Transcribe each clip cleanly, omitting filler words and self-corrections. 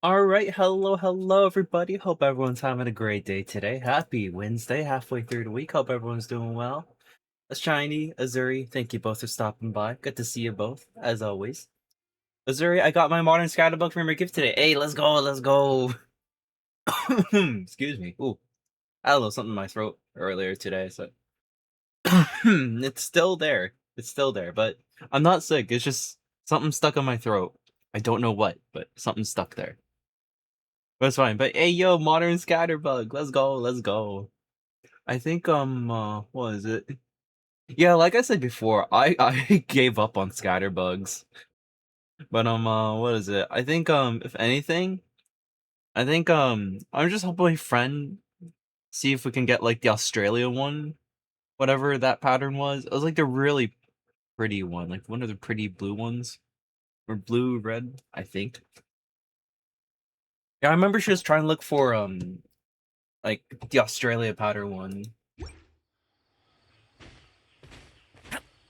All right, hello, everybody. Hope everyone's having a great day today. Happy Wednesday, halfway through the week. Hope everyone's doing well. Shiny, Azuri, thank you both for stopping by. Good to see you both, as always. Azuri, I got my modern scatterbook from your gift today. Hey, let's go, let's go. Excuse me. Ooh, I had a little something in my throat earlier today, so it's still there. It's still there, but I'm not sick. It's just something stuck in my throat. I don't know what, but something stuck there. That's fine. But hey, yo, modern scatterbug. Let's go. Let's go. I think what is it? Yeah, like I said before, I gave up on scatterbugs. But what is it? I think if anything, I think I'm just helping my friend see if we can get like the Australia one, whatever that pattern was. It was like the really pretty one, like one of the pretty blue ones or blue red, I think. Yeah, I remember she was trying to look for like the Australia pattern one.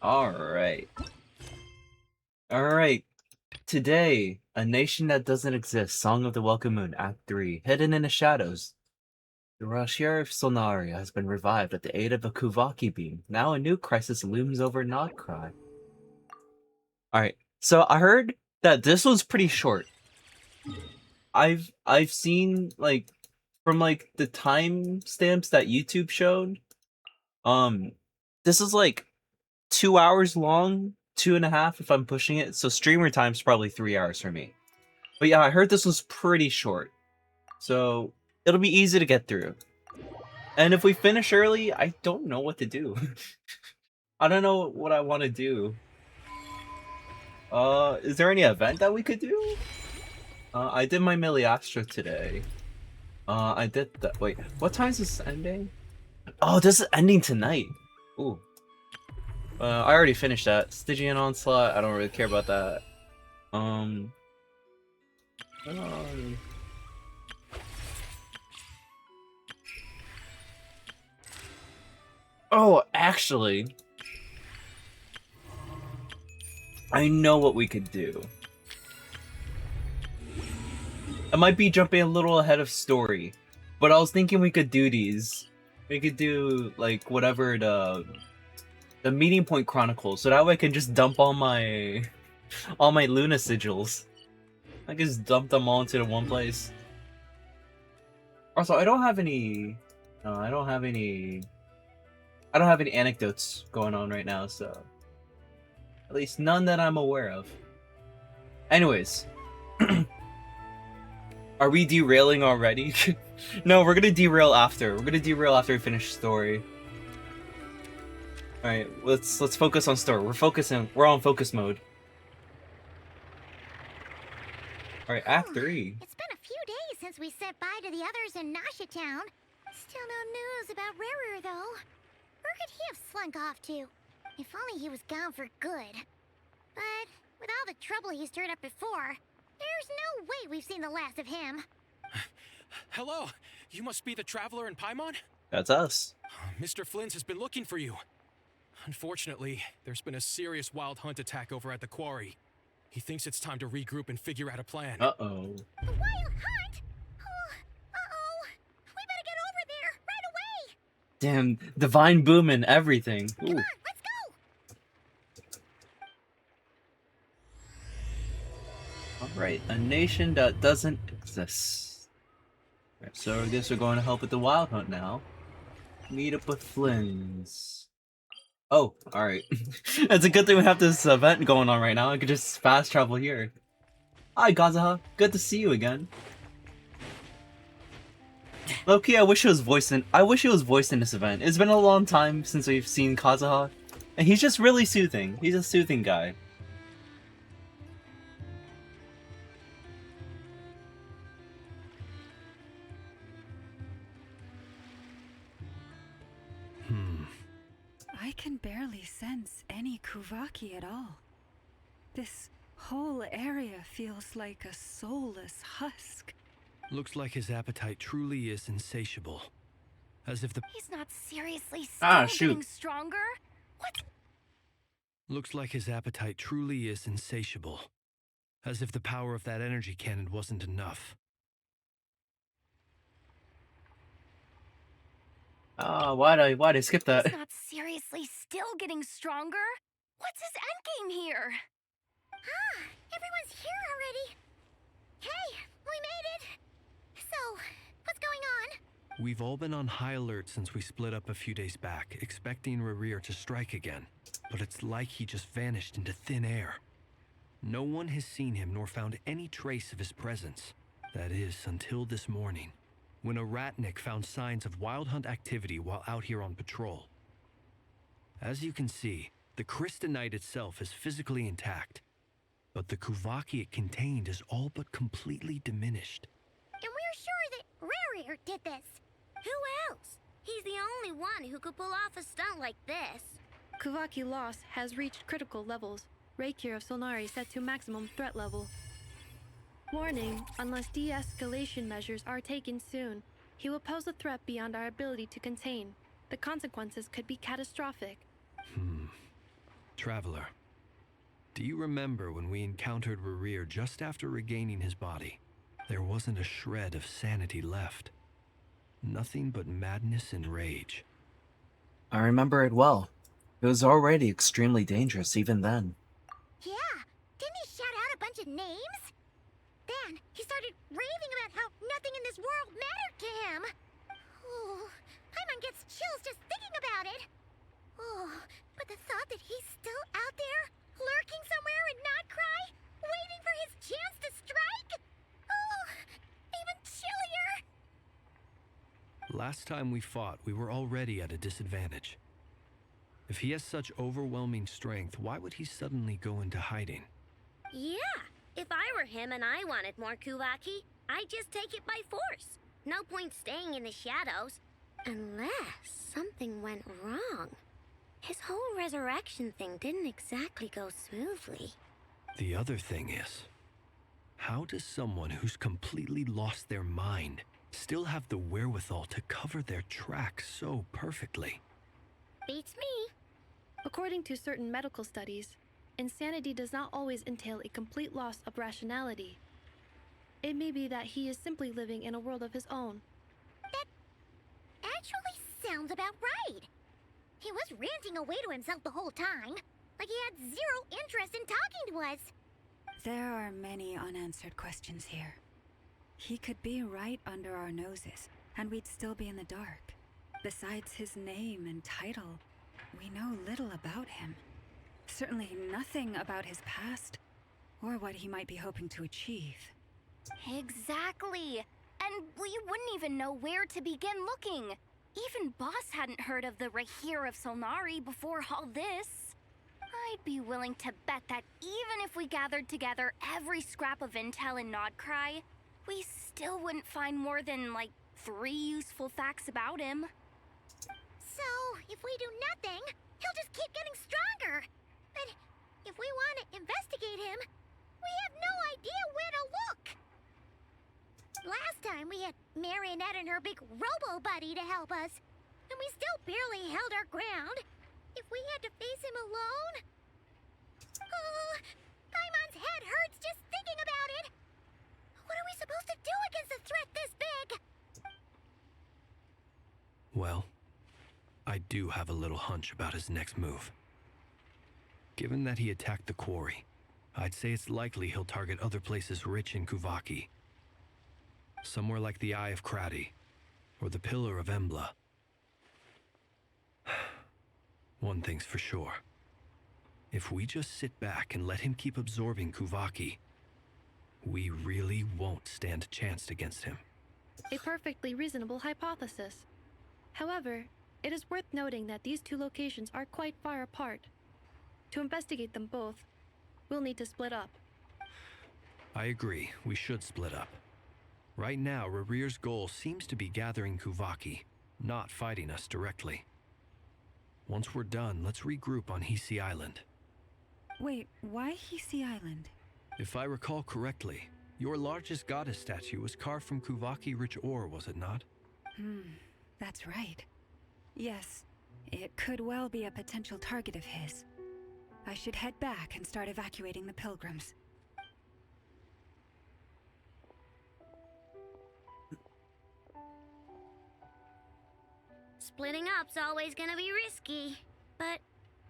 All right. All right. Today, A Nation That Doesn't Exist, Song of the Welcome Moon, Act 3, Hidden in the Shadows. The Sheriff Solnaria has been revived at the aid of a Kuvaki beam. Now a new crisis looms over Nod-Krai. Alright, so I heard that this was pretty short. I've seen like from like the timestamps that YouTube showed, um this is like 2 hours long, 2.5 if I'm pushing it, so streamer time's probably 3 hours for me. But yeah, I heard this was pretty short, so it'll be easy to get through. And if we finish early, I don't know what to do. I don't know what I want to do. Is there any event that we could do? I did my Miliastra today. I did that. Wait, what time is this ending? Oh, this is ending tonight. Ooh. I already finished that. Stygian Onslaught, I don't really care about that. Um... um, Oh, actually, I know what we could do. I might be jumping a little ahead of story, but I was thinking we could do these. We could do like whatever the meeting point chronicles, so that way I can just dump all my Luna sigils. I can just dump them all into the one place. Also, I don't have any. No, I don't have any. I don't have any anecdotes going on right now, so at least none that I'm aware of. Anyways. Are we derailing already? No, we're gonna derail after. We're gonna derail after we finish story. All right, let's focus on story. We're focusing. We're on focus mode. All right, Act 3. It's been a few days since we said bye to the others in Nasha Town. Still no news about Rarer, though. Where could he have slunk off to? If only he was gone for good. But with all the trouble he stirred up before, there's no way we've seen the last of him. Hello, you must be the traveler in Paimon? That's us. Mr. Flynn's has been looking for you. Unfortunately, there's been a serious wild hunt attack over at the quarry. He thinks it's time to regroup and figure out a plan. Uh-oh. The wild hunt? Oh, uh-oh. We better get over there right away. Damn, divine boom and everything. Come on, let's go. All right, a nation that doesn't exist. Right, so I guess we're going to help with the wild hunt now. Meet up with Flynn's. Oh, all right. It's a good thing we have this event going on right now. I could just fast travel here. Hi, Kazuha. Good to see you again. Loki, I wish he was voiced in. I wish he was voiced in this event. It's been a long time since we've seen Kazuha, and he's just really soothing. He's a soothing guy. I can barely sense any Kuvaki at all. This whole area feels like a soulless husk. Looks like his appetite truly is insatiable. As if the... He's not seriously still shoot. getting stronger? What? Looks like his appetite truly is insatiable. As if the power of that energy cannon wasn't enough. Ah, why'd I skip that? He's not seriously still getting stronger. What's his endgame here? Ah, everyone's here already. Hey, we made it. So, what's going on? We've all been on high alert since we split up a few days back, expecting Rerir to strike again. But it's like he just vanished into thin air. No one has seen him nor found any trace of his presence. That is, until this morning, when a ratnik found signs of wild hunt activity while out here on patrol. As you can see, the crystalline itself is physically intact, but the Kuvaki it contained is all but completely diminished. And we're sure that Rarir did this. Who else? He's the only one who could pull off a stunt like this. Kuvaki loss has reached critical levels. Reiki of Solnari set to maximum threat level. Warning, unless de-escalation measures are taken soon, he will pose a threat beyond our ability to contain. The consequences could be catastrophic. Traveler, do you remember when we encountered Rerir just after regaining his body? There wasn't a shred of sanity left. Nothing but madness and rage. I remember it well. It was already extremely dangerous even then. Yeah, didn't he shout out a bunch of names? Then he started raving about how nothing in this world mattered to him. Oh, Paimon gets chills just thinking about it. Oh, but the thought that he's still out there, lurking somewhere in Nod-Krai, waiting for his chance to strike? Oh, even chillier. Last time we fought, we were already at a disadvantage. If he has such overwhelming strength, why would he suddenly go into hiding? Yeah, if I were him and I wanted more Kuvaki, I'd just take it by force. No point staying in the shadows. Unless something went wrong. His whole resurrection thing didn't exactly go smoothly. The other thing is, how does someone who's completely lost their mind still have the wherewithal to cover their tracks so perfectly? Beats me. According to certain medical studies, insanity does not always entail a complete loss of rationality. It may be that he is simply living in a world of his own. That actually sounds about right. He was ranting away to himself the whole time, like he had zero interest in talking to us. There are many unanswered questions here. He could be right under our noses, and we'd still be in the dark. Besides his name and title, we know little about him. Certainly nothing about his past, or what he might be hoping to achieve. Exactly. And we wouldn't even know where to begin looking. Even Boss hadn't heard of the Rahir of Solnari before all this. I'd be willing to bet that even if we gathered together every scrap of intel in Nod-Krai, we still wouldn't find more than, like, 3 useful facts about him. So, if we do nothing, he'll just keep getting stronger. But if we want to investigate him, we have no idea where to look. Last time we had Marionette and her big robo-buddy to help us, and we still barely held our ground. If we had to face him alone... Oh, Paimon's head hurts just thinking about it. What are we supposed to do against a threat this big? Well, I do have a little hunch about his next move. Given that he attacked the quarry, I'd say it's likely he'll target other places rich in Kuvaki. Somewhere like the Eye of Krati, or the Pillar of Embla. One thing's for sure. If we just sit back and let him keep absorbing Kuvaki, we really won't stand a chance against him. A perfectly reasonable hypothesis. However, it is worth noting that these 2 locations are quite far apart. To investigate them both, we'll need to split up. I agree, we should split up. Right now, Rerir's goal seems to be gathering Kuvaki, not fighting us directly. Once we're done, let's regroup on Hisi Island. Wait, why Hisi Island? If I recall correctly, your largest goddess statue was carved from Kuvaki-rich ore, was it not? That's right. Yes, it could well be a potential target of his. I should head back and start evacuating the pilgrims. Splitting up's always gonna be risky. But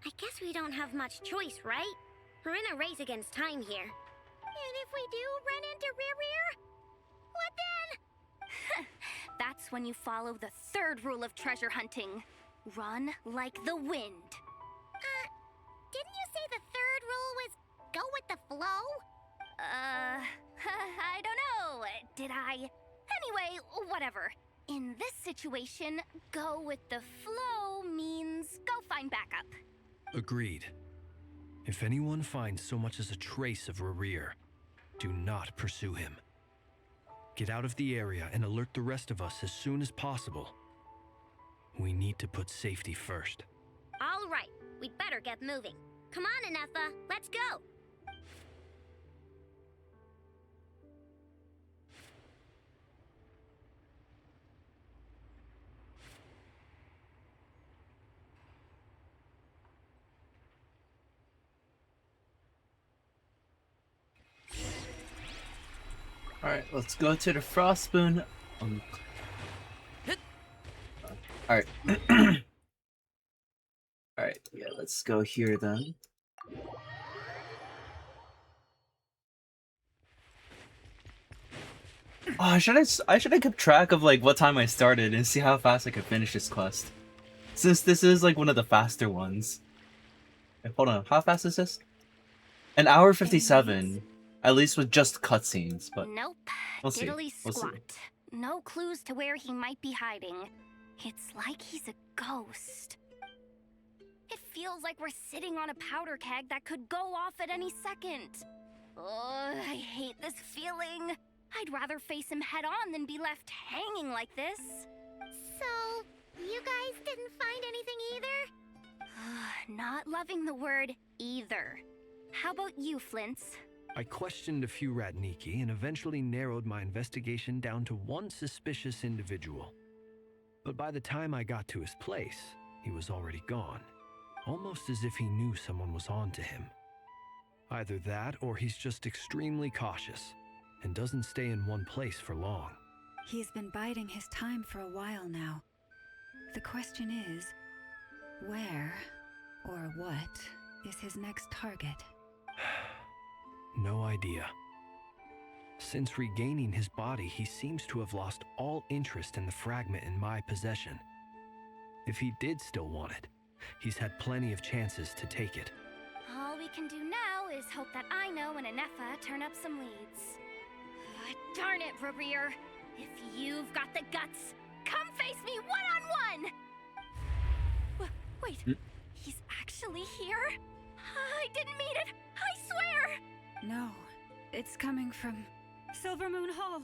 I guess we don't have much choice, right? We're in a race against time here. And if we do run into Rear, what then? That's when you follow the third rule of treasure hunting. Run like the wind. Didn't you say the third rule was go with the flow? I don't know. Did I? Anyway, whatever. In this situation, go with the flow means go find backup. Agreed. If anyone finds so much as a trace of Rerir, do not pursue him. Get out of the area and alert the rest of us as soon as possible. We need to put safety first. All right, we'd better get moving. Come on, Anefa, let's go. Alright, let's go to the Frost Spoon. Alright. Alright, yeah, let's go here then. Oh, I should have kept track of like what time I started and see how fast I could finish this quest. Since this is like one of the faster ones. Wait, hold on, how fast is this? An hour 57. At least with just cutscenes, but Nope. we'll see. Diddly We'll see. squat. No clues to where he might be hiding. It's like he's a ghost. It feels like we're sitting on a powder keg that could go off at any second. Oh, I hate this feeling. I'd rather face him head on than be left hanging like this. So, you guys didn't find anything either? Not loving the word either. How about you, Flints? I questioned a few Ratniki and eventually narrowed my investigation down to one suspicious individual. But by the time I got to his place, he was already gone. Almost as if he knew someone was on to him. Either that or he's just extremely cautious and doesn't stay in one place for long. He's been biding his time for a while now. The question is, where or what is his next target? No idea. Since regaining his body, he seems to have lost all interest in the fragment in my possession. If he did still want it, he's had plenty of chances to take it. All we can do now is hope that Aino and Anefa turn up some leads. Darn it, Rerir. If you've got the guts, come face me one-on-one! Wait, he's actually here? I didn't mean it, I swear! No, it's coming from Silver Moon Hall.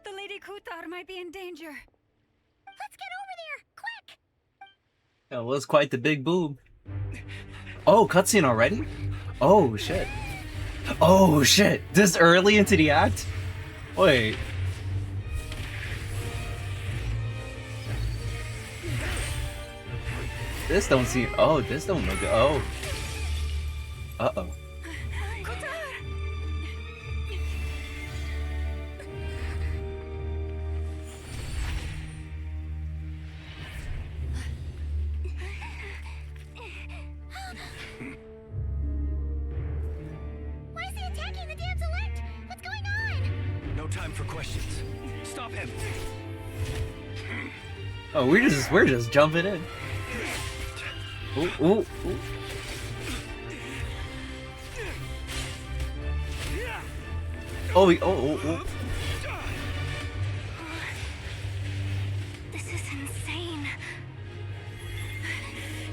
The Lady Kutar might be in danger. Let's get over there, quick! That was quite the big boob. Oh, cutscene already? Oh shit. Oh shit! This early into the act? Wait. This don't seem. Oh, this don't look good. Oh. Uh-oh. Why is he attacking the damn select? What's going on? No time for questions. Stop him! Oh, we're just jumping in. Ooh, ooh, ooh. Oh, oh. This is insane.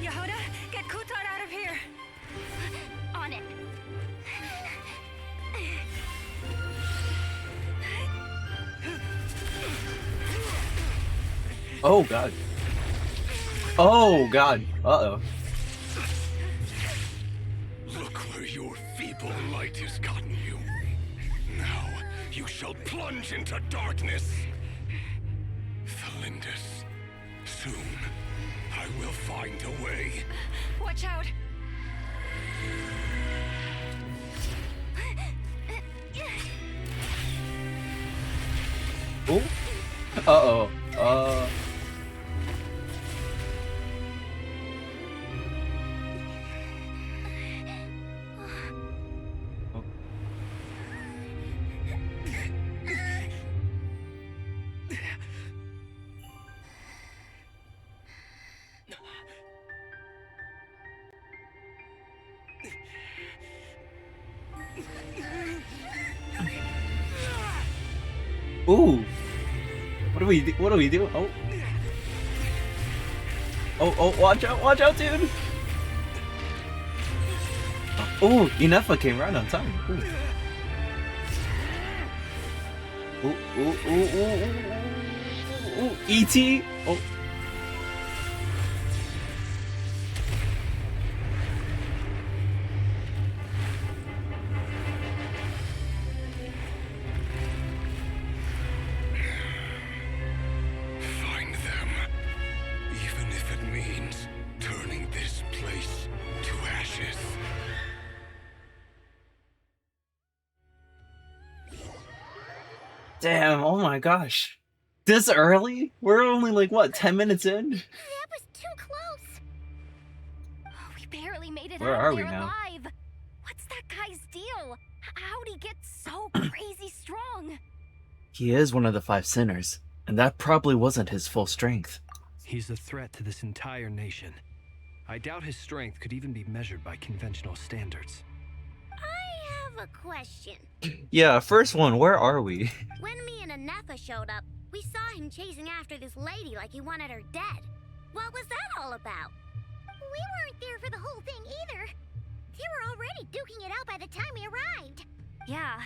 Yehuda, get Kutar out of here! On it. Oh god. Oh god. Uh-oh. Look where your feeble light has gotten you. Now you shall plunge into darkness. Felindus, soon I will find a way. Watch out! Ooh. Uh-oh. Ooh. What do we do? What do we do? Oh. Oh, watch out, dude! Oh, Inefa came right on time. Ooh, E.T. Oh. Find them. Even if it means turning this place to ashes. Damn, oh my gosh. This early? We're only like, what, 10 minutes in? That was too close. Oh, we barely made it Where out are of we there now? alive. What's that guy's deal? How'd he get so crazy strong? He is one of the 5 sinners, and that probably wasn't his full strength. He's a threat to this entire nation. I doubt his strength could even be measured by conventional standards. I have a question. Yeah, first one, where are we? When me and Anefa showed up, we saw him chasing after this lady like he wanted her dead. What was that all about? We weren't there for the whole thing either. They were already duking it out by the time we arrived. Yeah,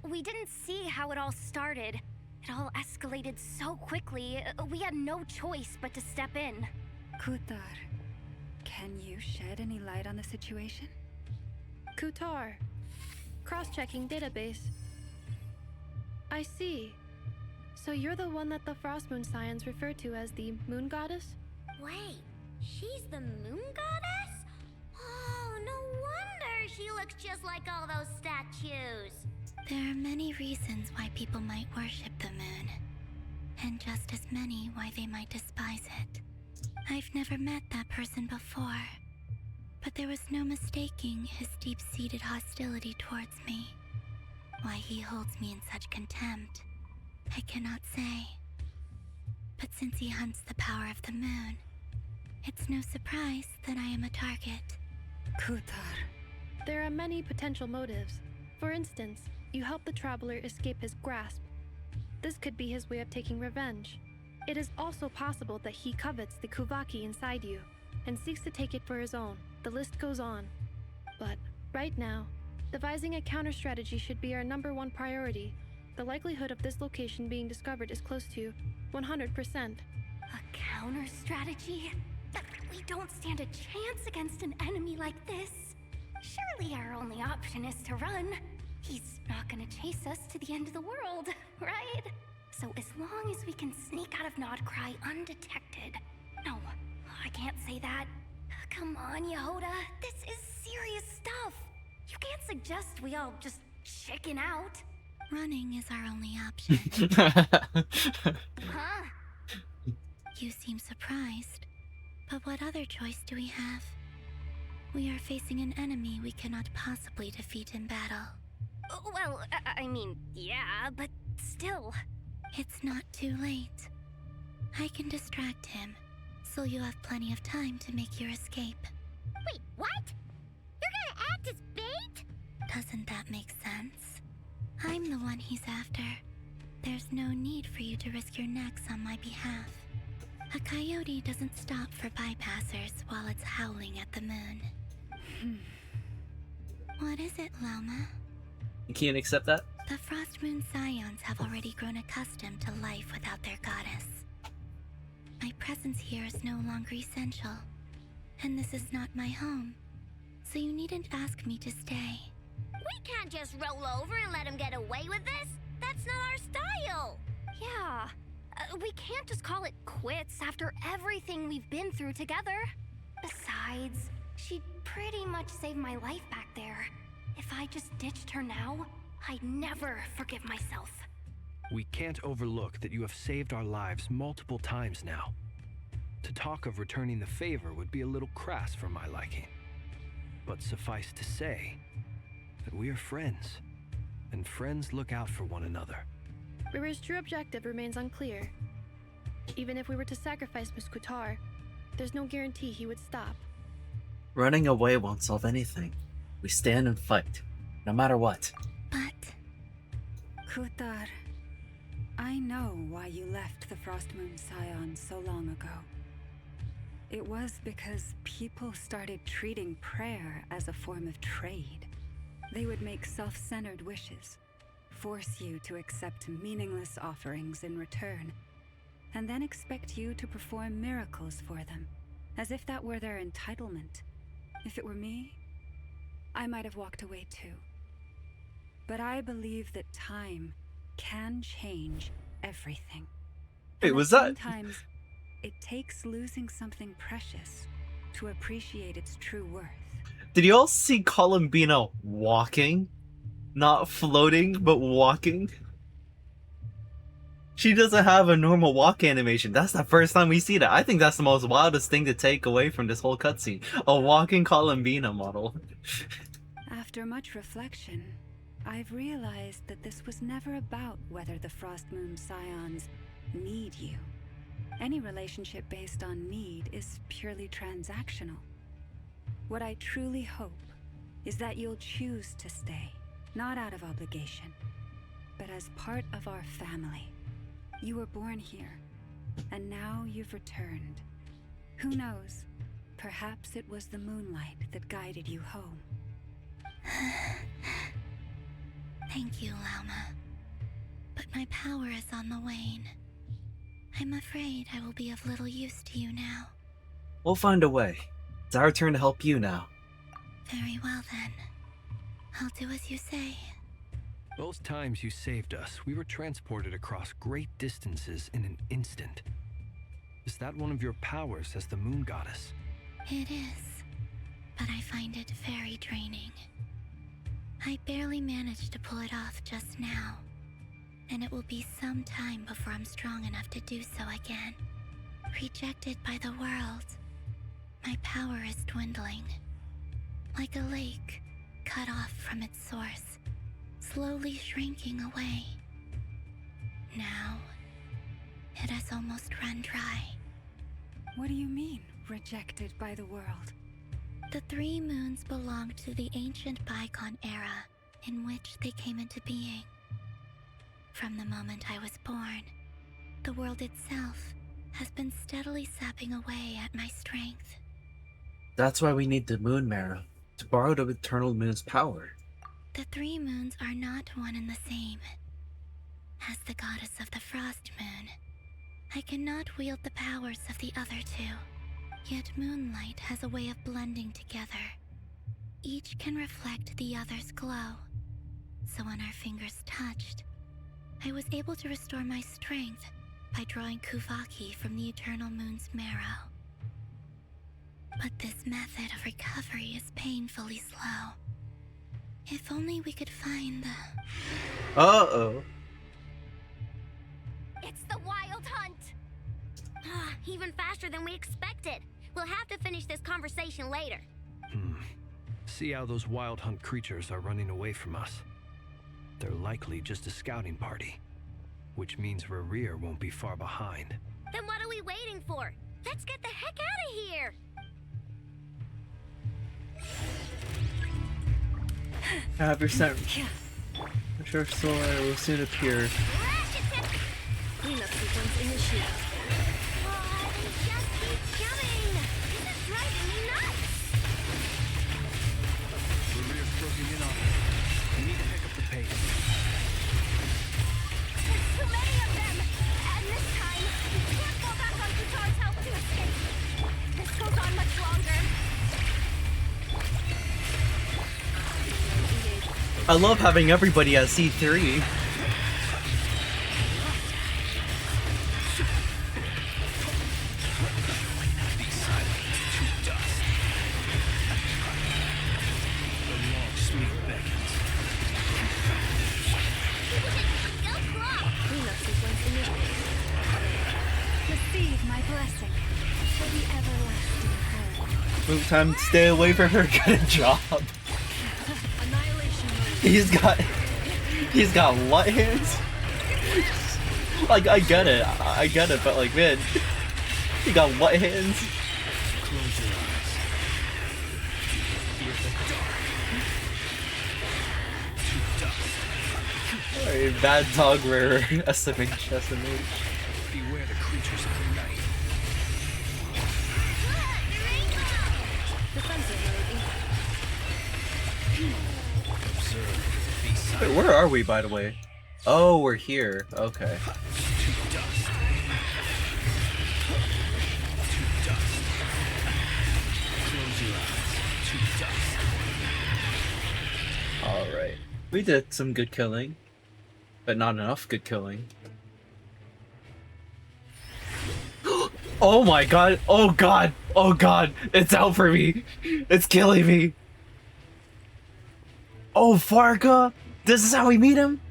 we didn't see how it all started. It all escalated so quickly, we had no choice but to step in. Kutar, can you shed any light on the situation? Kutar. Cross-checking database. I see. So you're the one that the Frost Moon Scions refer to as the Moon Goddess? Wait, she's the moon goddess? Oh, no wonder she looks just like all those statues. There are many reasons why people might worship the moon, and just as many why they might despise it. I've never met that person before, but there was no mistaking his deep-seated hostility towards me. Why he holds me in such contempt, I cannot say. But since he hunts the power of the moon, it's no surprise that I am a target. Kutar. There are many potential motives. For instance, you help the traveler escape his grasp. This could be his way of taking revenge. It is also possible that he covets the Kuvaki inside you and seeks to take it for his own. The list goes on. But right now, devising a counter-strategy should be our #1 priority. The likelihood of this location being discovered is close to 100%. A counter strategy? We don't stand a chance against an enemy like this. Surely our only option is to run. He's not gonna chase us to the end of the world, right? So as long as we can sneak out of Nod-Krai undetected. No, I can't say that. Come on, Yehoda. This is serious stuff. You can't suggest we all just chicken out. Running is our only option. Huh? You seem surprised. But what other choice do we have? We are facing an enemy we cannot possibly defeat in battle. Well, I mean, yeah, but still. It's not too late. I can distract him, so you have plenty of time to make your escape. Wait, what? You're gonna act as bait? Doesn't that make sense? I'm the one he's after. There's no need for you to risk your necks on my behalf. A coyote doesn't stop for bypassers while it's howling at the moon. What is it, Loma? You can't accept that? The Frost Moon Scions have already grown accustomed to life without their goddess. My presence here is no longer essential, and this is not my home, so you needn't ask me to stay. We can't just roll over and let him get away with this. That's not our style. Yeah. We can't just call it quits after everything we've been through together. Besides, she'd pretty much saved my life back there. If I just ditched her now, I'd never forgive myself. We can't overlook that you have saved our lives multiple times now. To talk of returning the favor would be a little crass for my liking. But suffice to say that we are friends, and friends look out for one another. Rira's true objective remains unclear. Even if we were to sacrifice Miss Kutar, there's no guarantee he would stop. Running away won't solve anything. We stand and fight, no matter what. But Kutar, I know why you left the Frost Moon Scion so long ago. It was because people started treating prayer as a form of trade. They would make self-centered wishes, force you to accept meaningless offerings in return, and then expect you to perform miracles for them, as if that were their entitlement. If it were me, I might have walked away too. But I believe that time can change everything. Wait, And was that that- sometimes it takes losing something precious to appreciate its true worth. Did you all see Columbina walking? Not floating, but walking? She doesn't have a normal walk animation. That's the first time we see that. I think that's the most wildest thing to take away from this whole cutscene. A walking Columbina model. After much reflection, I've realized that this was never about whether the Frost Moon Scions need you. Any relationship based on need is purely transactional. What I truly hope is that you'll choose to stay, not out of obligation, but as part of our family. You were born here, and now you've returned. Who knows? Perhaps it was the moonlight that guided you home. Thank you, Lauma. But my power is on the wane. I'm afraid I will be of little use to you now. We'll find a way. It's our turn to help you now. Very well then. I'll do as you say. Those times you saved us, we were transported across great distances in an instant. Is that one of your powers as the moon goddess? It is, but I find it very draining. I barely managed to pull it off just now, and it will be some time before I'm strong enough to do so again. Rejected by the world, my power is dwindling. Like a lake cut off from its source, slowly shrinking away. Now, it has almost run dry. What do you mean, rejected by the world? The three moons belong to the ancient bygone era in which they came into being. From the moment I was born, the world itself has been steadily sapping away at my strength. That's why we need the moon marrow, to borrow the eternal moon's power. The three moons are not one and the same. As the goddess of the Frost Moon, I cannot wield the powers of the other two. Yet moonlight has a way of blending together. Each can reflect the other's glow. So when our fingers touched, I was able to restore my strength by drawing Kuvaki from the eternal moon's marrow. But this method of recovery is painfully slow. If only we could find the... Uh-oh. It's the Wild Hunt! Even faster than we expected. We'll have to finish this conversation later. See how those wild hunt creatures are running away from us. They're likely just a scouting party, which means Rerir won't be far behind. Then what are we waiting for? Let's get the heck out of here! Have your scent. I'm sure Solar will soon appear. Cleanup sequence initiated. Oh, they just keep coming! This is driving me nuts! Rerir's closing in on us. We need to pick up the pace. There's too many of them! And this time, we can't fall back on Kutar's help to escape. This goes on much longer. I love having everybody at C3. Cleanup sequence initiated. Receive my blessing for the everlasting home. Move time, stay away from her. Good job. Annihilation mode. He's got what hands? Like I get it, but like man, he got what hands? Close your eyes. Fear the dark. To dust. A bad dog rare SMH. Beware the creatures of the night. Defensive mode Observe. Be silent. Wait, where are we, by the way? Oh, we're here. Okay. To dust. To dust. Close your eyes. To dust. Alright. We did some good killing. But not enough good killing. Oh my god! Oh god! Oh god! It's out for me! It's killing me! Oh, VARKA! This is how we meet him?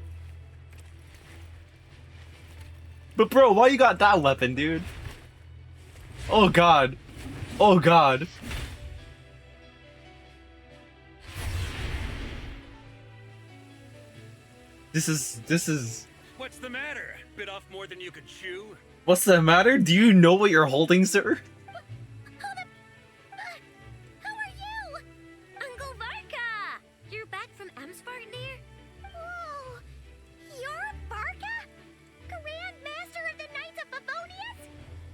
But bro, why you got that weapon, dude? Oh god. Oh god. This is... What's the matter? Bit off more than you could chew? What's the matter? Do you know what you're holding, sir? Hold up! Who are you? Uncle VARKA! You're back from Amsvartnir? Whoa! You're VARKA? Grand Master of the Knights of Favonius?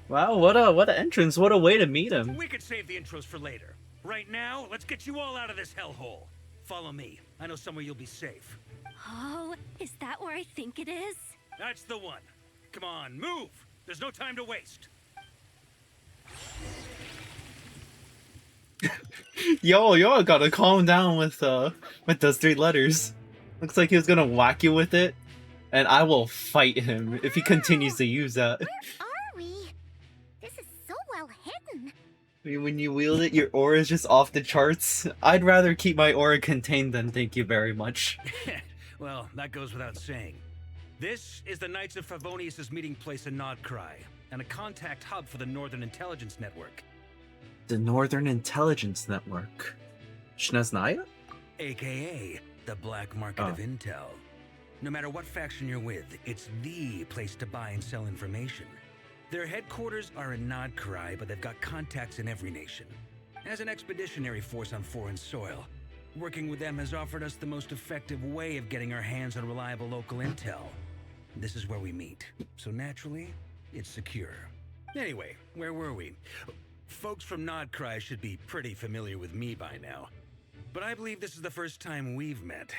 Wow, what a entrance, what a way to meet him. We could save the intros for later. Right now, let's get you all out of this hellhole. Follow me. I know somewhere you'll be safe. Oh, is that where I think it is? That's the one. Come on, move! There's no time to waste. Yo, gotta calm down with those 3 letters. Looks like he was gonna whack you with it, and I will fight him if he continues to use that. Where are we? This is so well hidden. I mean, when you wield it, your aura is just off the charts. I'd rather keep my aura contained than thank you very much. Well, that goes without saying. This is the Knights of Favonius' meeting place in Nod-Krai, and a contact hub for the Northern Intelligence Network. The Northern Intelligence Network. Shneznaya? AKA the black market of intel. No matter what faction you're with, it's the place to buy and sell information. Their headquarters are in Nod-Krai, but they've got contacts in every nation. As an expeditionary force on foreign soil, working with them has offered us the most effective way of getting our hands on reliable local intel. This is where we meet, so naturally, it's secure. Anyway, where were we? Folks from Nod-Krai should be pretty familiar with me by now, but I believe this is the first time we've met.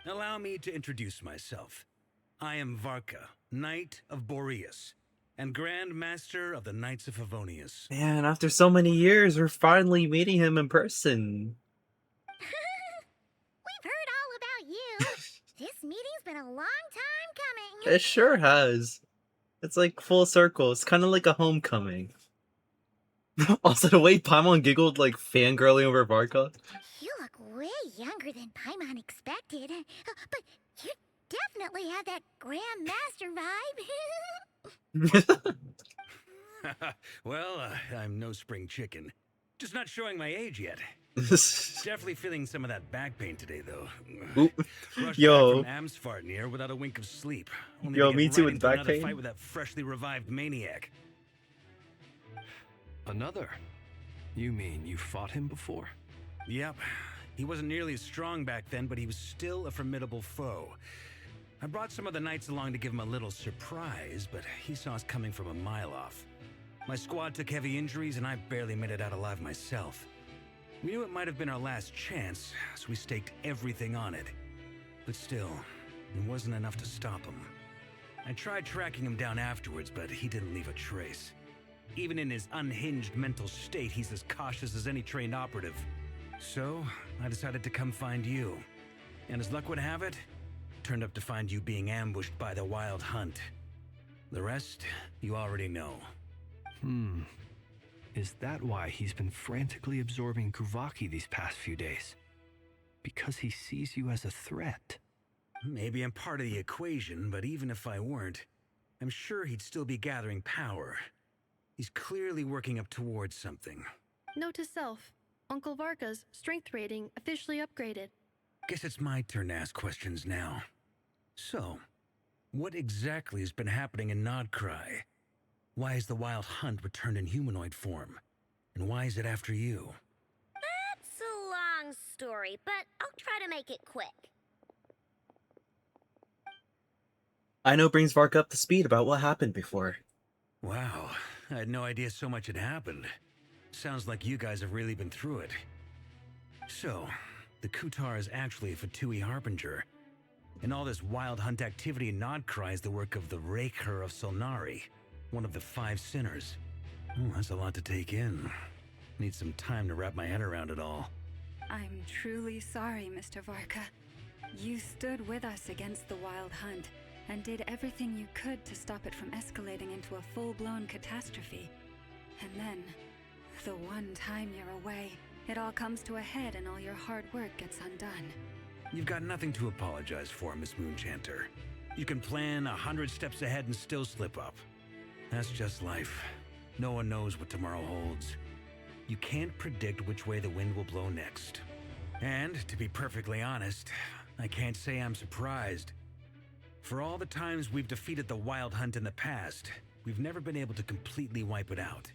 Allow me to introduce myself. I am VARKA, Knight of Boreas, and Grand Master of the Knights of Favonius. Man, after so many years, we're finally meeting him in person. We've heard all about you. This meeting's been a long time coming. It sure has. It's like full circle. It's kind of like a homecoming. Also, the way Paimon giggled like fangirling over VARKA. You look way younger than Paimon expected. But you definitely have that Grand Master vibe. Well, I'm no spring chicken. Just not showing my age yet. Definitely feeling some of that back pain today, though. Rushed Yo. back from Amsvartnir without a wink of sleep. Yo, me too with back another pain. Fight with that freshly revived maniac. Another? You mean you fought him before? Yep. He wasn't nearly as strong back then, but he was still a formidable foe. I brought some of the knights along to give him a little surprise, but he saw us coming from a mile off. My squad took heavy injuries, and I barely made it out alive myself. We knew it might have been our last chance, so we staked everything on it. But still, it wasn't enough to stop him. I tried tracking him down afterwards, but he didn't leave a trace. Even in his unhinged mental state, he's as cautious as any trained operative. So, I decided to come find you. And as luck would have it, turned up to find you being ambushed by the Wild Hunt. The rest, you already know. Is that why he's been frantically absorbing Kuvaki these past few days? Because he sees you as a threat? Maybe I'm part of the equation, but even if I weren't, I'm sure he'd still be gathering power. He's clearly working up towards something. Note to self. Uncle VARKA's strength rating officially upgraded. Guess it's my turn to ask questions now. So, what exactly has been happening in Nod-Krai? Why has the Wild Hunt returned in humanoid form? And why is it after you? That's a long story, but I'll try to make it quick. I know brings Vark up to speed about what happened before. Wow, I had no idea so much had happened. Sounds like you guys have really been through it. So, the Kutar is actually a Fatui Harbinger. And all this wild hunt activity in Nod-Krai is the work of the VARKA of Solnari, one of the 5 sinners. That's a lot to take in. Need some time to wrap my head around it all. I'm truly sorry, Mr. Varka. You stood with us against the Wild Hunt and did everything you could to stop it from escalating into a full-blown catastrophe. And then, the one time you're away, it all comes to a head and all your hard work gets undone. You've got nothing to apologize for, Miss Moonchanter. You can plan 100 steps ahead and still slip up. That's just life. No one knows what tomorrow holds. You can't predict which way the wind will blow next. And, to be perfectly honest, I can't say I'm surprised. For all the times we've defeated the Wild Hunt in the past, we've never been able to completely wipe it out.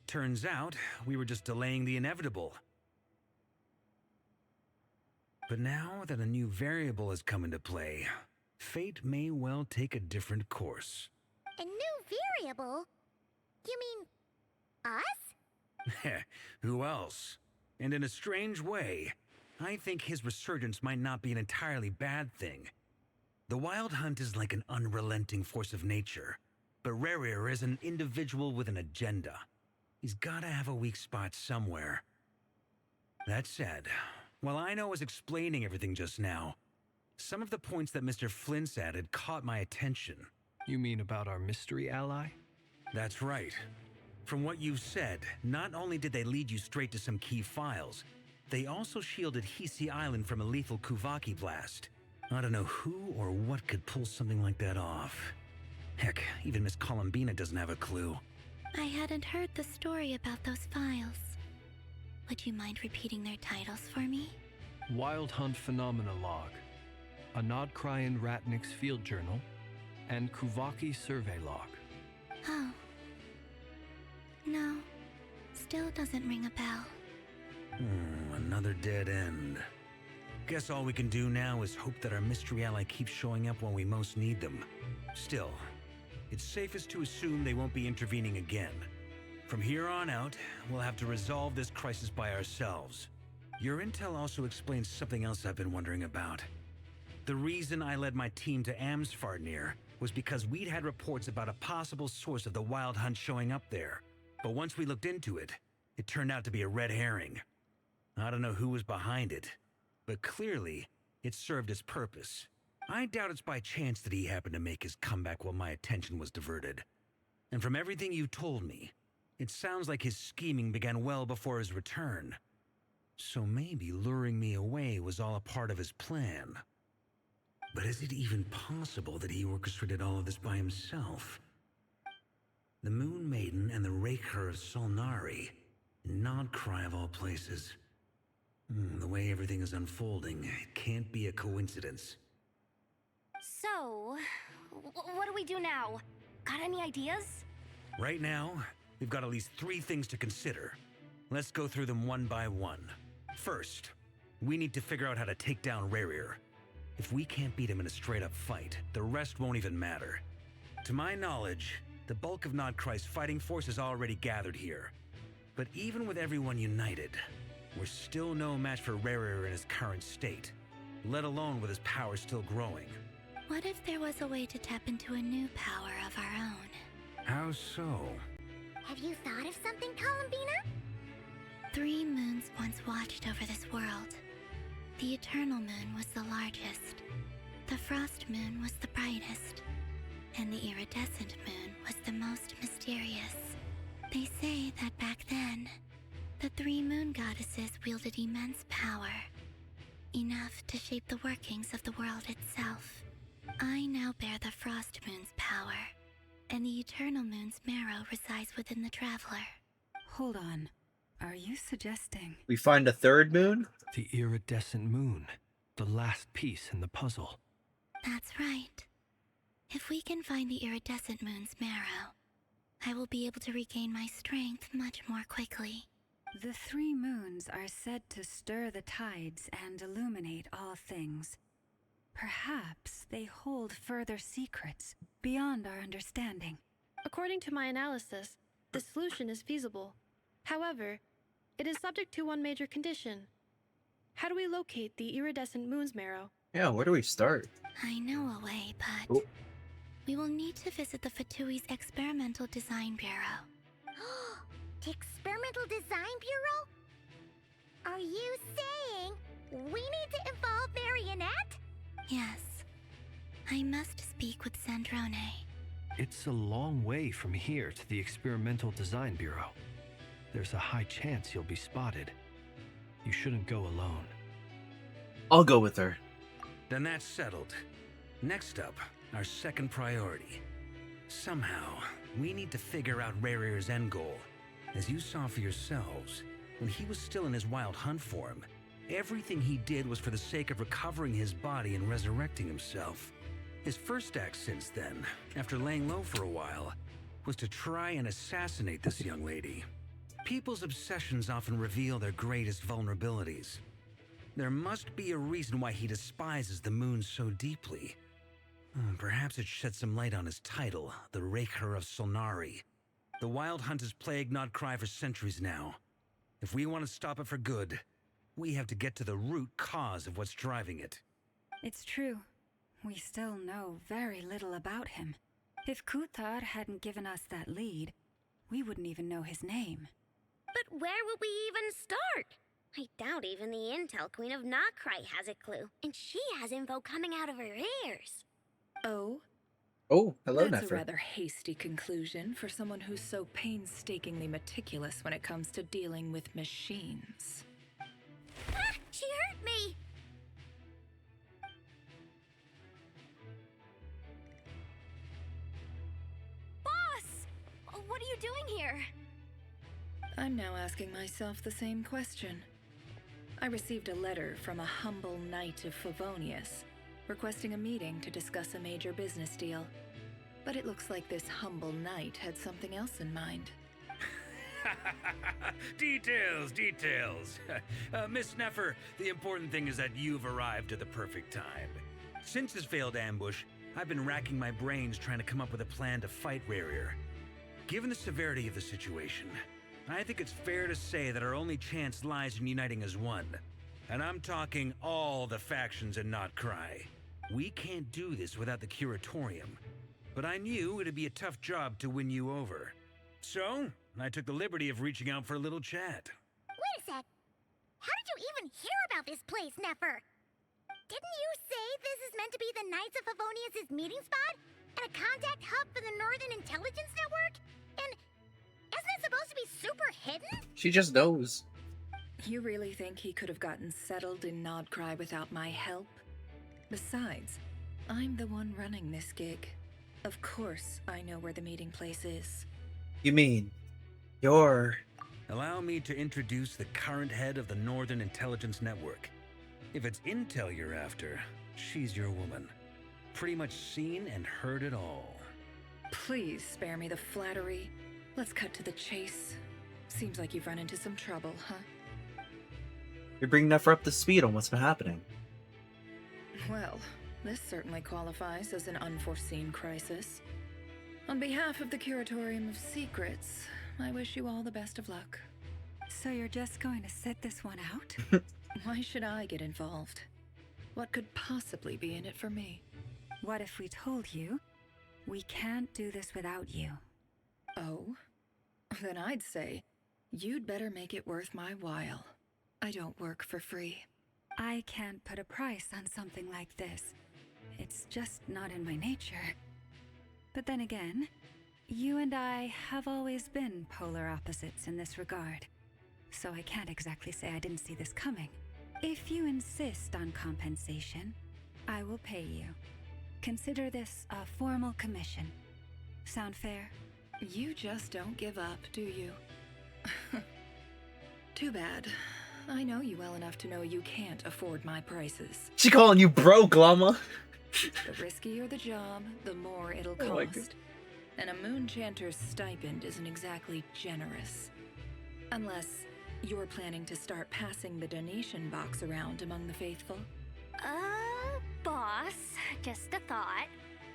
Turns out, we were just delaying the inevitable. But now that a new variable has come into play, fate may well take a different course. A new variable? You mean us? Who else? And in a strange way, I think his resurgence might not be an entirely bad thing. The Wild Hunt is like an unrelenting force of nature, but Rerir is an individual with an agenda. He's gotta have a weak spot somewhere. That said, while I was explaining everything just now, some of the points that Mr. Flint's added caught my attention. You mean about our mystery ally? That's right. From what you've said, not only did they lead you straight to some key files, they also shielded Hisi Island from a lethal Kuvaki blast. I don't know who or what could pull something like that off. Heck, even Miss Columbina doesn't have a clue. I hadn't heard the story about those files. Would you mind repeating their titles for me? Wild Hunt Phenomena Log, a Nod-Krai and Ratnik's Field Journal, and Kuvaki Survey Log. Oh. No, still doesn't ring a bell. Another dead end. Guess all we can do now is hope that our mystery ally keeps showing up when we most need them. Still, it's safest to assume they won't be intervening again. From here on out, we'll have to resolve this crisis by ourselves. Your intel also explains something else I've been wondering about. The reason I led my team to Amsfarnir was because we'd had reports about a possible source of the Wild Hunt showing up there. But once we looked into it, it turned out to be a red herring. I don't know who was behind it, but clearly, it served its purpose. I doubt it's by chance that he happened to make his comeback while my attention was diverted. And from everything you told me, it sounds like his scheming began well before his return. So maybe luring me away was all a part of his plan. But is it even possible that he orchestrated all of this by himself? The Moon Maiden and the Raker of Solnari, Nod-Krai of all places. The way everything is unfolding, it can't be a coincidence. So, what do we do now? Got any ideas? Right now, we've got at least 3 things to consider. Let's go through them one by one. First, we need to figure out how to take down Rerir. If we can't beat him in a straight-up fight, the rest won't even matter. To my knowledge, the bulk of Nod-Krai's fighting force is already gathered here. But even with everyone united, we're still no match for Rerir in his current state, let alone with his power still growing. What if there was a way to tap into a new power of our own? How so? Have you thought of something, Columbina? 3 moons once watched over this world. The Eternal Moon was the largest. The Frost Moon was the brightest. And the Iridescent Moon was the most mysterious. They say that back then, the 3 moon goddesses wielded immense power. Enough to shape the workings of the world itself. I now bear the Frost Moon's power, and the Eternal Moon's marrow resides within the Traveler. Hold on. Are you suggesting? We find a 3rd moon? The iridescent moon, the last piece in the puzzle. That's right. If we can find the Iridescent Moon's marrow, I will be able to regain my strength much more quickly. The 3 moons are said to stir the tides and illuminate all things. Perhaps they hold further secrets beyond our understanding. According to my analysis, the solution is feasible. However, it is subject to one major condition. How do we locate the iridescent moon's marrow? Yeah, where do we start? I know a way, but Oh. we will need to visit the Fatui's Experimental Design Bureau. The Experimental Design Bureau? Are you saying we need to involve Marionette? Yes. I must speak with Sandrone. It's a long way from here to the Experimental Design Bureau. There's a high chance you'll be spotted. You shouldn't go alone. I'll go with her. Then that's settled. Next up, our second priority. Somehow, we need to figure out Rare's end goal. As you saw for yourselves, when he was still in his wild hunt form, everything he did was for the sake of recovering his body and resurrecting himself. His first act since then, after laying low for a while, was to try and assassinate this young lady. People's obsessions often reveal their greatest vulnerabilities. There must be a reason why he despises the moon so deeply. Perhaps it sheds some light on his title, the Raker of Solnari. The Wild Hunt has plagued Nod-Krai for centuries now. If we want to stop it for good, we have to get to the root cause of what's driving it. It's true. We still know very little about him. If Kuthar hadn't given us that lead, we wouldn't even know his name. But where would we even start? I doubt even the Intel Queen of Nod-Krai has a clue, and she has info coming out of her ears. Oh? Oh, hello, That's a Nefer. rather hasty conclusion for someone who's so painstakingly meticulous when it comes to dealing with machines. Ah! She hurt me! Boss! What are you doing here? I'm now asking myself the same question. I received a letter from a humble knight of Favonius, requesting a meeting to discuss a major business deal. But it looks like this humble knight had something else in mind. Details, details. Miss Nefer, the important thing is that you've arrived at the perfect time. Since his failed ambush, I've been racking my brains trying to come up with a plan to fight Rarier. Given the severity of the situation, I think it's fair to say that our only chance lies in uniting as one. And I'm talking all the factions in Nod-Krai. We can't do this without the Curatorium. But I knew it'd be a tough job to win you over. So, I took the liberty of reaching out for a little chat. Wait a sec. How did you even hear about this place, Nefer? Didn't you say this is meant to be the Knights of Favonius' meeting spot? And a contact hub for the Northern Intelligence Network? And isn't it supposed to be super hidden? She just knows. You really think he could have gotten settled in Nod-Krai without my help? Besides, I'm the one running this gig. Of course I know where the meeting place is. You mean, you're... Allow me to introduce the current head of the Northern Intelligence Network. If it's intel you're after, she's your woman. Pretty much seen and heard it all. Please spare me the flattery. Let's cut to the chase. Seems like you've run into some trouble, huh? You're bringing Nefer up to speed on what's been happening. Well, this certainly qualifies as an unforeseen crisis. On behalf of the Curatorium of Secrets, I wish you all the best of luck. So you're just going to sit this one out? Why should I get involved? What could possibly be in it for me? What if we told you we can't do this without you? Oh? Then I'd say you'd better make it worth my while. I don't work for free. I can't put a price on something like this. It's just not in my nature. But then again, you and I have always been polar opposites in this regard. So I can't exactly say I didn't see this coming. If you insist on compensation, I will pay you. Consider this a formal commission. Sound fair? You just don't give up, do you? Too bad. I know you well enough to know you can't afford my prices. She calling you broke, llama. The riskier the job, the more it'll Oh my God. cost. And a moonchanter's stipend isn't exactly generous. Unless you're planning to start passing the donation box around among the faithful. Boss? boss. Just a thought.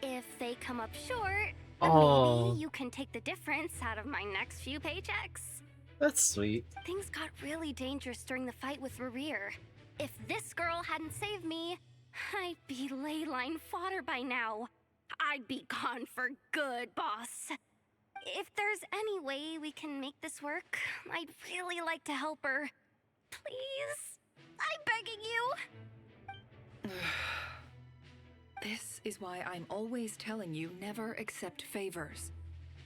If they come up short, Oh. maybe you can take the difference out of my next few paychecks. That's sweet. Things got really dangerous during the fight with Rerir. If this girl hadn't saved me, I'd be ley line fodder by now. I'd be gone for good, boss. If there's any way we can make this work, I'd really like to help her. Please? I'm begging you. This is why I'm always telling you never accept favors.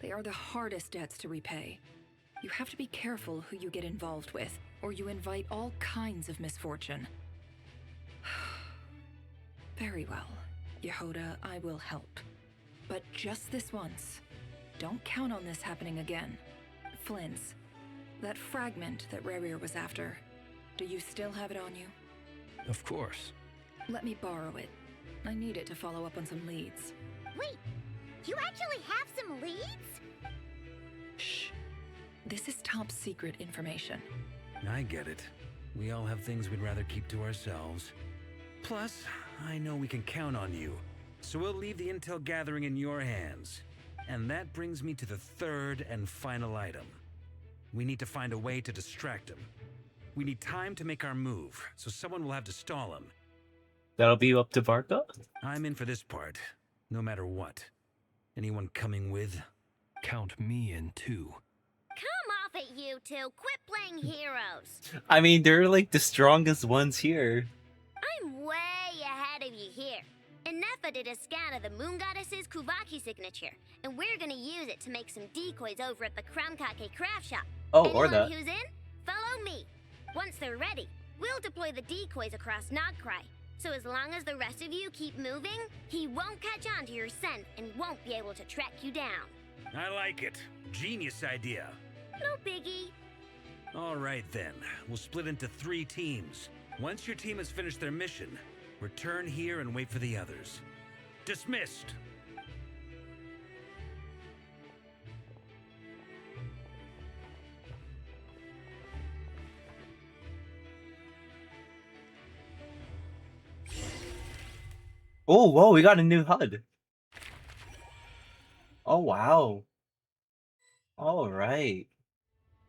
They are the hardest debts to repay. You have to be careful who you get involved with, or you invite all kinds of misfortune. Very well, Yehoda, I will help. But just this once. Don't count on this happening again. Flint's, that fragment that Rerir was after, do you still have it on you? Of course. Let me borrow it. I need it to follow up on some leads. Wait, you actually have some leads? Shh. This is top secret information. I get it. We all have things we'd rather keep to ourselves. Plus, I know we can count on you. So we'll leave the intel gathering in your hands. And that brings me to the third and final item. We need to find a way to distract him. We need time to make our move, so someone will have to stall him. That'll be up to VARKA? I'm in for this part, no matter what. Anyone coming with? Count me in too. Come off it, you two. Quit playing heroes. I mean, they're like the strongest ones here. I'm way ahead of you here. Nefa did a scan of the Moon Goddess's Kuvaki signature, and we're gonna use it to make some decoys over at the Krumkake craft shop. Oh, Anyone or that. who's in, follow me. Once they're ready, we'll deploy the decoys across Nod-Krai. So as long as the rest of you keep moving, he won't catch on to your scent and won't be able to track you down. I like it. Genius idea. No biggie. All right then, we'll split into 3 teams. Once your team has finished their mission, return here and wait for the others. Dismissed! Oh, whoa, we got a new HUD. Oh, wow. All right.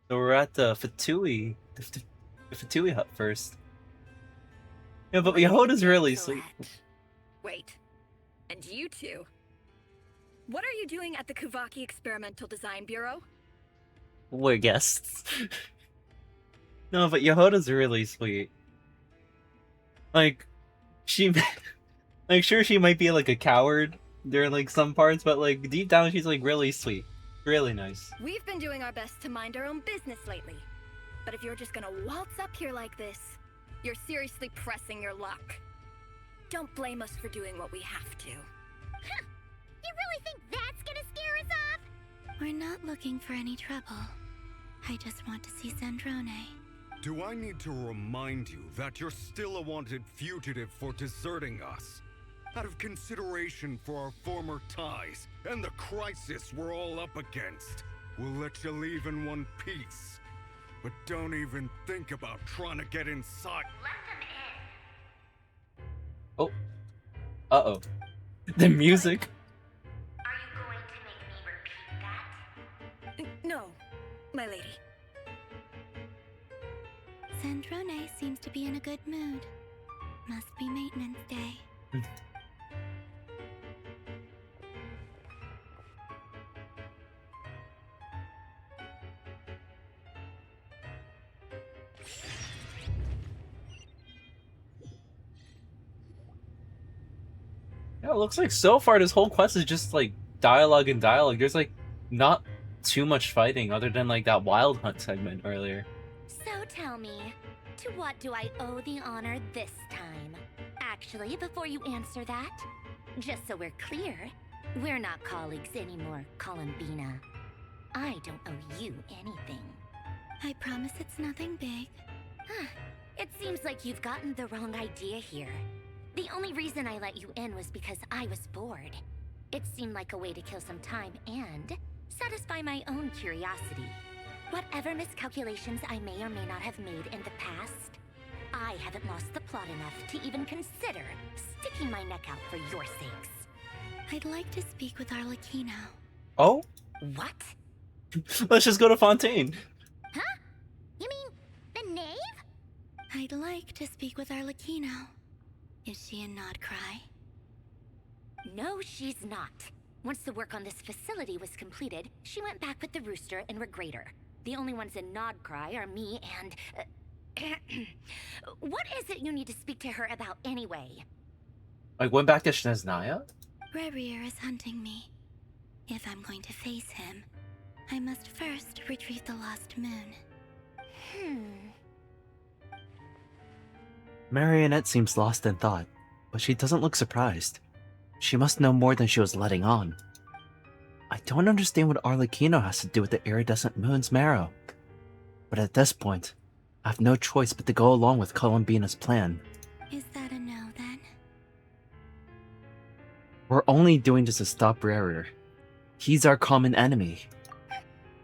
So we're at the Fatui hut first. Yeah, but Yehoda's really sweet. Wait. And you two? What are you doing at the Kuvaki Experimental Design Bureau? We're guests. No, but Yehoda's really sweet. Like, like, sure, she might be like a coward during like some parts, but like deep down, she's like really sweet, really nice. We've been doing our best to mind our own business lately. But if you're just gonna waltz up here like this, you're seriously pressing your luck. Don't blame us for doing what we have to. Huh. You really think that's gonna scare us off? We're not looking for any trouble. I just want to see Zandrone. Do I need to remind you that you're still a wanted fugitive for deserting us? Out of consideration for our former ties and the crisis we're all up against, we'll let you leave in one piece. But don't even think about trying to get inside. Let them in. Oh. Uh-oh. The music. Are you going to make me repeat that? No, my lady. Zandrone seems to be in a good mood. Must be maintenance day. Yeah, it looks like so far this whole quest is just like dialogue and dialogue. There's like not too much fighting other than like that wild hunt segment earlier. So tell me, to what do I owe the honor this time? Actually, before you answer that, just so we're clear, we're not colleagues anymore, Columbina. I don't owe you anything. I promise it's nothing big. It seems like you've gotten the wrong idea here. The only reason I let you in was because I was bored. It seemed like a way to kill some time and satisfy my own curiosity. Whatever miscalculations I may or may not have made in the past, I haven't lost the plot enough to even consider sticking my neck out for your sakes. I'd like to speak with Arlecchino. Oh? What? Let's just go to Fontaine. Huh? You mean the knave? I'd like to speak with Arlecchino. Is she in Nod-Krai? No, she's not. Once the work on this facility was completed, she went back with the rooster and Regrator. The only ones in Nod-Krai are me and... what is it you need to speak to her about anyway? Like, went back to Snezhnaya? Rerir is hunting me. If I'm going to face him, I must first retrieve the lost moon. Marionette seems lost in thought, but she doesn't look surprised. She must know more than she was letting on. I don't understand what Arlecchino has to do with the iridescent moon's marrow. But at this point, I have no choice but to go along with Columbina's plan. Is that a no, then? We're only doing this to stop Rerir. He's our common enemy.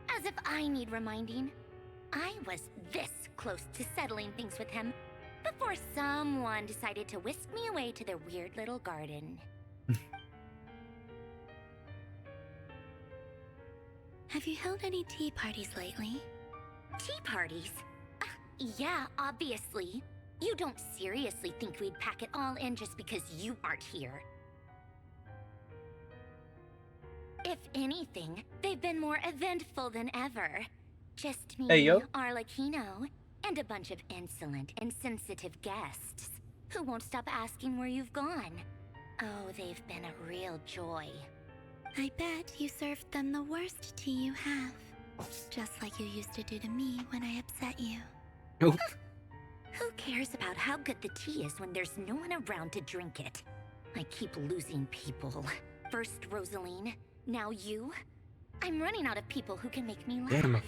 As if I need reminding. I was this close to settling things with him before someone decided to whisk me away to their weird little garden. Have you held any tea parties lately? Tea parties? Yeah, obviously. You don't seriously think we'd pack it all in just because you aren't here. If anything, they've been more eventful than ever. Just me, Hey, yo. Arlecchino, and a bunch of insolent and sensitive guests who won't stop asking where you've gone. Oh, they've been a real joy. I bet you served them the worst tea you have. Just like you used to do to me when I upset you. Nope. Who cares about how good the tea is when there's no one around to drink it? I keep losing people. First Rosaline, now you. I'm running out of people who can make me laugh. Damn.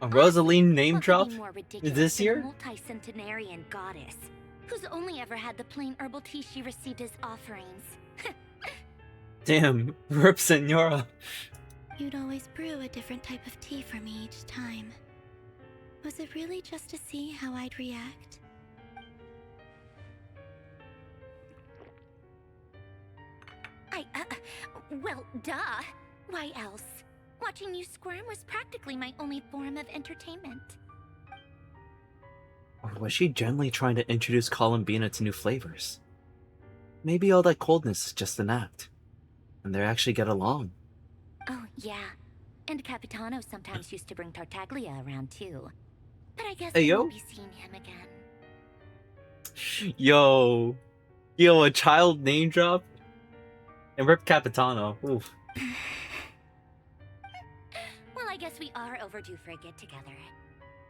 A Rosaline name What could drop be more ridiculous this than year? a multi-centenarian goddess who's only ever had the plain herbal tea she received as offerings. Damn, rip Senora. You'd always brew a different type of tea for me each time. Was it really just to see how I'd react? Well, duh. Why else? Watching you squirm was practically my only form of entertainment. Or was she generally trying to introduce Columbina to new flavors? Maybe all that coldness is just an act, and they actually get along. Oh, yeah. And Capitano sometimes used to bring Tartaglia around too. But I guess Hey, we yo. won't be seeing him again. Yo, a child name drop? And rip Capitano. Oof. Well, I guess we are overdue for a get-together.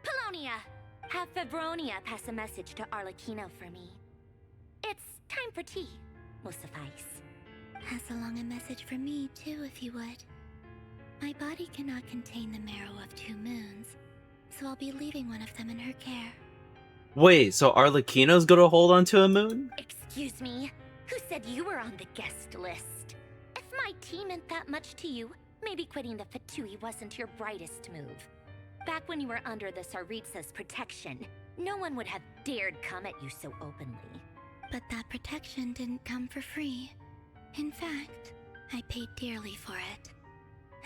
Polonia! Have Febronia pass a message to Arlecchino for me. It's time for tea. Will suffice. Pass along a message for me, too, if you would. My body cannot contain the marrow of 2 moons, so I'll be leaving one of them in her care. Wait, so Arlecchino's gonna hold on to a moon? Excuse me? Who said you were on the guest list? If my tea meant that much to you, maybe quitting the Fatui wasn't your brightest move. Back when you were under the Tsaritsa's protection, no one would have dared come at you so openly. But that protection didn't come for free. In fact, I paid dearly for it.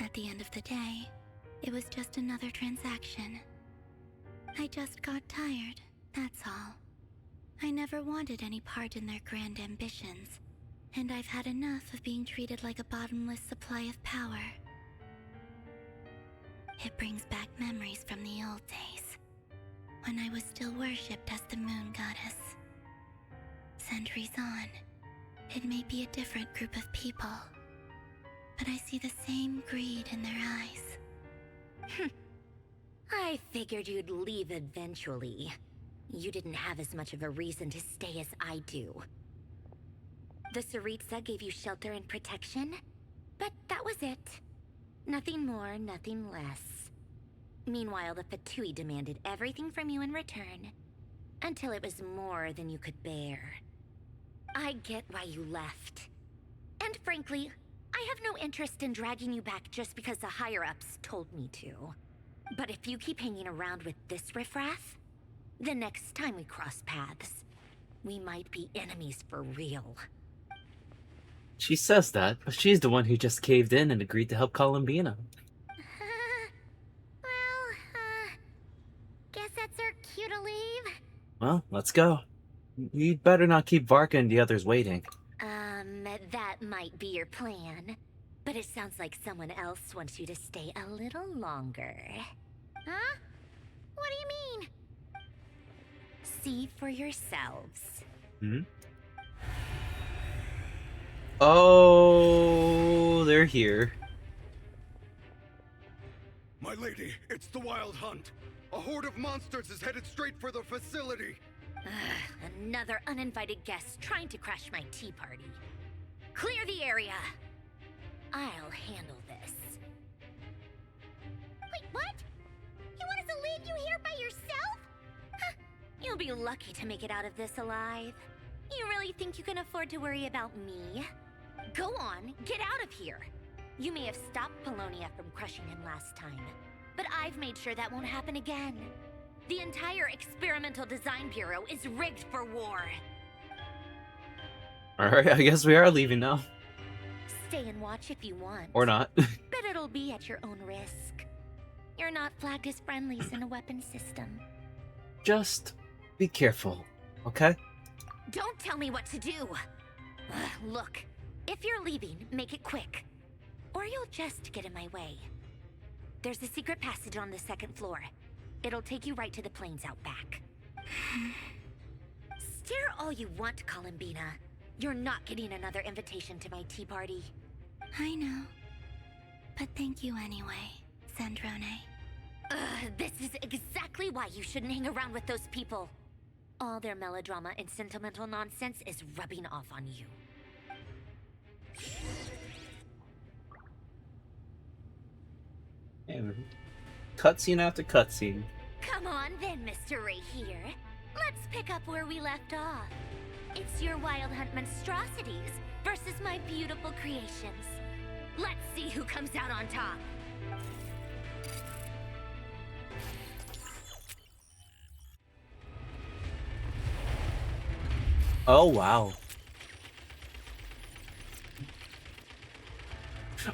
At the end of the day, it was just another transaction. I just got tired, that's all. I never wanted any part in their grand ambitions, and I've had enough of being treated like a bottomless supply of power. It brings back memories from the old days, when I was still worshipped as the moon goddess. Centuries on, it may be a different group of people, but I see the same greed in their eyes. I figured you'd leave eventually. You didn't have as much of a reason to stay as I do. The Tsaritsa gave you shelter and protection, but that was it. Nothing more, nothing less. Meanwhile, the Fatui demanded everything from you in return, until it was more than you could bear. I get why you left. And frankly, I have no interest in dragging you back just because the higher-ups told me to. But if you keep hanging around with this riffraff, The next time we cross paths, we might be enemies for real. She says that, but she's the one who just caved in and agreed to help Columbina. Guess that's our cue to leave. Well, let's go. You'd better not keep Varka and the others waiting. That might be your plan. But it sounds like someone else wants you to stay a little longer. Huh? What do you mean? See for yourselves. Hmm? Oh, they're here. My lady, it's the Wild Hunt. A horde of monsters is headed straight for the facility. Another uninvited guest trying to crash my tea party. Clear the area. I'll handle this. Wait, what? You want us to leave you here by yourself? You'll be lucky to make it out of this alive. You really think you can afford to worry about me? Go on, get out of here. You may have stopped Polonia from crushing him last time, but I've made sure that won't happen again. The entire Experimental Design Bureau is rigged for war. Alright, I guess we are leaving now. Stay and watch if you want. Or not. But it'll be at your own risk. You're not flagged as friendlies in a weapon system. Just be careful, okay? Don't tell me what to do! Look, if you're leaving, make it quick. Or you'll just get in my way. There's a secret passage on the second floor. It'll take you right to the plains out back. Stare all you want, Columbina. You're not getting another invitation to my tea party. I know. But thank you anyway, Sandrone. This is exactly why you shouldn't hang around with those people. All their melodrama and sentimental nonsense is rubbing off on you. Cutscene after cutscene. Come on then, Mr. Ray here. Let's pick up where we left off. It's your Wild Hunt monstrosities versus my beautiful creations. Let's see who comes out on top. Oh, wow.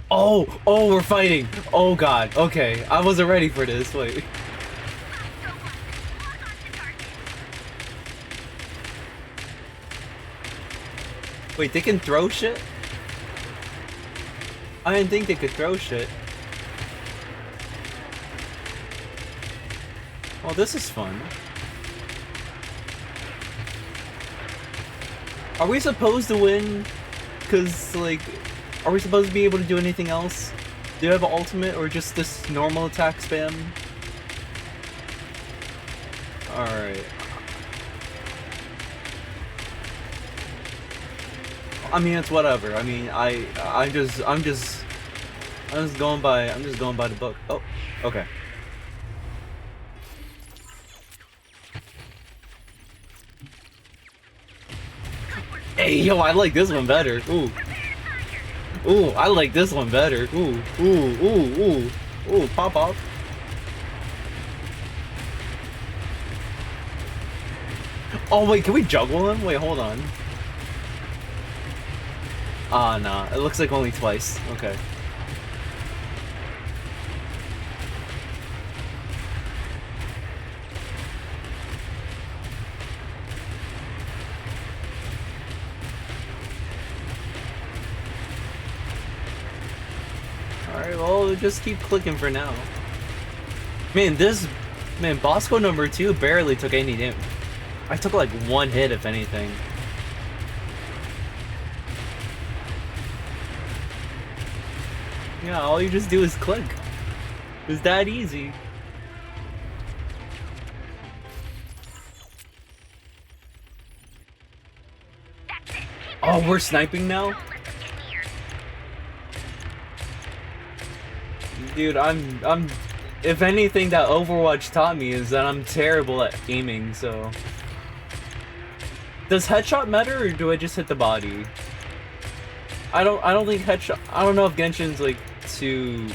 Oh, we're fighting. Oh god, okay. I wasn't ready for this, wait. Wait, they can throw shit? I didn't think they could throw shit. Oh, this is fun. Are we supposed to win? Cause, like, are we supposed to be able to do anything else? Do you have an ultimate or just this normal attack spam? Alright. I mean, it's whatever. I mean, I'm just going by the book. Oh, okay. Hey, yo, I like this one better. Ooh. Ooh, I like this one better. Ooh, pop off. Oh, wait, can we juggle him? Wait, hold on. Ah, nah. It looks like only twice. Okay. Alright, well, we'll just keep clicking for now. Man, Bosco number 2 barely took any damage. I took like one hit, if anything. Yeah, all you just do is click. It's that easy. Oh, we're sniping now? Dude, I'm if anything that Overwatch taught me is that I'm terrible at aiming, so. Does headshot matter or do I just hit the body? I don't think headshot. I don't know if Genshin's like too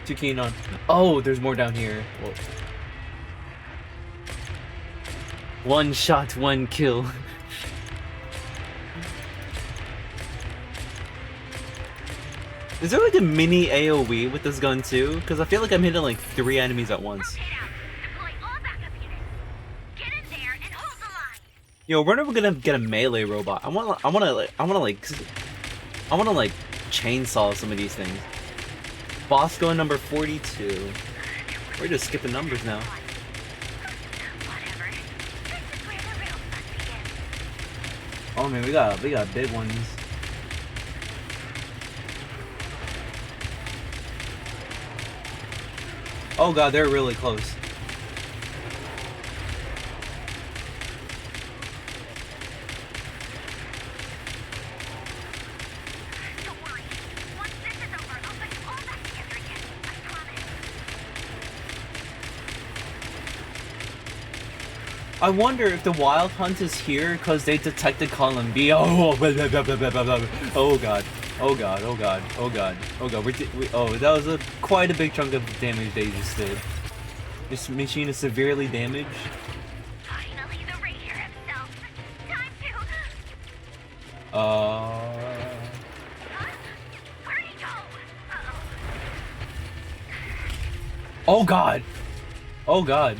keen on. Oh, there's more down here. Whoa. One shot, one kill. Is there like a mini AoE with this gun too? Because I feel like I'm hitting like 3 enemies at once. Yo, we're never gonna get a melee robot. I wanna like chainsaw some of these things. Boss going number 42. We're just skipping numbers now. Oh man, we got big ones. Oh god, they're really close. I wonder if the wild hunt is here because they detected column B. Oh, blah, blah, blah, blah, blah, blah. Oh god. Oh god, oh god, oh god, oh god. Oh, that was quite a big chunk of damage they just did. This machine is severely damaged. Finally, the Ranger himself. Time to. Where'd he go? Oh god. Oh god.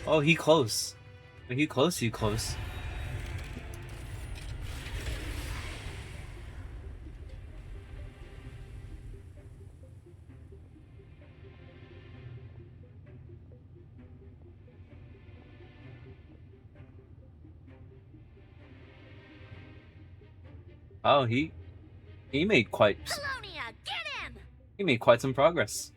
Oh, he close. He close, he close. Oh, he made quite Polonia, get him! he made quite some progress.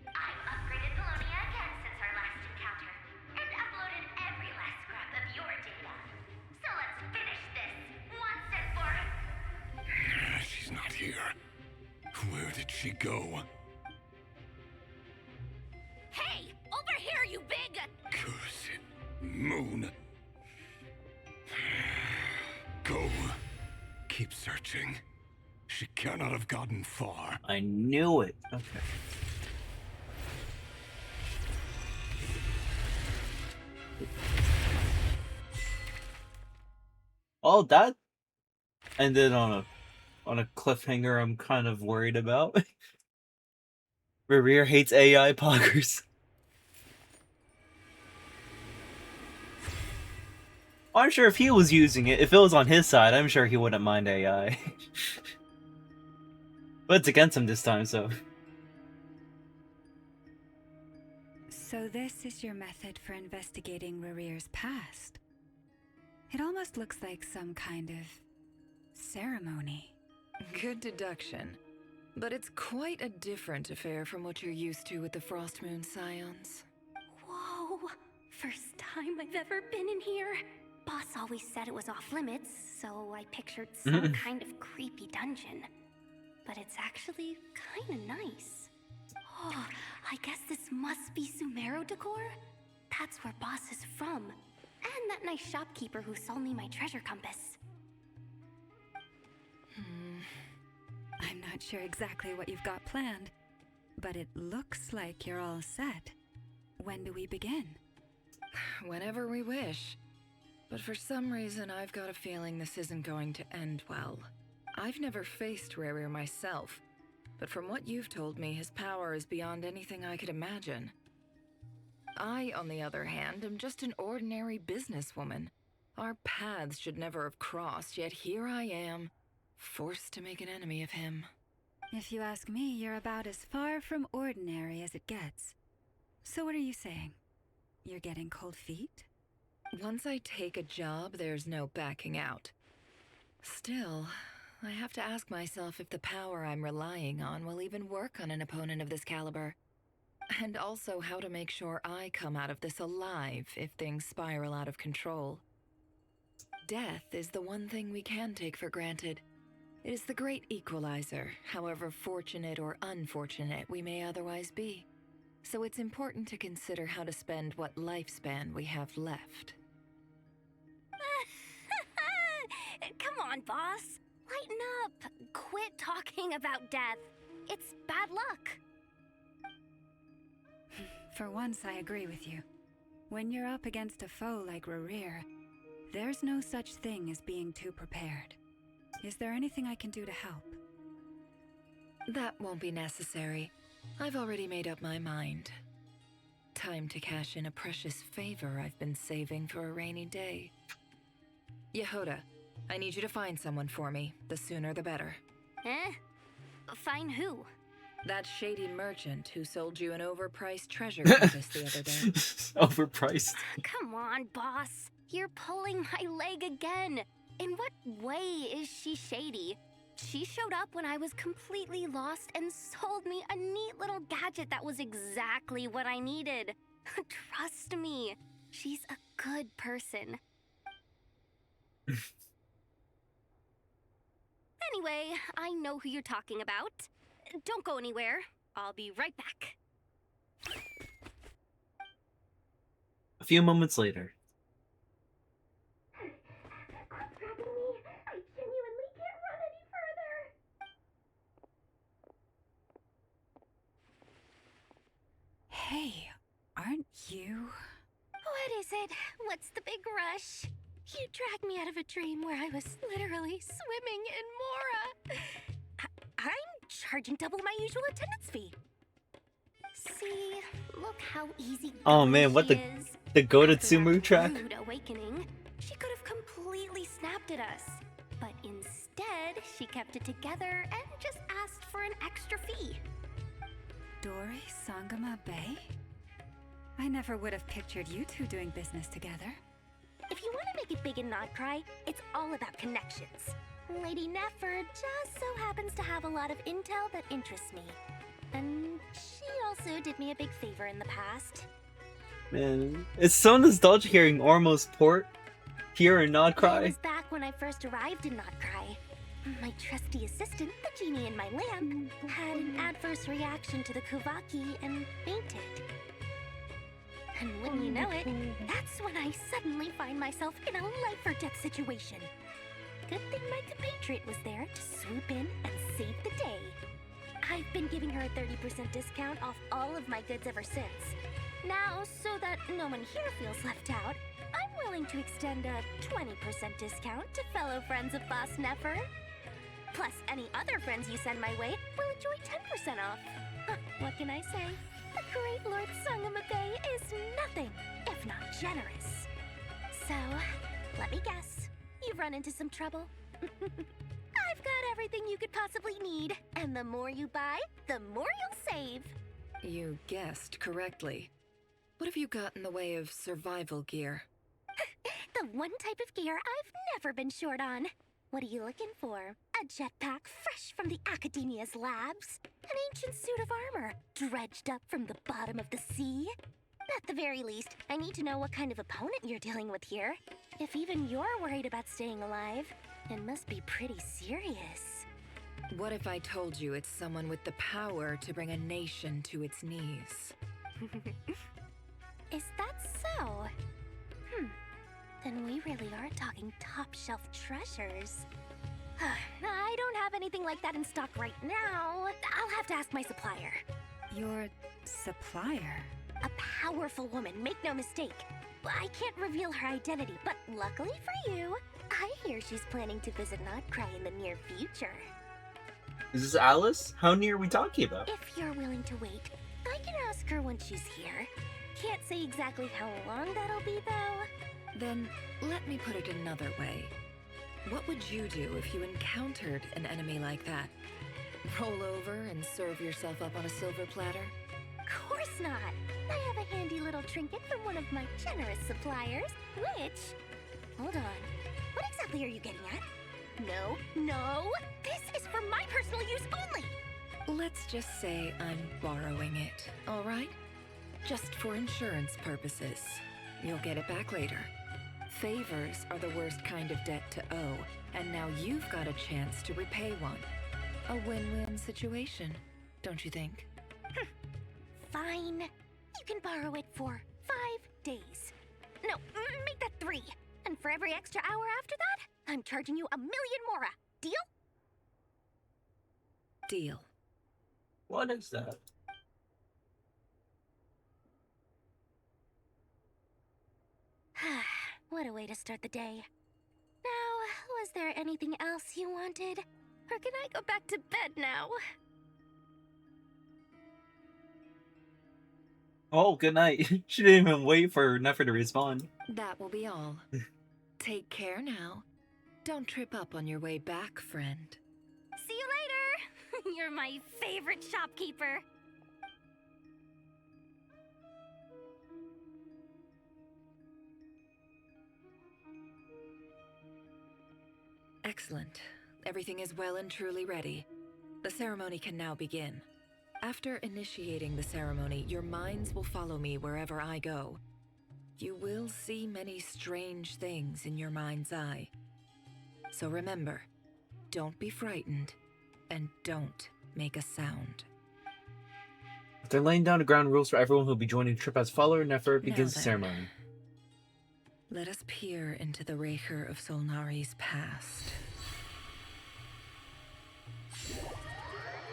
I've upgraded Polonia again since our last encounter, and uploaded every last scrap of your data. So let's finish this once and for. She's not here. Where did she go? Hey, over here, you big... Curse it, Moon. Go. Keep searching. She cannot have gotten far. I knew it. Okay. Oh, that ended on a cliffhanger I'm kind of worried about. Rear hates AI poggers. I'm sure if he was using it, if it was on his side, I'm sure he wouldn't mind AI. But it's against him this time, so... So this is your method for investigating Rarir's past. It almost looks like some kind of ceremony. Good deduction. But it's quite a different affair from what you're used to with the Frost Moon Scions. Whoa! First time I've ever been in here. Boss always said it was off limits, so I pictured some kind of creepy dungeon. But it's actually kinda nice. Oh, I guess this must be Sumero decor? That's where Boss is from. And that nice shopkeeper who sold me my treasure compass. I'm not sure exactly what you've got planned, but it looks like you're all set. When do we begin? Whenever we wish. But for some reason, I've got a feeling this isn't going to end well. I've never faced Rarir myself, but from what you've told me, his power is beyond anything I could imagine. I, on the other hand, am just an ordinary businesswoman. Our paths should never have crossed, yet here I am, forced to make an enemy of him. If you ask me, you're about as far from ordinary as it gets. So what are you saying? You're getting cold feet? Once I take a job, there's no backing out. Still, I have to ask myself if the power I'm relying on will even work on an opponent of this caliber. And also how to make sure I come out of this alive if things spiral out of control. Death is the one thing we can take for granted. It is the great equalizer, however fortunate or unfortunate we may otherwise be. So it's important to consider how to spend what lifespan we have left. Come on, boss. Lighten up. Quit talking about death. It's bad luck. For once, I agree with you. When you're up against a foe like Rerir, there's no such thing as being too prepared. Is there anything I can do to help? That won't be necessary. I've already made up my mind. Time to cash in a precious favor I've been saving for a rainy day. Yehoda, I need you to find someone for me. The sooner the better. Eh? Find who? That shady merchant who sold you an overpriced treasure compass the other day. Overpriced. Come on, boss. You're pulling my leg again. In what way is she shady? She showed up when I was completely lost and sold me a neat little gadget that was exactly what I needed. Trust me, she's a good person. Anyway, I know who you're talking about. Don't go anywhere. I'll be right back. A few moments later. Quit grabbing me. I genuinely can't run any further. Hey, aren't you? What is it? What's the big rush? You dragged me out of a dream where I was literally swimming in Mora. I'm charging double my usual attendance fee. See, look how easy. Oh man, what the Godetsumu track? Rude awakening. She could have completely snapped at us, but instead she kept it together and just asked for an extra fee. Dori Sangama Bay? I never would have pictured you two doing business together. If you want to make it big in Nod-Krai, it's all about connections. Lady Nefer just so happens to have a lot of intel that interests me. And she also did me a big favor in the past. Man, it's so nostalgic hearing Ormo's port here in It Nod-Krai. was back when I first arrived in Nod-Krai. My trusty assistant, the genie in my lamp, had an adverse reaction to the Kuvaki and fainted. And wouldn't you know it, that's when I suddenly find myself in a life-or-death situation. Good thing my compatriot was there to swoop in and save the day. I've been giving her a 30% discount off all of my goods ever since. Now, so that no one here feels left out, I'm willing to extend a 20% discount to fellow friends of Boss Nefer. Plus, any other friends you send my way will enjoy 10% off. What can I say? The great Lord Sangamabe is nothing if not generous. So, let me guess. You've run into some trouble? I've got everything you could possibly need, and the more you buy, the more you'll save. You guessed correctly. What have you got in the way of survival gear? The one type of gear I've never been short on. What are you looking for? A jetpack fresh from the Academia's labs? An ancient suit of armor dredged up from the bottom of the sea? At the very least, I need to know what kind of opponent you're dealing with here. If even you're worried about staying alive, it must be pretty serious. What if I told you it's someone with the power to bring a nation to its knees? Is that so? Then we really are talking top-shelf treasures. I don't have anything like that in stock right now. I'll have to ask my supplier. Your supplier? A powerful woman, make no mistake. I can't reveal her identity, but luckily for you, I hear she's planning to visit Nod-Krai in the near future. Is this Alice? How near are we talking about? If you're willing to wait, I can ask her when she's here. Can't say exactly how long that'll be, though. Then let me put it another way. What would you do if you encountered an enemy like that? Roll over and serve yourself up on a silver platter? Of course not. I have a handy little trinket from one of my generous suppliers, which... Hold on. What exactly are you getting at? No. This is for my personal use only. Let's just say I'm borrowing it, all right? Just for insurance purposes. You'll get it back later. Favors are the worst kind of debt to owe, and now you've got a chance to repay one. A win-win situation, don't you think? Fine. You can borrow it for 5 days. No, make that 3. And for every extra hour after that, I'm charging you 1,000,000 mora. Deal? Deal. What is that? What a way to start the day. Now, was there anything else you wanted? Or can I go back to bed now? Oh, good night. She didn't even wait for Nefer to respond. That will be all. Take care now. Don't trip up on your way back, friend. See you later! You're my favorite shopkeeper. Excellent. Everything is well and truly ready. The ceremony can now begin. After initiating the ceremony, your minds will follow me wherever I go. You will see many strange things in your mind's eye. So remember, don't be frightened, and don't make a sound. They're laying down the ground rules for everyone who will be joining the trip as follower. Nefer begins the ceremony. Let us peer into the Raker of Solnari's past.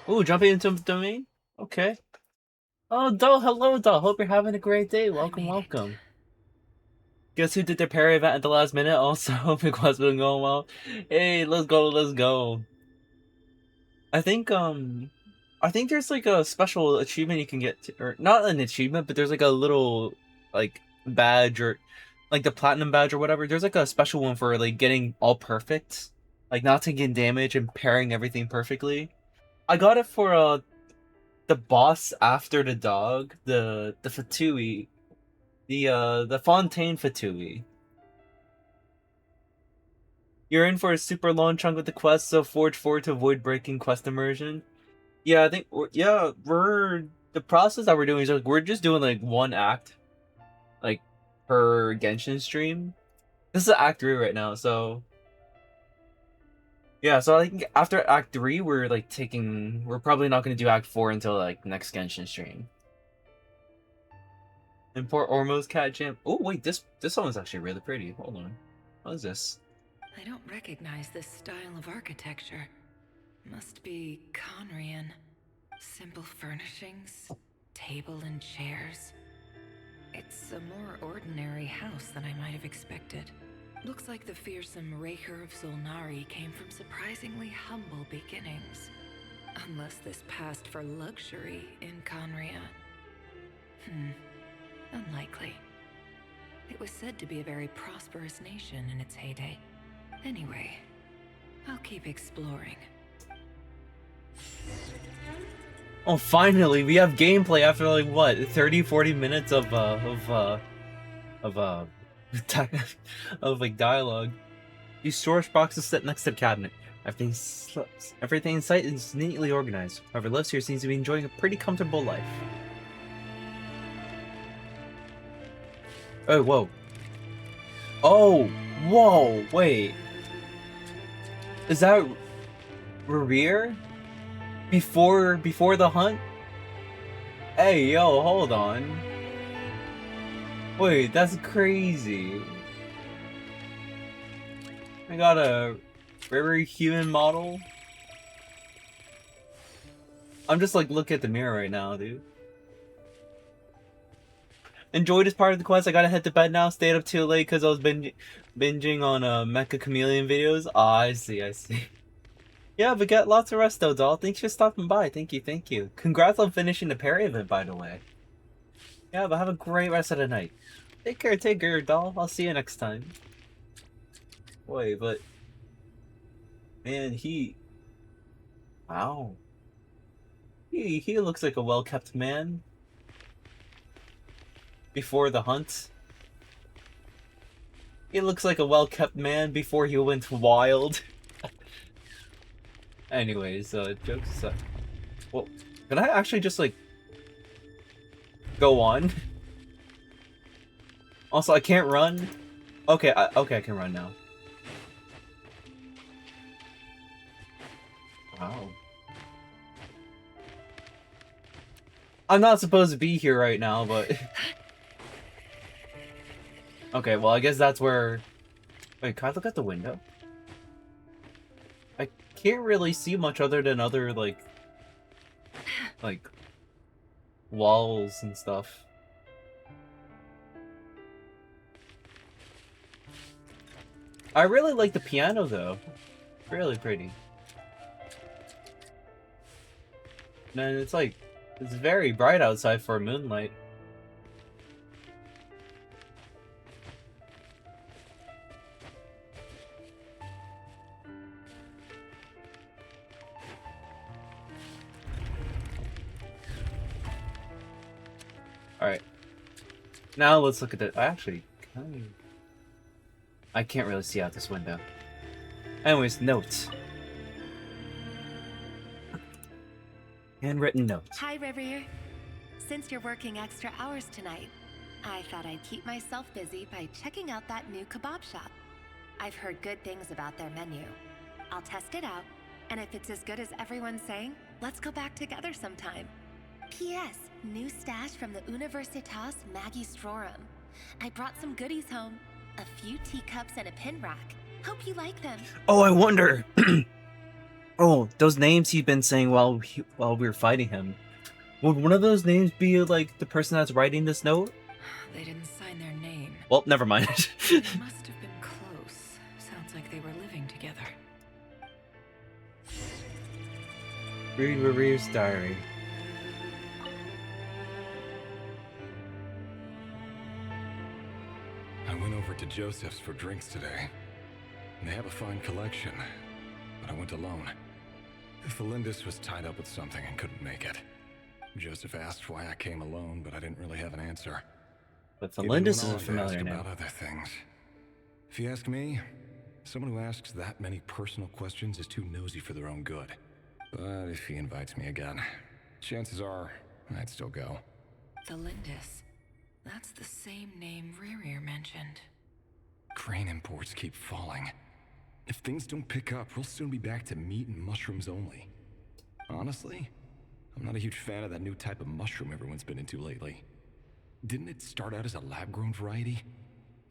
Ooh, jumping into the domain? Okay. Oh, Doll, hello, Doll. Hope you're having a great day. Welcome, welcome. Guess who did their parry event at the last minute? Also, hope your class been going well. Hey, let's go, let's go. I think there's like a special achievement you can get to, or not an achievement, but there's like a little like badge or like the platinum badge or whatever. There's like a special one for like getting all perfect, like not taking damage and parrying everything perfectly. I got it for the boss after the dog, the Fatui, the Fontaine Fatui. You're in for a super long chunk with the quest, so forge forward to avoid breaking quest immersion. Yeah, I think we're the process that we're doing is like we're just doing like one act, like per Genshin stream. This is Act 3 right now, so yeah. So I think after Act 3, we're probably not gonna do Act 4 until like next Genshin stream. Import Ormo's cat jam. Oh wait, this one is actually really pretty. Hold on, what is this? I don't recognize this style of architecture. Must be Conrian. Simple furnishings, table and chairs. It's a more ordinary house than I might have expected. Looks like the fearsome Raker of Solnari came from surprisingly humble beginnings. Unless this passed for luxury in Conria. Unlikely. It was said to be a very prosperous nation in its heyday. Anyway, I'll keep exploring. Oh, finally, we have gameplay after like what, 30-40 minutes of like dialogue. These storage boxes sit next to the cabinet. Everything in sight is neatly organized. Whoever lives here seems to be enjoying a pretty comfortable life. Oh, whoa. Oh, whoa, wait. Is that Rear? Before the hunt? Hey, yo, hold on. Wait, that's crazy. I got a very human model. I'm just like looking at the mirror right now, dude. Enjoyed this part of the quest. I gotta head to bed now. Stayed up too late because I was binging on Mecha Chameleon videos. Ah, I see. Yeah, but get lots of rest though, doll. Thanks for stopping by. Thank you. Congrats on finishing the parry event, by the way. Yeah, but have a great rest of the night. Take care, doll. I'll see you next time. Wait, but... Man, wow. He looks like a well-kept man. Before the hunt. He looks like a well-kept man before he went wild. Anyways, jokes aside. Well, can I actually just, like, go on? Also, I can't run? Okay, I can run now. Wow. I'm not supposed to be here right now, but... Okay, well, I guess that's where... Wait, can I look at the window? I can't really see much other than like... like walls and stuff. I really like the piano though. Really pretty. And it's like, it's very bright outside for moonlight. Alright. Now let's look at the... Actually, I can't really see out this window. Anyways, notes. Handwritten notes. Hi, Rivier. Since you're working extra hours tonight, I thought I'd keep myself busy by checking out that new kebab shop. I've heard good things about their menu. I'll test it out, and if it's as good as everyone's saying, let's go back together sometime. P.S. New stash from the Universitas Magistrorum. I brought some goodies home. A few teacups and a pin rack. Hope you like them. Oh, I wonder. Oh, those names he'd been saying while we were fighting him. Would one of those names be like the person that's writing this note? They didn't sign their name. Well, never mind. They must have been close. Sounds like they were living together. Read Rivier's diary. I went over to Joseph's for drinks today. They have a fine collection, but I went alone. Felindis was tied up with something and couldn't make it. Joseph asked why I came alone, but I didn't really have an answer. But Felindis is a He familiar asked name. about other things. If you ask me, someone who asks that many personal questions is too nosy for their own good. But if he invites me again, chances are I'd still go. Felindis. That's the same name Rerir mentioned. Crane imports keep falling. If things don't pick up, we'll soon be back to meat and mushrooms only. Honestly, I'm not a huge fan of that new type of mushroom everyone's been into lately. Didn't it start out as a lab-grown variety?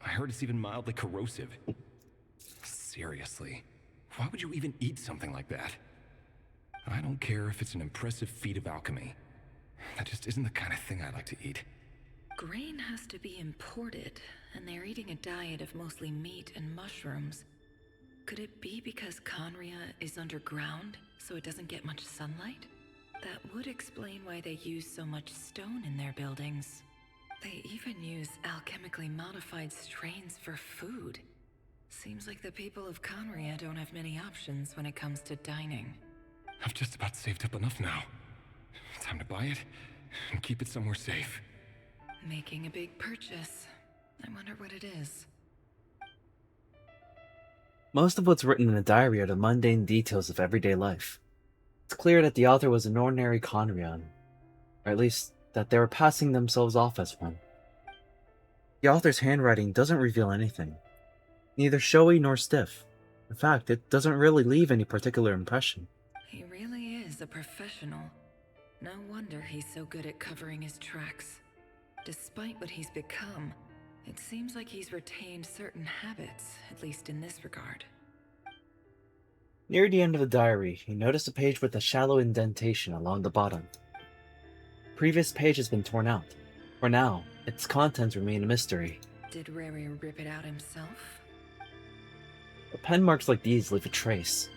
I heard it's even mildly corrosive. Seriously, why would you even eat something like that? I don't care if it's an impressive feat of alchemy. That just isn't the kind of thing I like to eat. Grain has to be imported, and they're eating a diet of mostly meat and mushrooms. Could it be because Conria is underground, so it doesn't get much sunlight? That would explain why they use so much stone in their buildings. They even use alchemically modified strains for food. Seems like the people of Conria don't have many options when it comes to dining. I've just about saved up enough now. Time to buy it and keep it somewhere safe. Making a big purchase. I wonder what it is. Most of what's written in the diary are the mundane details of everyday life. It's clear that the author was an ordinary Conrian, or at least that they were passing themselves off as one. The author's handwriting doesn't reveal anything, neither showy nor stiff. In fact, it doesn't really leave any particular impression. He really is a professional. No wonder he's so good at covering his tracks. Despite what he's become, it seems like he's retained certain habits, at least in this regard. Near the end of the diary, he noticed a page with a shallow indentation along the bottom. The previous page has been torn out. For now, its contents remain a mystery. Did Rerir rip it out himself? But pen marks like these leave a trace.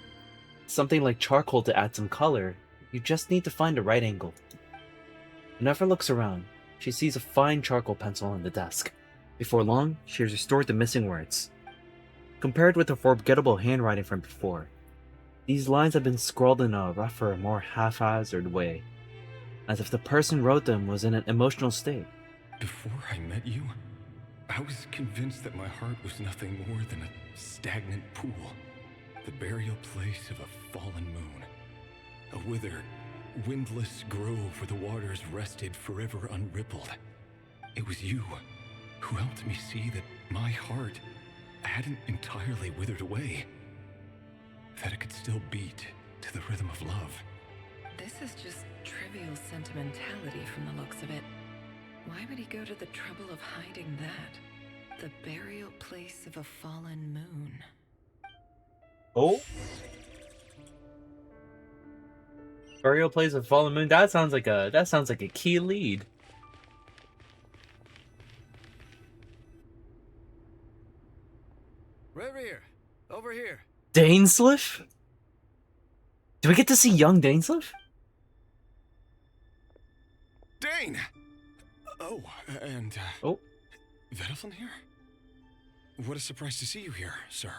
Something like charcoal to add some color, you just need to find the right angle. When Nefer looks around, she sees a fine charcoal pencil on the desk. Before long, she has restored the missing words. Compared with the forgettable handwriting from before, these lines have been scrawled in a rougher, more haphazard way, as if the person wrote them was in an emotional state. Before I met you, I was convinced that my heart was nothing more than a stagnant pool, the burial place of a fallen moon, a withered, windless grove where the waters rested forever unrippled. It was you who helped me see that my heart hadn't entirely withered away, that it could still beat to the rhythm of love. This is just trivial sentimentality from the looks of it. Why would he go to the trouble of hiding that? The burial place of a fallen moon. Oh? Burial plays with Fallen Moon. That sounds like a key lead. Rear, over here. Dainsleif? Do we get to see young Dainsleif? Dane! Oh, and, Oh. Vediflin here? What a surprise to see you here, sir.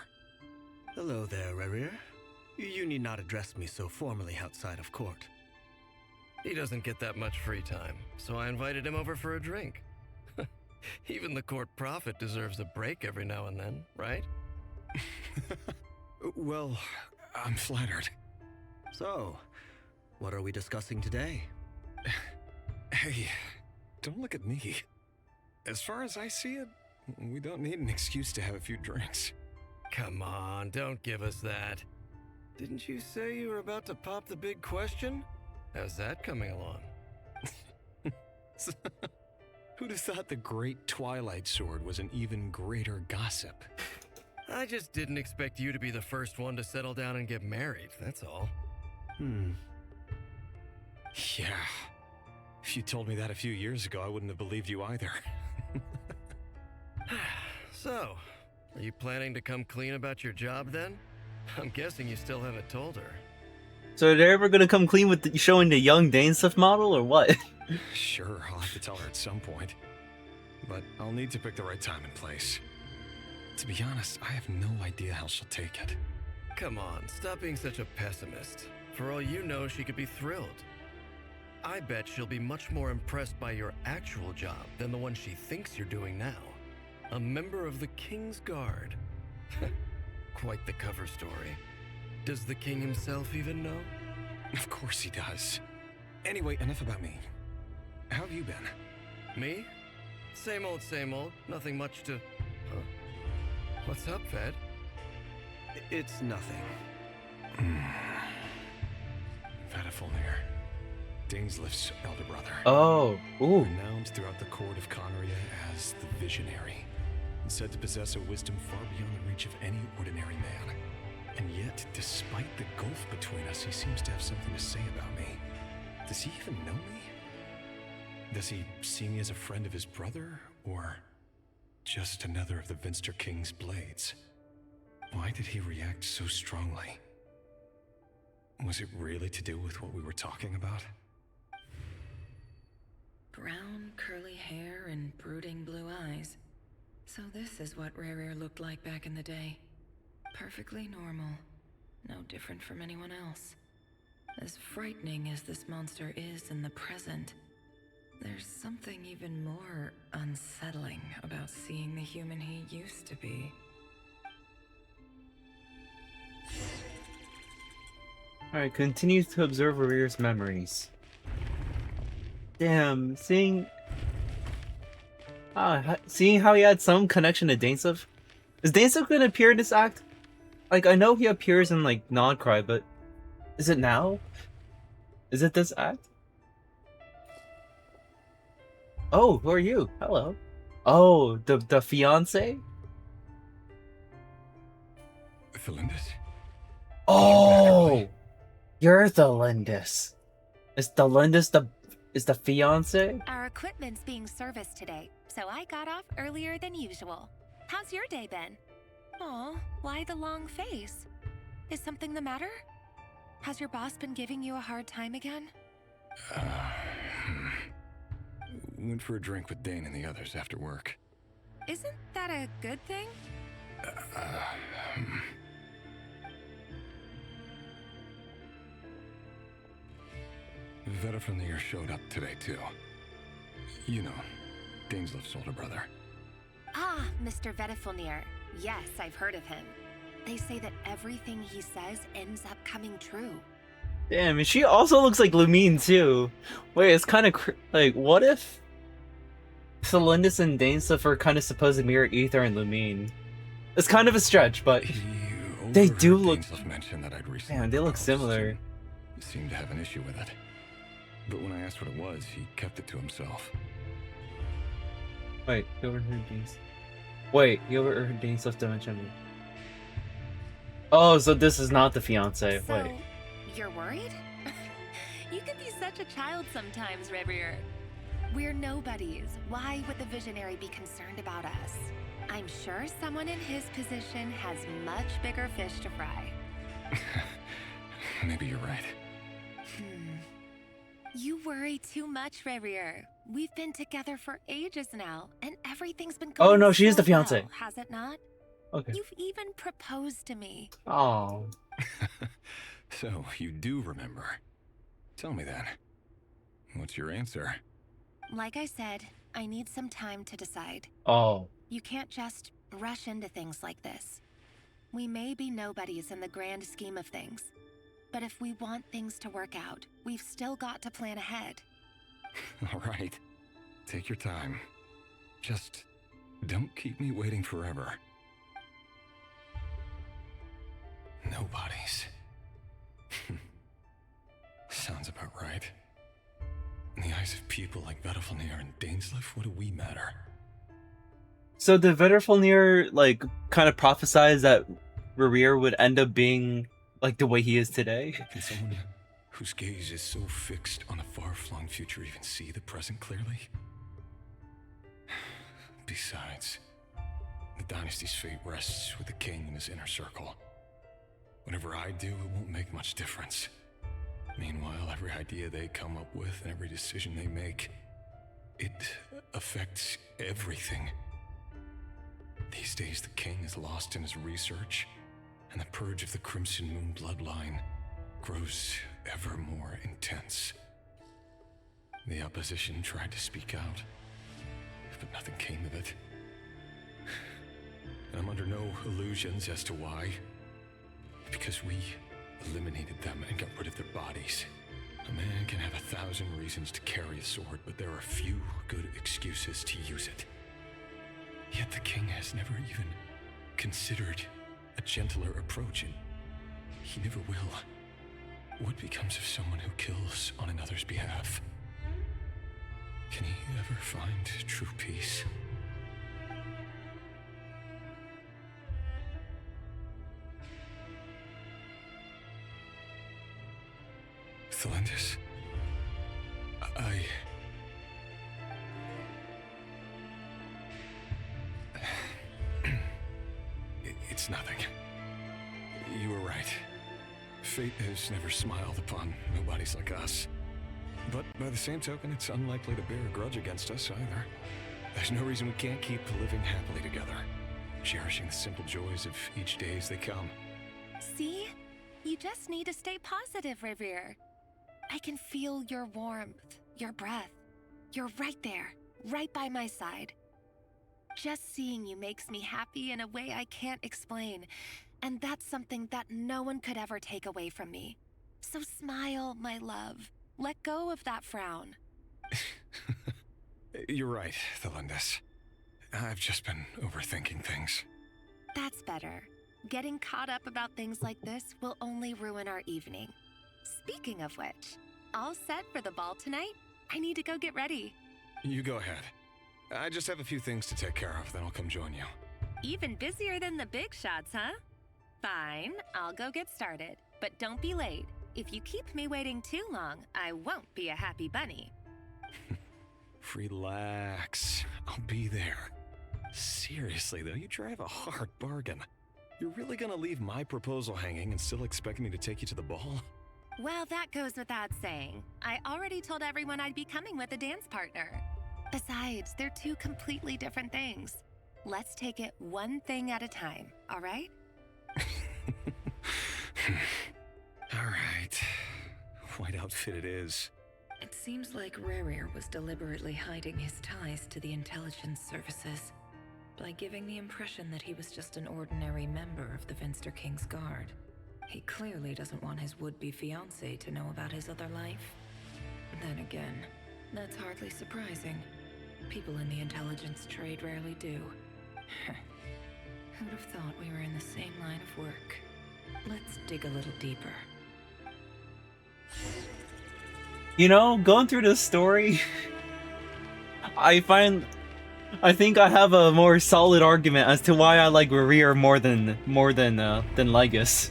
Hello there, Rerir. You need not address me so formally outside of court. He doesn't get that much free time, so I invited him over for a drink. Even the court prophet deserves a break every now and then, right? Well, I'm flattered. So, what are we discussing today? Hey, don't look at me. As far as I see it, we don't need an excuse to have a few drinks. Come on, don't give us that. Didn't you say you were about to pop the big question? How's that coming along? Who'd have thought the great Twilight Sword was an even greater gossip? I just didn't expect you to be the first one to settle down and get married, that's all. Yeah. If you told me that a few years ago, I wouldn't have believed you either. So, are you planning to come clean about your job then? I'm guessing you still haven't told her. So are they ever gonna come clean with showing the young Dainsleif model, or what? Sure, I'll have to tell her at some point. But I'll need to pick the right time and place. To be honest, I have no idea how she'll take it. Come on, stop being such a pessimist. For all you know, she could be thrilled. I bet she'll be much more impressed by your actual job than the one she thinks you're doing now. A member of the King's Guard. Quite the cover story. Does the king himself even know? Of course he does. Anyway, enough about me. How have you been? Me? Same old, same old. Nothing much to... Huh? What's up, Ved? It's nothing. Vediflnir, Dainsleif's elder brother. Oh, ooh. Renowned throughout the court of Conria as the Visionary, and said to possess a wisdom far beyond the reach of any ordinary man. And yet, despite the gulf between us, he seems to have something to say about me. Does he even know me? Does he see me as a friend of his brother, or just another of the Vinster King's blades? Why did he react so strongly? Was it really to do with what we were talking about? Brown, curly hair and brooding blue eyes. So this is what Rerir looked like back in the day. Perfectly normal. No different from anyone else. As frightening as this monster is in the present, there's something even more unsettling about seeing the human he used to be. Alright, continues to observe Rerir's memories. Damn, seeing how he had some connection to Dainsleif. Is Dainsleif gonna appear in this act? Like, I know he appears in, like, Nod-Krai, but is it now? Is it this act? Oh, who are you? Hello. Oh, the fiancé? Thelindis? Oh! You're Thelindis. Is Thelindis the fiancé? Our equipment's being serviced today, so I got off earlier than usual. How's your day been? Aw, why the long face? Is something the matter? Has your boss been giving you a hard time again? Went for a drink with Dane and the others after work. Isn't that a good thing? Vediflnir showed up today too. You know, Dainsleif's older brother. Ah, Mr. Vediflnir. Yes, I've heard of him. They say that everything he says ends up coming true. Damn, and she also looks like Lumine too. Wait, it's kind of like, what if Thelindis and Dainsleif are kind of supposed to mirror Aether and Lumine? It's kind of a stretch, but they do look. Mentioned that I'd recently Damn, they look similar. He seemed to have an issue with it. But when I asked what it was, he kept it to himself. Wait, you overheard Dainsleif. Wait, you overheard Dainsleif to mention me. Oh, so this is not the fiancé. So, Wait. you're worried? You can be such a child sometimes, Reverie. We're nobodies. Why would the Visionary be concerned about us? I'm sure someone in his position has much bigger fish to fry. Maybe you're right. You worry too much, Reverie. We've been together for ages now, and everything's been Oh going no, she is so the fiance. well, has it not? Okay. You've even proposed to me. Oh. So, you do remember. Tell me then. What's your answer? Like I said, I need some time to decide. Oh. You can't just rush into things like this. We may be nobodies in the grand scheme of things, but if we want things to work out, we've still got to plan ahead. All right. Take your time. Just don't keep me waiting forever. Nobodies. Sounds about right. In the eyes of people like Vedalfnir and Dainsleif, what do we matter? So did Vedalfnir, like, kind of prophesize that Rerir would end up being, like, the way he is today? Can someone whose gaze is so fixed on a far-flung future even see the present clearly? Besides, the dynasty's fate rests with the king and his inner circle. Whatever I do, it won't make much difference. Meanwhile, every idea they come up with and every decision they make, it affects everything. These days, the king is lost in his research, and the purge of the Crimson Moon bloodline grows ever more intense. The opposition tried to speak out, but nothing came of it. And I'm under no illusions as to why. Because we eliminated them and got rid of their bodies. A man can have 1,000 reasons to carry a sword, but there are few good excuses to use it. Yet the king has never even considered a gentler approach, and he never will. What becomes of someone who kills on another's behalf? Can he ever find true peace? Thelindis, It's nothing. You were right. Fate has never smiled upon nobodies like us. But by the same token, it's unlikely to bear a grudge against us either. There's no reason we can't keep living happily together, cherishing the simple joys of each day as they come. See? You just need to stay positive, Reverie. I can feel your warmth, your breath. You're right there, right by my side. Just seeing you makes me happy in a way I can't explain, and that's something that no one could ever take away from me. So smile, my love. Let go of that frown. You're right, Thelindis. I've just been overthinking things. That's better. Getting caught up about things like this will only ruin our evening. Speaking of which, all set for the ball tonight? I need to go get ready. You go ahead. I just have a few things to take care of, then I'll come join you. Even busier than the big shots, huh? Fine, I'll go get started. But don't be late. If you keep me waiting too long, I won't be a happy bunny. Relax. I'll be there. Seriously, though, you drive a hard bargain. You're really gonna leave my proposal hanging and still expect me to take you to the ball? Well, that goes without saying. I already told everyone I'd be coming with a dance partner. Besides, they're two completely different things. Let's take it one thing at a time, all right? All right. White outfit it is. It seems like Rerir was deliberately hiding his ties to the intelligence services by giving the impression that he was just an ordinary member of the Finster King's Guard. He clearly doesn't want his would-be fiancée to know about his other life. Then again, that's hardly surprising. People in the intelligence trade rarely do. Who'd have thought we were in the same line of work? Let's dig a little deeper. You know, going through this story, I think I have a more solid argument as to why I like Rerir more than Legus.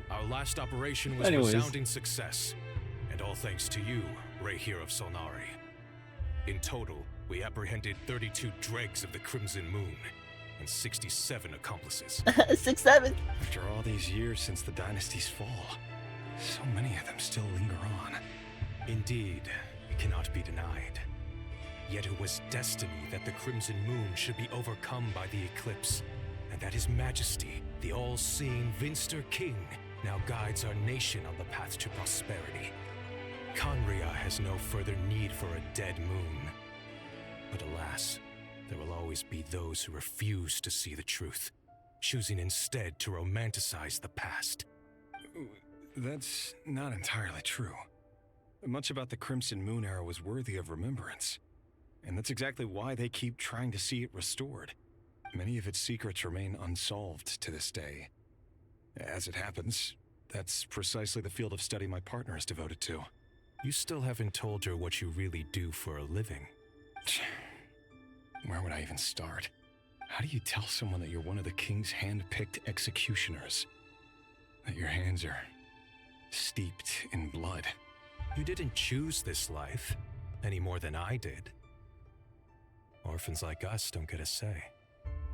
Our last operation was a Anyways. resounding success, and all thanks to you, Rahier of Solnari. In total, we apprehended 32 dregs of the Crimson Moon, and 67 accomplices. 6-7. After all these years since the dynasty's fall, so many of them still linger on. Indeed, it cannot be denied. Yet it was destiny that the Crimson Moon should be overcome by the eclipse, and that His Majesty, the all-seeing Vinster King, now guides our nation on the path to prosperity. Conria has no further need for a dead moon. But alas, there will always be those who refuse to see the truth, choosing instead to romanticize the past. That's not entirely true. Much about the Crimson Moon era was worthy of remembrance, and that's exactly why they keep trying to see it restored. Many of its secrets remain unsolved to this day. As it happens, that's precisely the field of study my partner is devoted to. You still haven't told her what you really do for a living. Where would I even start? How do you tell someone that you're one of the king's hand-picked executioners? That your hands are steeped in blood? You didn't choose this life, any more than I did. Orphans like us don't get a say.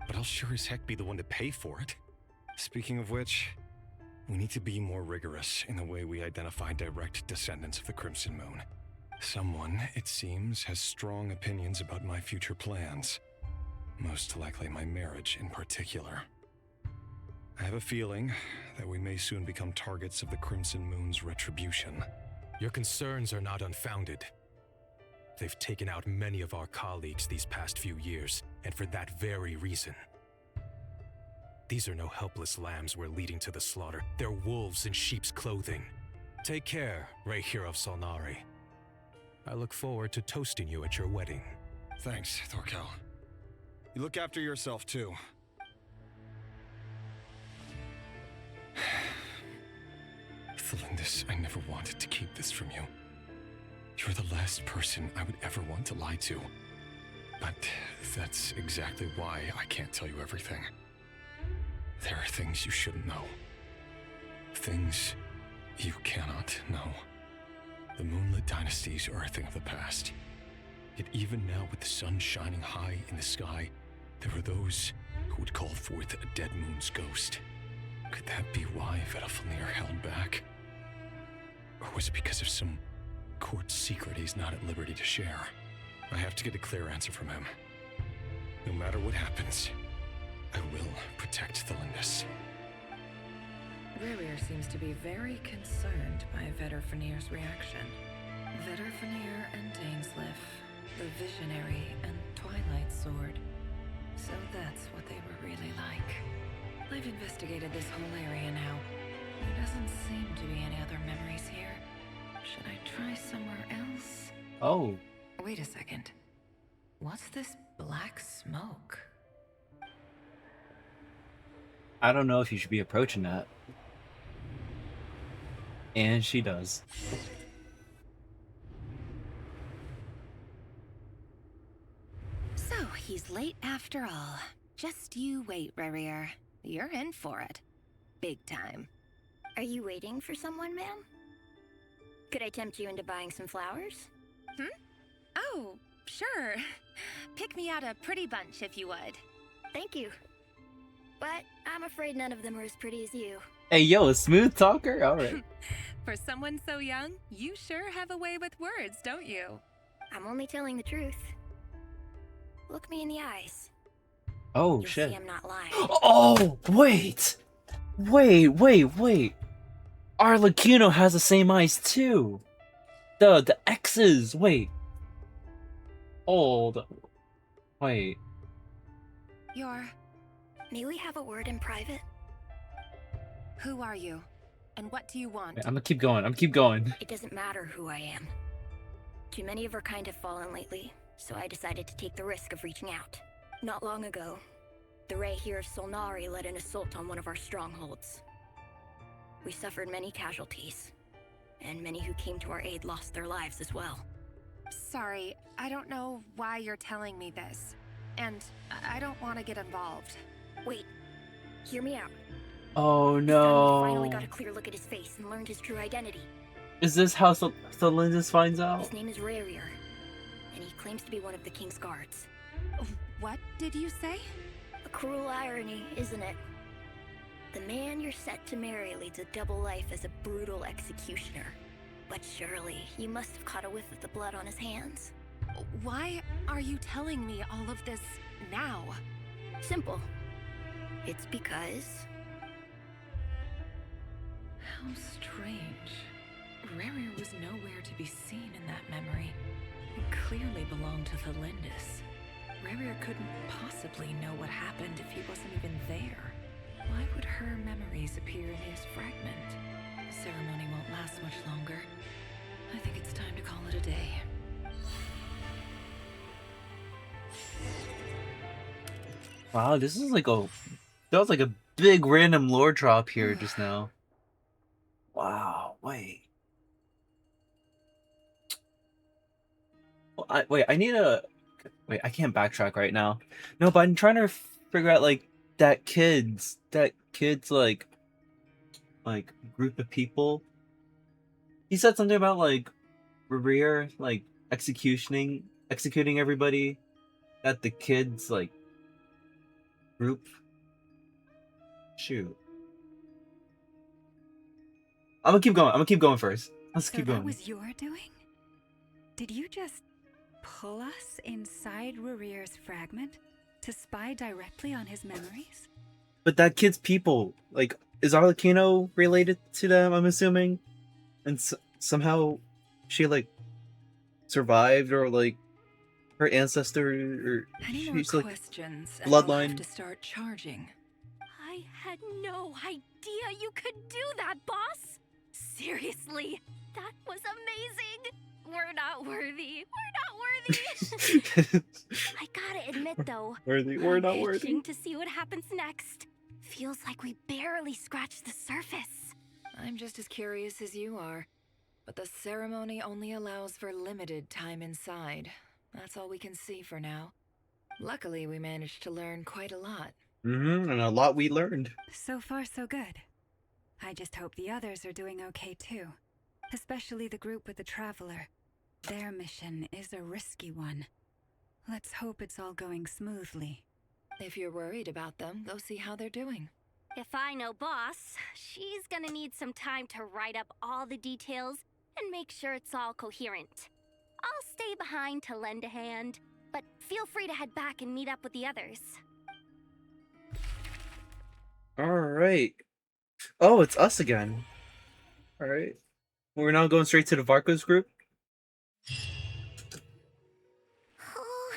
But I'll sure as heck be the one to pay for it. Speaking of which, we need to be more rigorous in the way we identify direct descendants of the Crimson Moon. Someone, it seems, has strong opinions about my future plans. Most likely my marriage in particular. I have a feeling that we may soon become targets of the Crimson Moon's retribution. Your concerns are not unfounded. They've taken out many of our colleagues these past few years, and for that very reason. These are no helpless lambs we're leading to the slaughter. They're wolves in sheep's clothing. Take care, Rahier of Solnari. I look forward to toasting you at your wedding. Thanks, Thorkel. You look after yourself, too. Thelindis, I never wanted to keep this from you. You're the last person I would ever want to lie to. But that's exactly why I can't tell you everything. There are things you shouldn't know. Things you cannot know. The moonlit dynasties are a thing of the past. Yet even now, with the sun shining high in the sky, there are those who would call forth a dead moon's ghost. Could that be why Vedalfnir held back? Or was it because of some court secret he's not at liberty to share? I have to get a clear answer from him. No matter what happens, I will protect Thelindis. Rerir seems to be very concerned by Vedalfnir's reaction. Vedalfnir and Dainsleif, the Visionary and Twilight Sword. So that's what they were really like. I've investigated this whole area now. There doesn't seem to be any other memories here. Should I try somewhere else? Oh. Wait a second. What's this black smoke? I don't know if you should be approaching that. And she does. So, he's late after all. Just you wait, Rerir. You're in for it. Big time. Are you waiting for someone, ma'am? Could I tempt you into buying some flowers? Oh, sure. Pick me out a pretty bunch if you would. Thank you. But I'm afraid none of them are as pretty as you. Hey, yo, a smooth talker? Alright. For someone so young, you sure have a way with words, don't you? I'm only telling the truth. Look me in the eyes. Oh, You'll shit. see I'm not lying. Oh, wait! Wait. Arlecchino has the same eyes, too. The X's. Wait. Hold. Wait. May we have a word in private? Who are you? And what do you want? I'm gonna keep going. It doesn't matter who I am. Too many of our kind have fallen lately, so I decided to take the risk of reaching out. Not long ago, the Rahier of Solnari led an assault on one of our strongholds. We suffered many casualties, and many who came to our aid lost their lives as well. Sorry, I don't know why you're telling me this. And I don't want to get involved. Wait, hear me out. Oh This time we finally no. got a clear look at his face and learned his true identity. Is this how Solinus finds out? His name is Rarier, and he claims to be one of the king's guards. What did you say? A cruel irony, isn't it? The man you're set to marry leads a double life as a brutal executioner. But surely, you must have caught a whiff of the blood on his hands. Why are you telling me all of this now? Simple. It's because... How strange. Rarier was nowhere to be seen in that memory. It clearly belonged to the Lindis. Rarier couldn't possibly know what happened if he wasn't even there. Why would her memories appear in his fragment? The ceremony won't last much longer. I think it's time to call it a day. Wow, this is like a... That was like a big random lore drop here just now. Wow, wait. Well, I need a... Wait, I can't backtrack right now. No, but I'm trying to figure out, like, that kid's, like group of people. He said something about, like, Rarier, like, executing everybody at the kids, like, group. Shoot. I'm gonna keep going first. Let's keep going. That was your doing? Did you just pull us inside Rarier's fragment to spy directly on his memories? But that kid's people, like, is Arlecchino related to them, I'm assuming? And somehow she, like, survived, or, like, her ancestor, or Any more she's, like, questions, and I'll have bloodline. to start charging. I had no idea you could do that, boss! Seriously, that was amazing! We're not worthy. We're not worthy! I gotta admit, though, We're not I'm worthy. itching to see what happens next. Feels like we barely scratched the surface. I'm just as curious as you are. But the ceremony only allows for limited time inside. That's all we can see for now. Luckily, we managed to learn quite a lot. And a lot we learned. So far, so good. I just hope the others are doing okay too. Especially the group with the Traveler. Their mission is a risky one. Let's hope it's all going smoothly. If you're worried about them, go see how they're doing. If I know boss, she's gonna need some time to write up all the details and make sure it's all coherent. I'll stay behind to lend a hand, but feel free to head back and meet up with the others. Alright. Oh, it's us again. Alright. We're now going straight to the VARKA's group. Oh,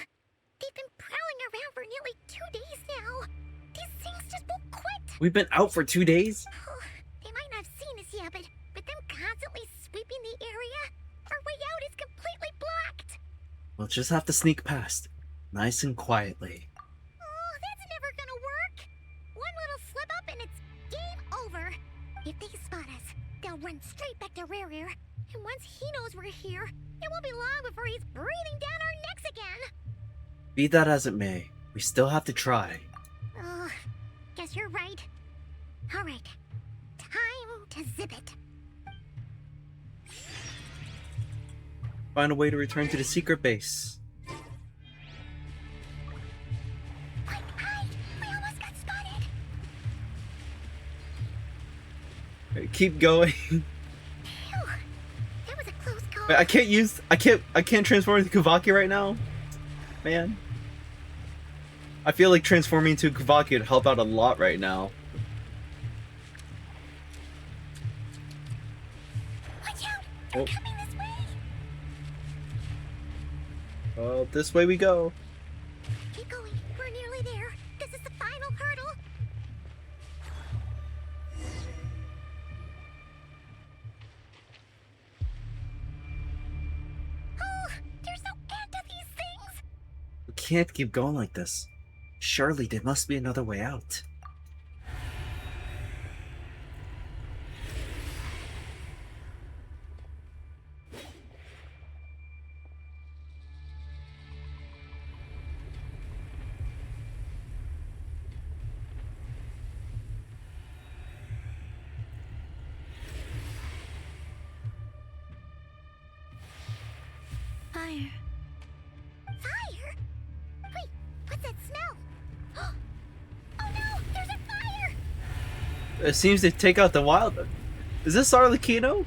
they've been prowling around for nearly 2 days now. These things just won't quit. We've been out for 2 days? Oh, they might not have seen us yet, but them constantly sweeping the area, our way out is completely blocked. We'll just have to sneak past. Nice and quietly. Oh, that's never gonna work. One little slip up and it's game over. If they spot us, they'll run straight back to Rarier. And once he knows we're here, it won't be long before he's breathing down our necks again. Be that as it may, we still have to try. Oh, guess you're right. Alright, time to zip it. Find a way to return to the secret base. Quick, hide! We almost got spotted! Alright, keep going. Phew, that was a close call. Wait, I can't transform into Kavaki right now? Man. I feel like transforming into Kavaki would help out a lot right now. Watch out! They're Oh. coming this way! Well, this way we go. Keep going. We're nearly there. This is the final hurdle. Oh, there's no end to these things. We can't keep going like this. Surely there must be another way out. fire. Fire? Wait, what's that smell? Oh no, there's a fire! It seems to take out the wild. Is this Arlecchino?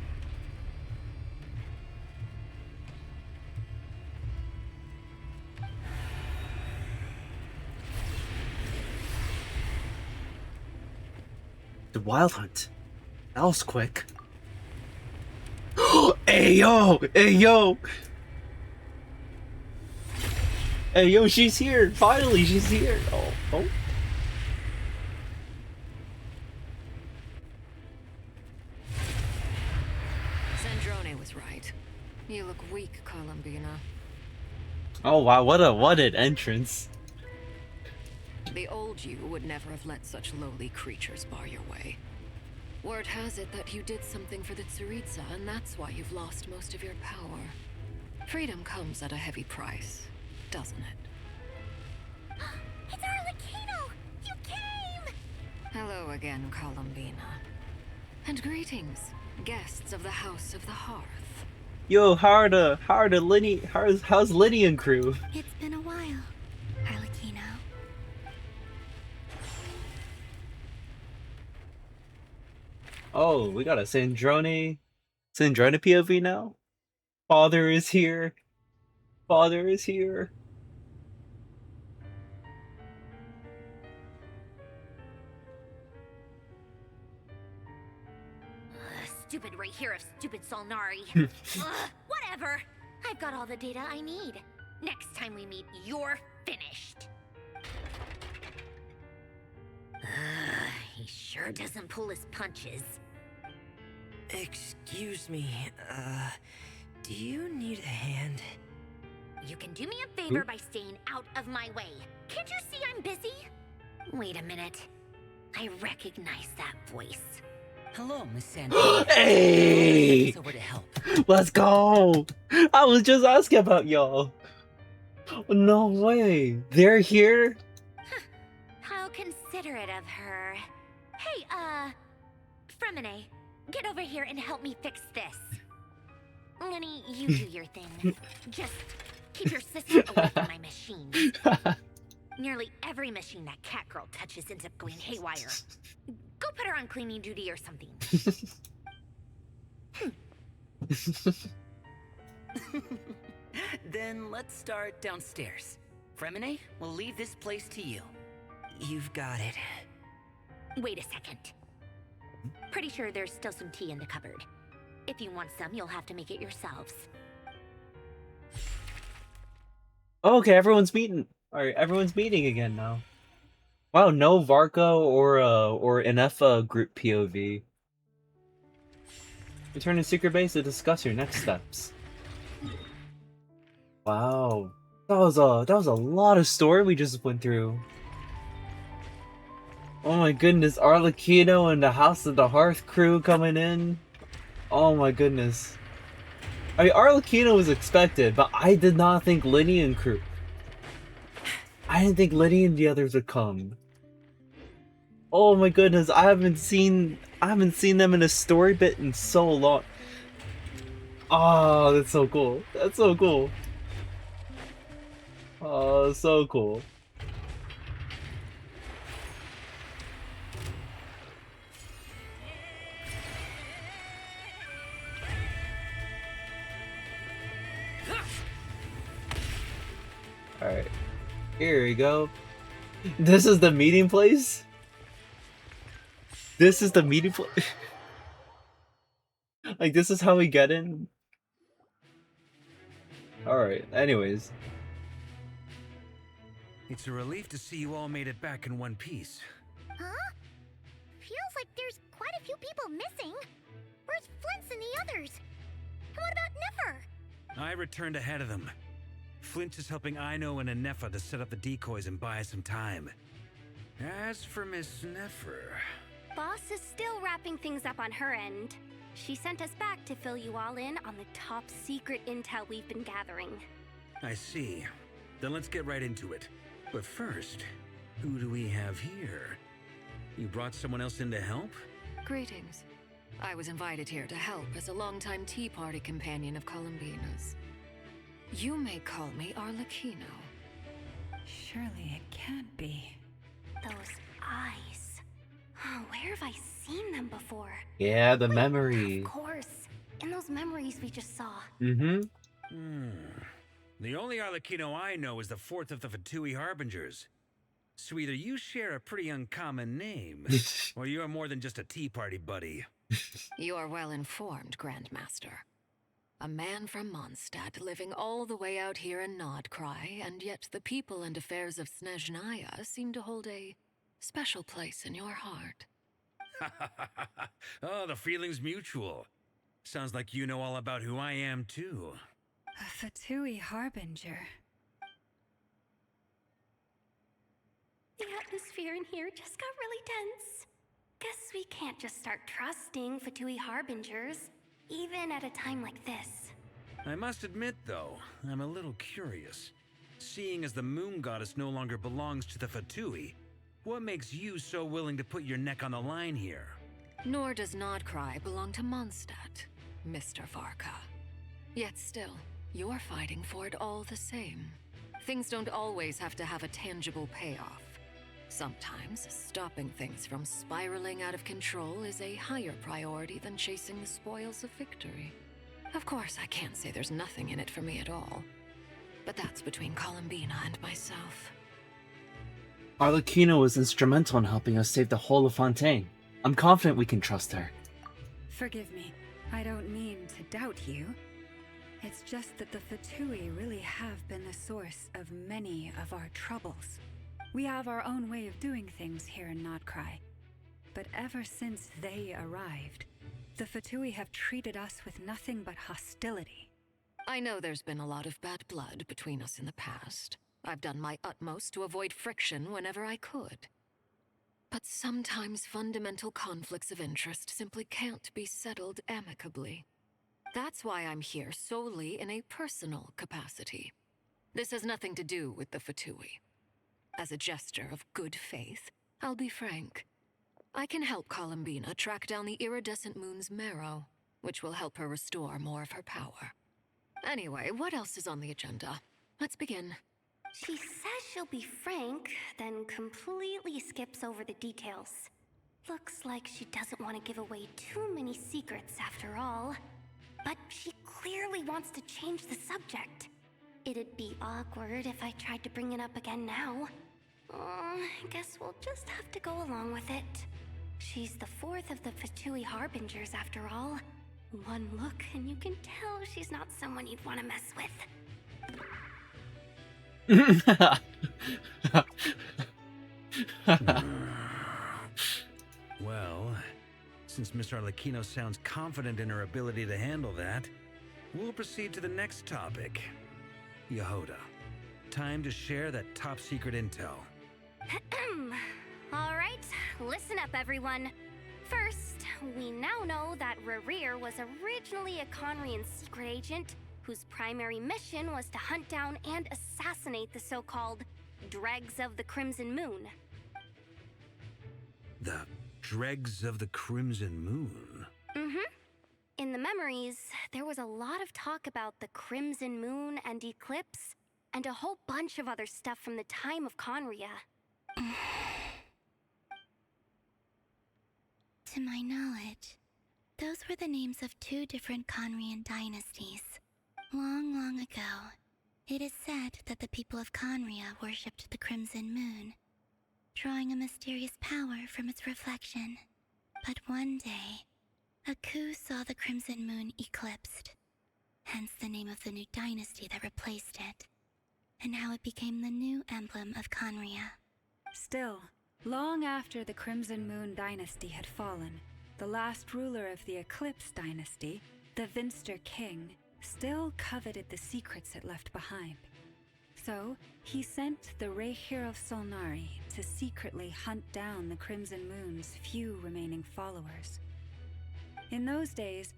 The Wild Hunt. That was quick. Hey yo! Hey yo! Hey yo, she's here! Finally, she's here! Oh. Sandrone was right. You look weak, Columbina. Oh wow, what an entrance. The old you would never have let such lowly creatures bar your way. Word has it that you did something for the Tsaritsa, and that's why you've lost most of your power. Freedom comes at a heavy price, doesn't it? It's Arlecchino! You came! Hello again, Columbina. And greetings, guests of the House of the Hearth. Yo, how's Lenny and crew? It's been a while, Arlecchino. Oh, we got a Sandrone POV now? Father is here. Father is here. Stupid right here of stupid Solnari. Whatever. I've got all the data I need. Next time we meet, you're finished. He sure doesn't pull his punches. Excuse me, do you need a hand? You can do me a favor by staying out of my way. Can't you see I'm busy? Wait a minute. I recognize that voice. Hello, Miss Sandra. Hey! Over to help. Let's go! I was just asking about y'all. No way. They're here? How considerate of her. Hey, Fremine, get over here and help me fix this. Lenny, you do your thing. Just keep your sister away from my machine. Nearly every machine that cat girl touches ends up going haywire. Go put her on cleaning duty or something. Then let's start downstairs. Fremine, we'll leave this place to you. You've got it. Wait a second. Pretty sure there's still some tea in the cupboard. If you want some, you'll have to make it yourselves. Okay, everyone's meeting. Alright, everyone's meeting again now. Wow, no VARKA or NF group POV. Return to secret base to discuss your next steps. Wow. That was a lot of story we just went through. Oh my goodness, Arlecchino and the House of the Hearth crew coming in. Oh my goodness. I mean, Arlecchino was expected, but I did not think Lenny and crew. I didn't think Lenny and the others would come. Oh my goodness, I haven't seen them in a story bit in so long. Oh, that's so cool. That's so cool. Oh, so cool. Alright. Here we go. This is the meeting place? This is the meeting place? Like, this is how we get in? Alright, anyways. It's a relief to see you all made it back in one piece. Huh? Feels like there's quite a few people missing. Where's Flint's and the others? And what about Niffer? I returned ahead of them. Flint is helping Aino and Anefa to set up the decoys and buy some time. As for Miss Neffer... Boss is still wrapping things up on her end. She sent us back to fill you all in on the top secret intel we've been gathering. I see. Then let's get right into it. But first, who do we have here? You brought someone else in to help? Greetings. I was invited here to help as a longtime Tea Party companion of Columbina's. You may call me Arlecchino. Surely it can't be. Those eyes. Oh, where have I seen them before? Yeah, the memory. Of course. In those memories we just saw. Mm-hmm. The only Arlecchino I know is the fourth of the Fatui Harbingers. So either you share a pretty uncommon name, or you're more than just a tea party buddy. You are well informed, Grandmaster. A man from Mondstadt living all the way out here in Nod-Krai, and yet the people and affairs of Snezhnaya seem to hold a special place in your heart. Oh, the feeling's mutual. Sounds like you know all about who I am, too. A Fatui Harbinger. The atmosphere in here just got really tense. Guess we can't just start trusting Fatui Harbingers, even at a time like this. I must admit, though, I'm a little curious. Seeing as the moon goddess no longer belongs to the Fatui, what makes you so willing to put your neck on the line here? Nor does Nod-Krai belong to Mondstadt, Mr. VARKA. Yet still, you're fighting for it all the same. Things don't always have to have a tangible payoff. Sometimes, stopping things from spiraling out of control is a higher priority than chasing the spoils of victory. Of course, I can't say there's nothing in it for me at all. But that's between Columbina and myself. Arlecchino was instrumental in helping us save the whole of Fontaine. I'm confident we can trust her. Forgive me. I don't mean to doubt you. It's just that the Fatui really have been the source of many of our troubles. We have our own way of doing things here in Nod-Krai. But ever since they arrived, the Fatui have treated us with nothing but hostility. I know there's been a lot of bad blood between us in the past. I've done my utmost to avoid friction whenever I could. But sometimes fundamental conflicts of interest simply can't be settled amicably. That's why I'm here solely in a personal capacity. This has nothing to do with the Fatui. As a gesture of good faith, I'll be frank. I can help Columbina track down the iridescent moon's marrow, which will help her restore more of her power. Anyway, what else is on the agenda? Let's begin. She says she'll be frank, then completely skips over the details. Looks like she doesn't want to give away too many secrets after all. But she clearly wants to change the subject. It'd be awkward if I tried to bring it up again now. I guess we'll just have to go along with it. She's the fourth of the Fatui Harbingers after all. One look and you can tell she's not someone you'd want to mess with. Well, since Miss Arlecchino sounds confident in her ability to handle that, we'll proceed to the next topic. Yehuda, time to share that top-secret intel. Alright, listen up everyone. First, we now know that Rerir was originally a Conrian secret agent whose primary mission was to hunt down and assassinate the so-called Dregs of the Crimson Moon. The Dregs of the Crimson Moon? In the memories, there was a lot of talk about the Crimson Moon and Eclipse, and a whole bunch of other stuff from the time of Conria. To my knowledge, those were the names of two different Conrian dynasties. Long, long ago, it is said that the people of Conria worshipped the Crimson Moon, drawing a mysterious power from its reflection. But one day, a coup saw the Crimson Moon eclipsed, hence the name of the new dynasty that replaced it, and how it became the new emblem of Conria. Still, long after the Crimson Moon dynasty had fallen, the last ruler of the Eclipse dynasty, the Vinster King, still coveted the secrets it left behind. So, he sent the Rehir of Solnari to secretly hunt down the Crimson Moon's few remaining followers. In those days,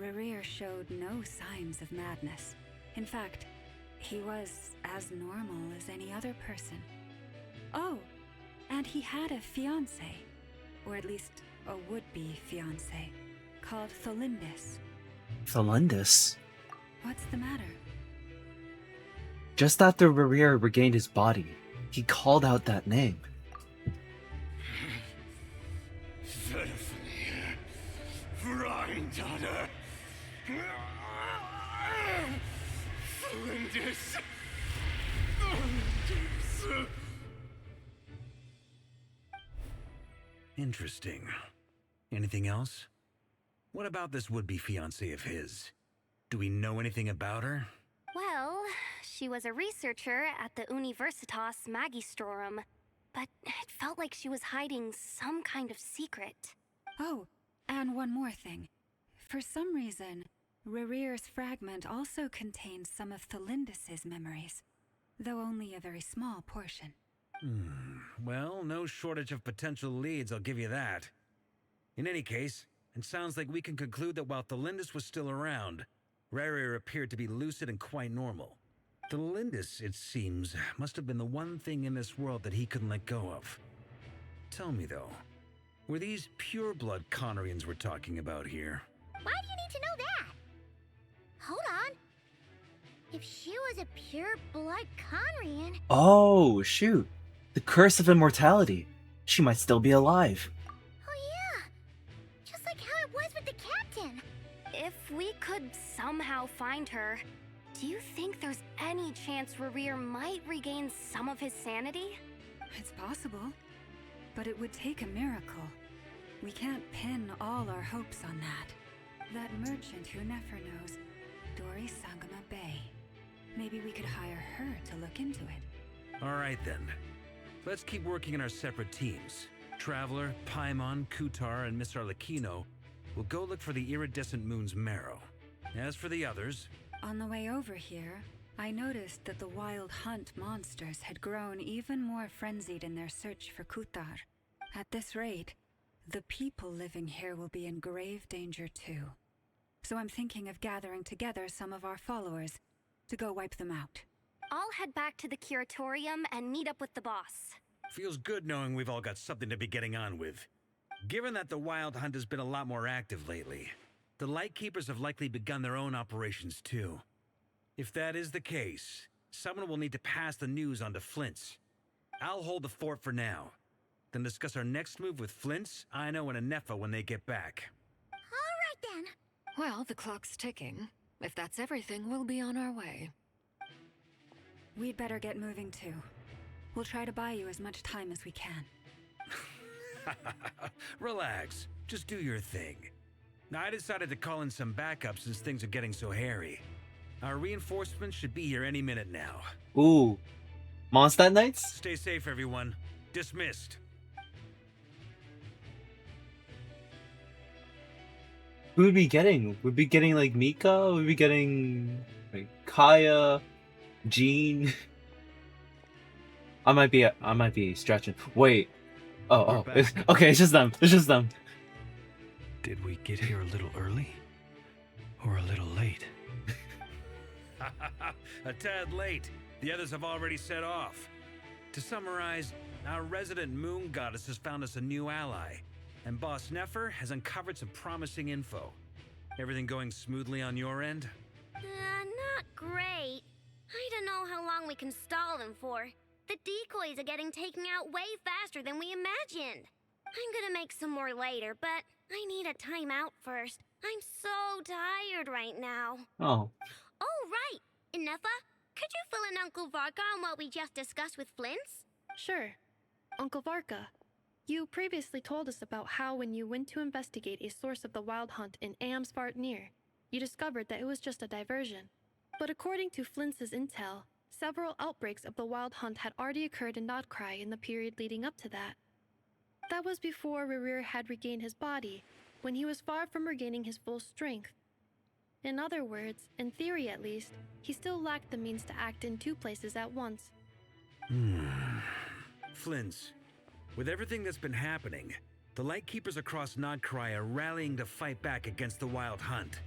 Rerir showed no signs of madness. In fact, he was as normal as any other person. Oh, and he had a fiancé, or at least a would-be fiancé, called Tholindis. Tholindis? What's the matter? Just after Rerir regained his body, he called out that name. Daughter. Flinders. Interesting. Anything else? What about this would-be fiancée of his? Do we know anything about her? Well, she was a researcher at the Universitas Magistrorum, but it felt like she was hiding some kind of secret. Oh, and one more thing. For some reason, Rerir's fragment also contains some of Thelindis' memories, though only a very small portion. Well, no shortage of potential leads, I'll give you that. In any case, it sounds like we can conclude that while Thelindis was still around, Rerir appeared to be lucid and quite normal. Thelindis, it seems, must have been the one thing in this world that he couldn't let go of. Tell me, though, were these pure-blood Conorians we're talking about here? Why do you need to know that? Hold on. If she was a pure-blood Conrian... Oh, shoot. The curse of immortality. She might still be alive. Oh yeah. Just like how it was with the captain. If we could somehow find her, do you think there's any chance Rerir might regain some of his sanity? It's possible, but it would take a miracle. We can't pin all our hopes on that. That merchant who Nefer knows, Dori Sangama Bay. Maybe we could hire her to look into it. All right, then. Let's keep working in our separate teams. Traveler, Paimon, Kutar, and Miss Arlecchino will go look for the iridescent moon's marrow. As for the others... On the way over here, I noticed that the wild hunt monsters had grown even more frenzied in their search for Kutar. At this rate, the people living here will be in grave danger too. So I'm thinking of gathering together some of our followers to go wipe them out. I'll head back to the curatorium and meet up with the boss. Feels good knowing we've all got something to be getting on with. Given that the Wild Hunt has been a lot more active lately, the Lightkeepers have likely begun their own operations too. If that is the case, someone will need to pass the news on to Flint's. I'll hold the fort for now, then discuss our next move with Flint's, Aino, and Anefa when they get back. All right then. Well, the clock's ticking. If that's everything, we'll be on our way. We'd better get moving too. We'll try to buy you as much time as we can. Relax. Just do your thing. I decided to call in some backup since things are getting so hairy. Our reinforcements should be here any minute now. Ooh. Mondstadt Knights? Stay safe, everyone. Dismissed. Who would be getting? Would be getting like Mika? Would be getting like Kaya, Jean? I might be stretching. Wait. Oh, okay, it's just them. It's just them. Did we get here a little early? Or a little late? A tad late. The others have already set off. To summarize, our resident moon goddess has found us a new ally, and Boss Nefer has uncovered some promising info. Everything going smoothly on your end? Not great. I don't know how long we can stall them for. The decoys are getting taken out way faster than we imagined. I'm gonna make some more later, but I need a timeout first. I'm so tired right now. Oh. Oh, right! Inefa, could you fill in Uncle VARKA on what we just discussed with Flint's? Sure. Uncle VARKA, you previously told us about how when you went to investigate a source of the wild hunt in Amsvartnir, you discovered that it was just a diversion. But according to Flint's intel, several outbreaks of the wild hunt had already occurred in Nod-Krai in the period leading up to that. That was before Rerir had regained his body, when he was far from regaining his full strength. In other words, in theory at least, he still lacked the means to act in two places at once. Flint's, with everything that's been happening, the Lightkeepers across Nod-Krai are rallying to fight back against the Wild Hunt.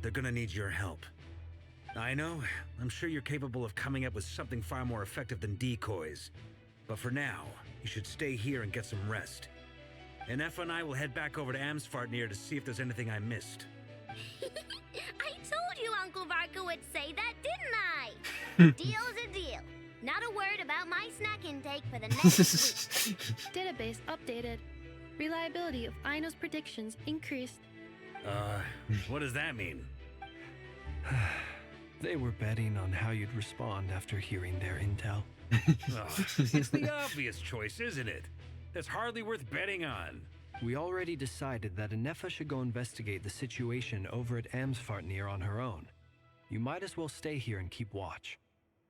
They're gonna need your help. I know, I'm sure you're capable of coming up with something far more effective than decoys. But for now, you should stay here and get some rest. And Effa and I will head back over to Amsvartnir to see if there's anything I missed. I told you Uncle VARKA would say that, didn't deal's a deal. Not a word about my snack intake for the next week. Database updated. Reliability of Aino's predictions increased. What does that mean? They were betting on how you'd respond after hearing their intel. It's the obvious choice, isn't it? That's hardly worth betting on. We already decided that Anefa should go investigate the situation over at Amsfartnir on her own. You might as well stay here and keep watch.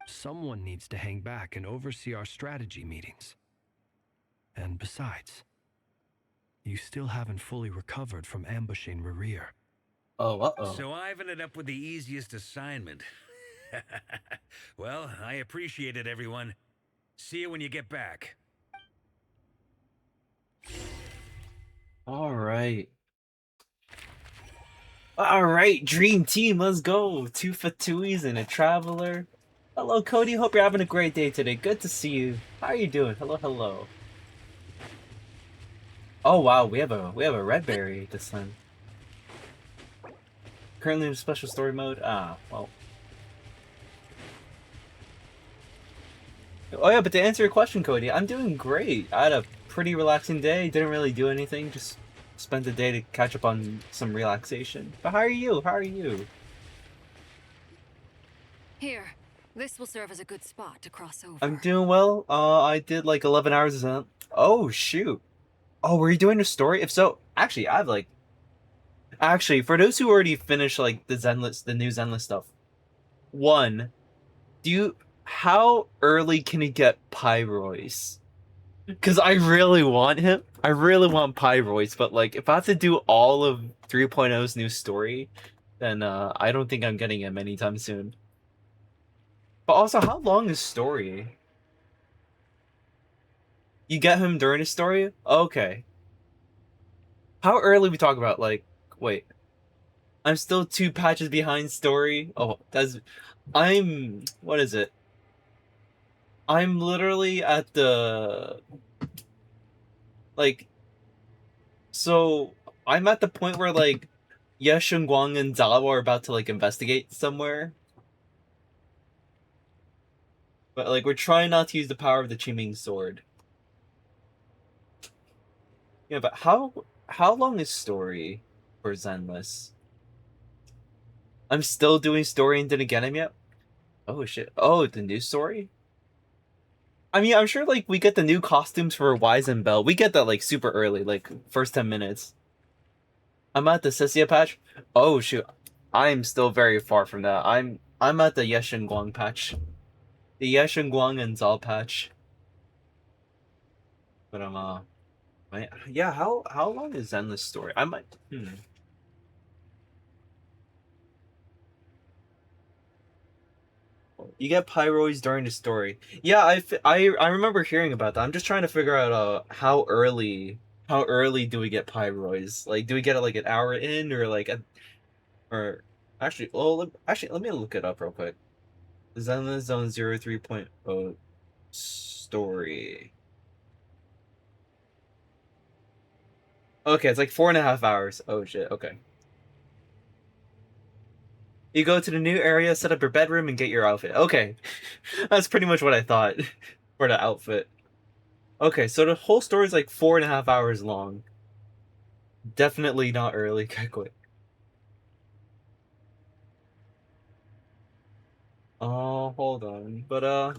Someone needs to hang back and oversee our strategy meetings. And besides, you still haven't fully recovered from ambushing Rerir. Oh, uh-oh. So I've ended up with the easiest assignment. Well, I appreciate it, everyone. See you when you get back. All right. All right, dream team, let's go. 2 Fatuis and a traveler. Hello, Cody. Hope you're having a great day today. Good to see you. How are you doing? Hello, hello. Oh wow, we have a red berry this time. Currently in special story mode. Ah, well. Oh yeah, but to answer your question, Cody, I'm doing great. I had a pretty relaxing day. Didn't really do anything. Just spent the day to catch up on some relaxation. But how are you? How are you? Here, this will serve as a good spot to cross over. I'm doing well. I did like 11 hours of... Oh, shoot. Oh, were you doing a story? If so, actually, I've like... Actually, for those who already finished like the new Zenless stuff. One, how early can he get Pyrois? Because I really want him. I really want Pyrois, but like, if I have to do all of 3.0's new story, then I don't think I'm getting him anytime soon. But also, how long is story? You get him during the story? Okay. How early we talk about? Like, wait. I'm still 2 patches behind story. Oh, what is it? I'm literally at the... Like... So, I'm at the point where, like, Ye Shunguang and Zhao are about to, like, investigate somewhere. But, like, we're trying not to use the power of the Qiming sword. Yeah, but how long is story for Zenless? I'm still doing story and didn't get him yet? Oh, shit. Oh, the new story? I mean, I'm sure, like, we get the new costumes for Wise and Bell. We get that, like, super early, like, first 10 minutes. I'm at the Sissia patch? Oh, shoot. I'm still very far from that. I'm at the Ye Shunguang patch. The Ye Shunguang and Zal patch. But yeah, how long is Zenless story? I might... You get Pyroids during the story. Yeah, I remember hearing about that. I'm just trying to figure out how early do we get Pyroids? Like, do we get it like an hour in, or like or actually, let me look it up real quick. Zenless Zone 03.0 story. Okay, it's like 4.5 hours. Oh shit. Okay. You go to the new area, set up your bedroom, and get your outfit. Okay. That's pretty much what I thought for the outfit. Okay, so the whole story is like 4.5 hours long. Definitely not early. Okay, quick. Oh, hold on. But alright,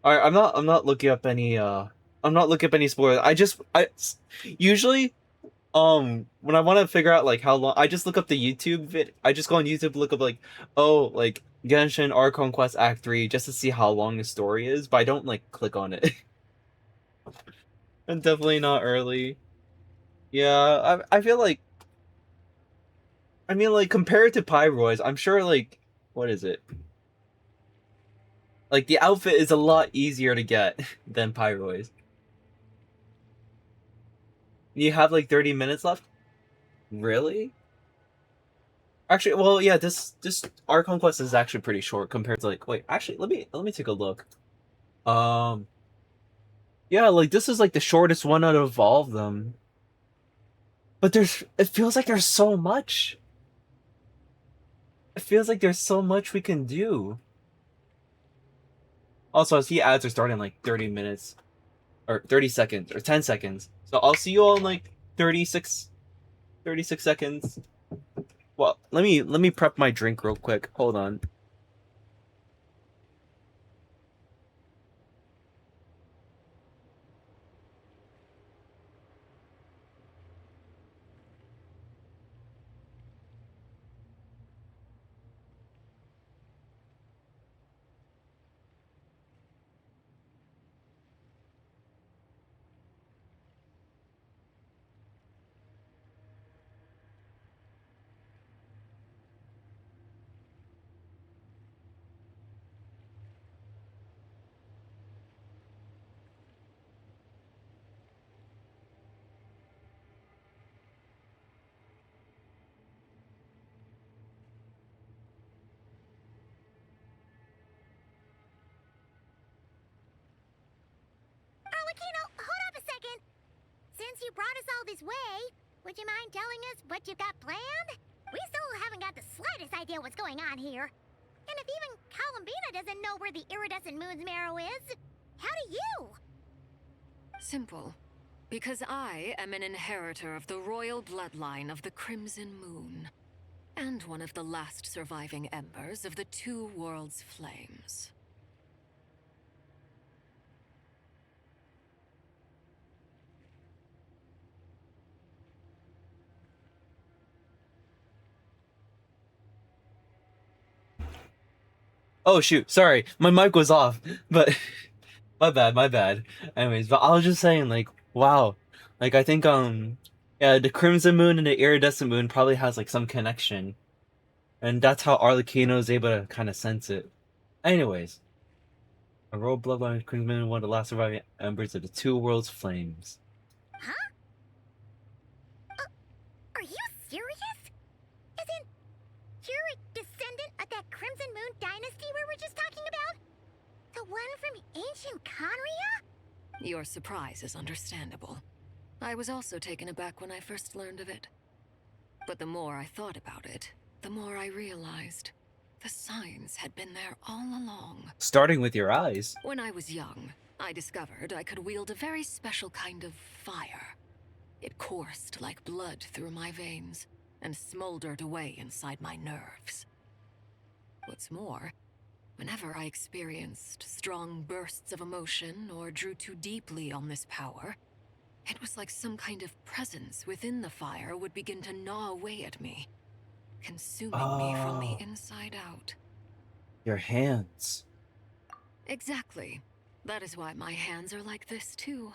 I'm not looking up any spoilers. I usually when I want to figure out like how long, I just look up the YouTube vid. I just go on YouTube, look up like, oh, like Genshin Art Conquest Act 3 just to see how long the story is, but I don't like click on it. I'm definitely not early. Yeah, I feel like, I mean, like, compared to Pyroids, I'm sure, like, what is it? Like, the outfit is a lot easier to get than Pyroids. You have like 30 minutes left? Really? Actually, well, yeah, this Art Conquest is actually pretty short compared to like, wait, actually, let me take a look. Yeah, like this is like the shortest one out of all of them. But it feels like there's so much. It feels like there's so much we can do. Also, I see ads are starting in like 30 minutes or 30 seconds or 10 seconds. So I'll see you all in like 36 seconds. Well, let me prep my drink real quick. Hold on. Arlecchino, hold up a second. Since you brought us all this way, would you mind telling us what you've got planned? We still haven't got the slightest idea what's going on here. And if even Columbina doesn't know where the iridescent moon's marrow is, how do you? Simple. Because I am an inheritor of the royal bloodline of the Crimson Moon, and one of the last surviving embers of the Two Worlds' flames. Oh shoot, sorry, my mic was off, but my bad. Anyways, but I was just saying, like, wow, like I think yeah, the Crimson Moon and the Iridescent Moon probably has like some connection, and that's how Arlecchino is able to kind of sense it. Anyways, a royal bloodline Crimson Moon, one of the last surviving embers of the Two Worlds flames. Huh? Are you serious? Isn't you're a descendant of that Crimson Moon dynasty we were just talking about? The one from ancient Conria? Your surprise is understandable. I was also taken aback when I first learned of it. But the more I thought about it, the more I realized the signs had been there all along. Starting with your eyes. When I was young, I discovered I could wield a very special kind of fire. It coursed like blood through my veins and smoldered away inside my nerves. What's more, whenever I experienced strong bursts of emotion or drew too deeply on this power, it was like some kind of presence within the fire would begin to gnaw away at me, consuming me from the inside out. Your hands. Exactly. That is why my hands are like this too.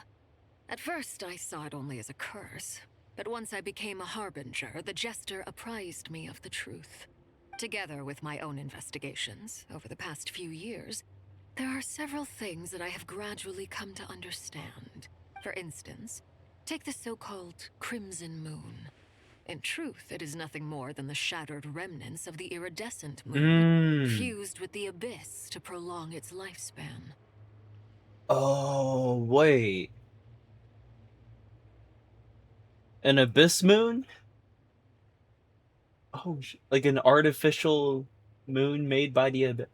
At first, I saw it only as a curse, but once I became a harbinger, the jester apprised me of the truth. Together with my own investigations over the past few years, there are several things that I have gradually come to understand. For instance, take the so-called Crimson Moon. In truth, it is nothing more than the shattered remnants of the iridescent moon, fused with the abyss to prolong its lifespan. Oh, wait. An abyss moon? Oh, like an artificial moon made by the abyss.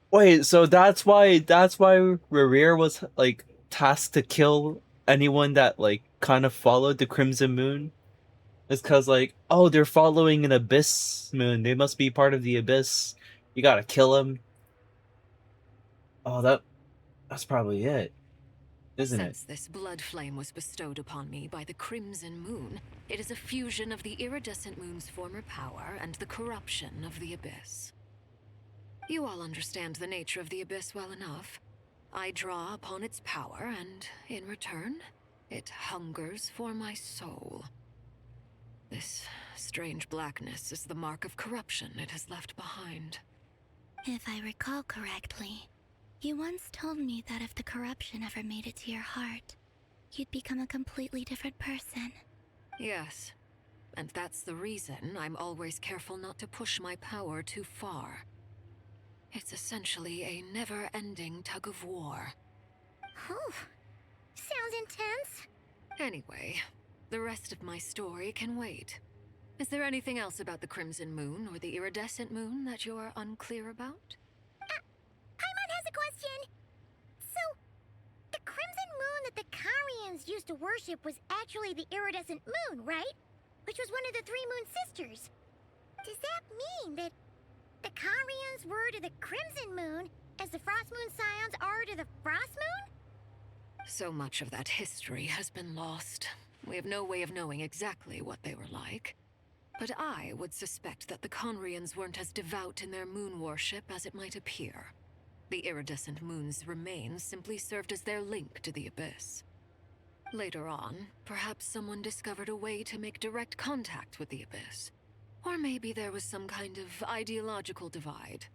Wait, so that's why Rerir was like tasked to kill anyone that like kind of followed the Crimson Moon? It's cause like, oh, they're following an abyss moon. They must be part of the abyss. You gotta kill them. Oh, that's probably it, isn't it? Since this blood flame was bestowed upon me by the Crimson Moon, it is a fusion of the iridescent moon's former power and the corruption of the abyss. You all understand the nature of the abyss well enough. I draw upon its power, and in return, it hungers for my soul. This strange blackness is the mark of corruption it has left behind. If I recall correctly, you once told me that if the corruption ever made it to your heart, you'd become a completely different person. Yes, and that's the reason I'm always careful not to push my power too far. It's essentially a never-ending tug of war. Oh, sounds intense. Anyway, the rest of my story can wait. Is there anything else about the Crimson Moon or the Iridescent Moon that you're unclear about? Paimon has a question. So, the Crimson Moon that the Karians used to worship was actually the Iridescent Moon, right? Which was one of the three Moon Sisters. Does that mean that the Karians were to the Crimson Moon as the Frost Moon Scions are to the Frost Moon? So much of that history has been lost. We have no way of knowing exactly what they were like. But I would suspect that the Conrians weren't as devout in their moon worship as it might appear. The iridescent moon's remains simply served as their link to the Abyss. Later on, perhaps someone discovered a way to make direct contact with the Abyss. Or maybe there was some kind of ideological divide.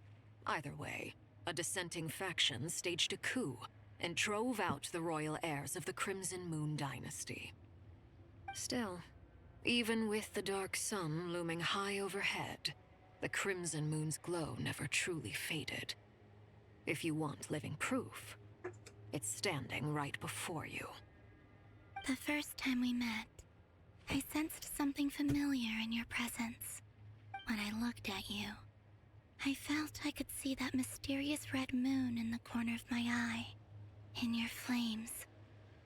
Either way, a dissenting faction staged a coup and drove out the royal heirs of the Crimson Moon dynasty. Still, even with the dark sun looming high overhead, the Crimson Moon's glow never truly faded. If you want living proof, it's standing right before you. The first time we met, I sensed something familiar in your presence. When I looked at you, I felt I could see that mysterious red moon in the corner of my eye. In your flames,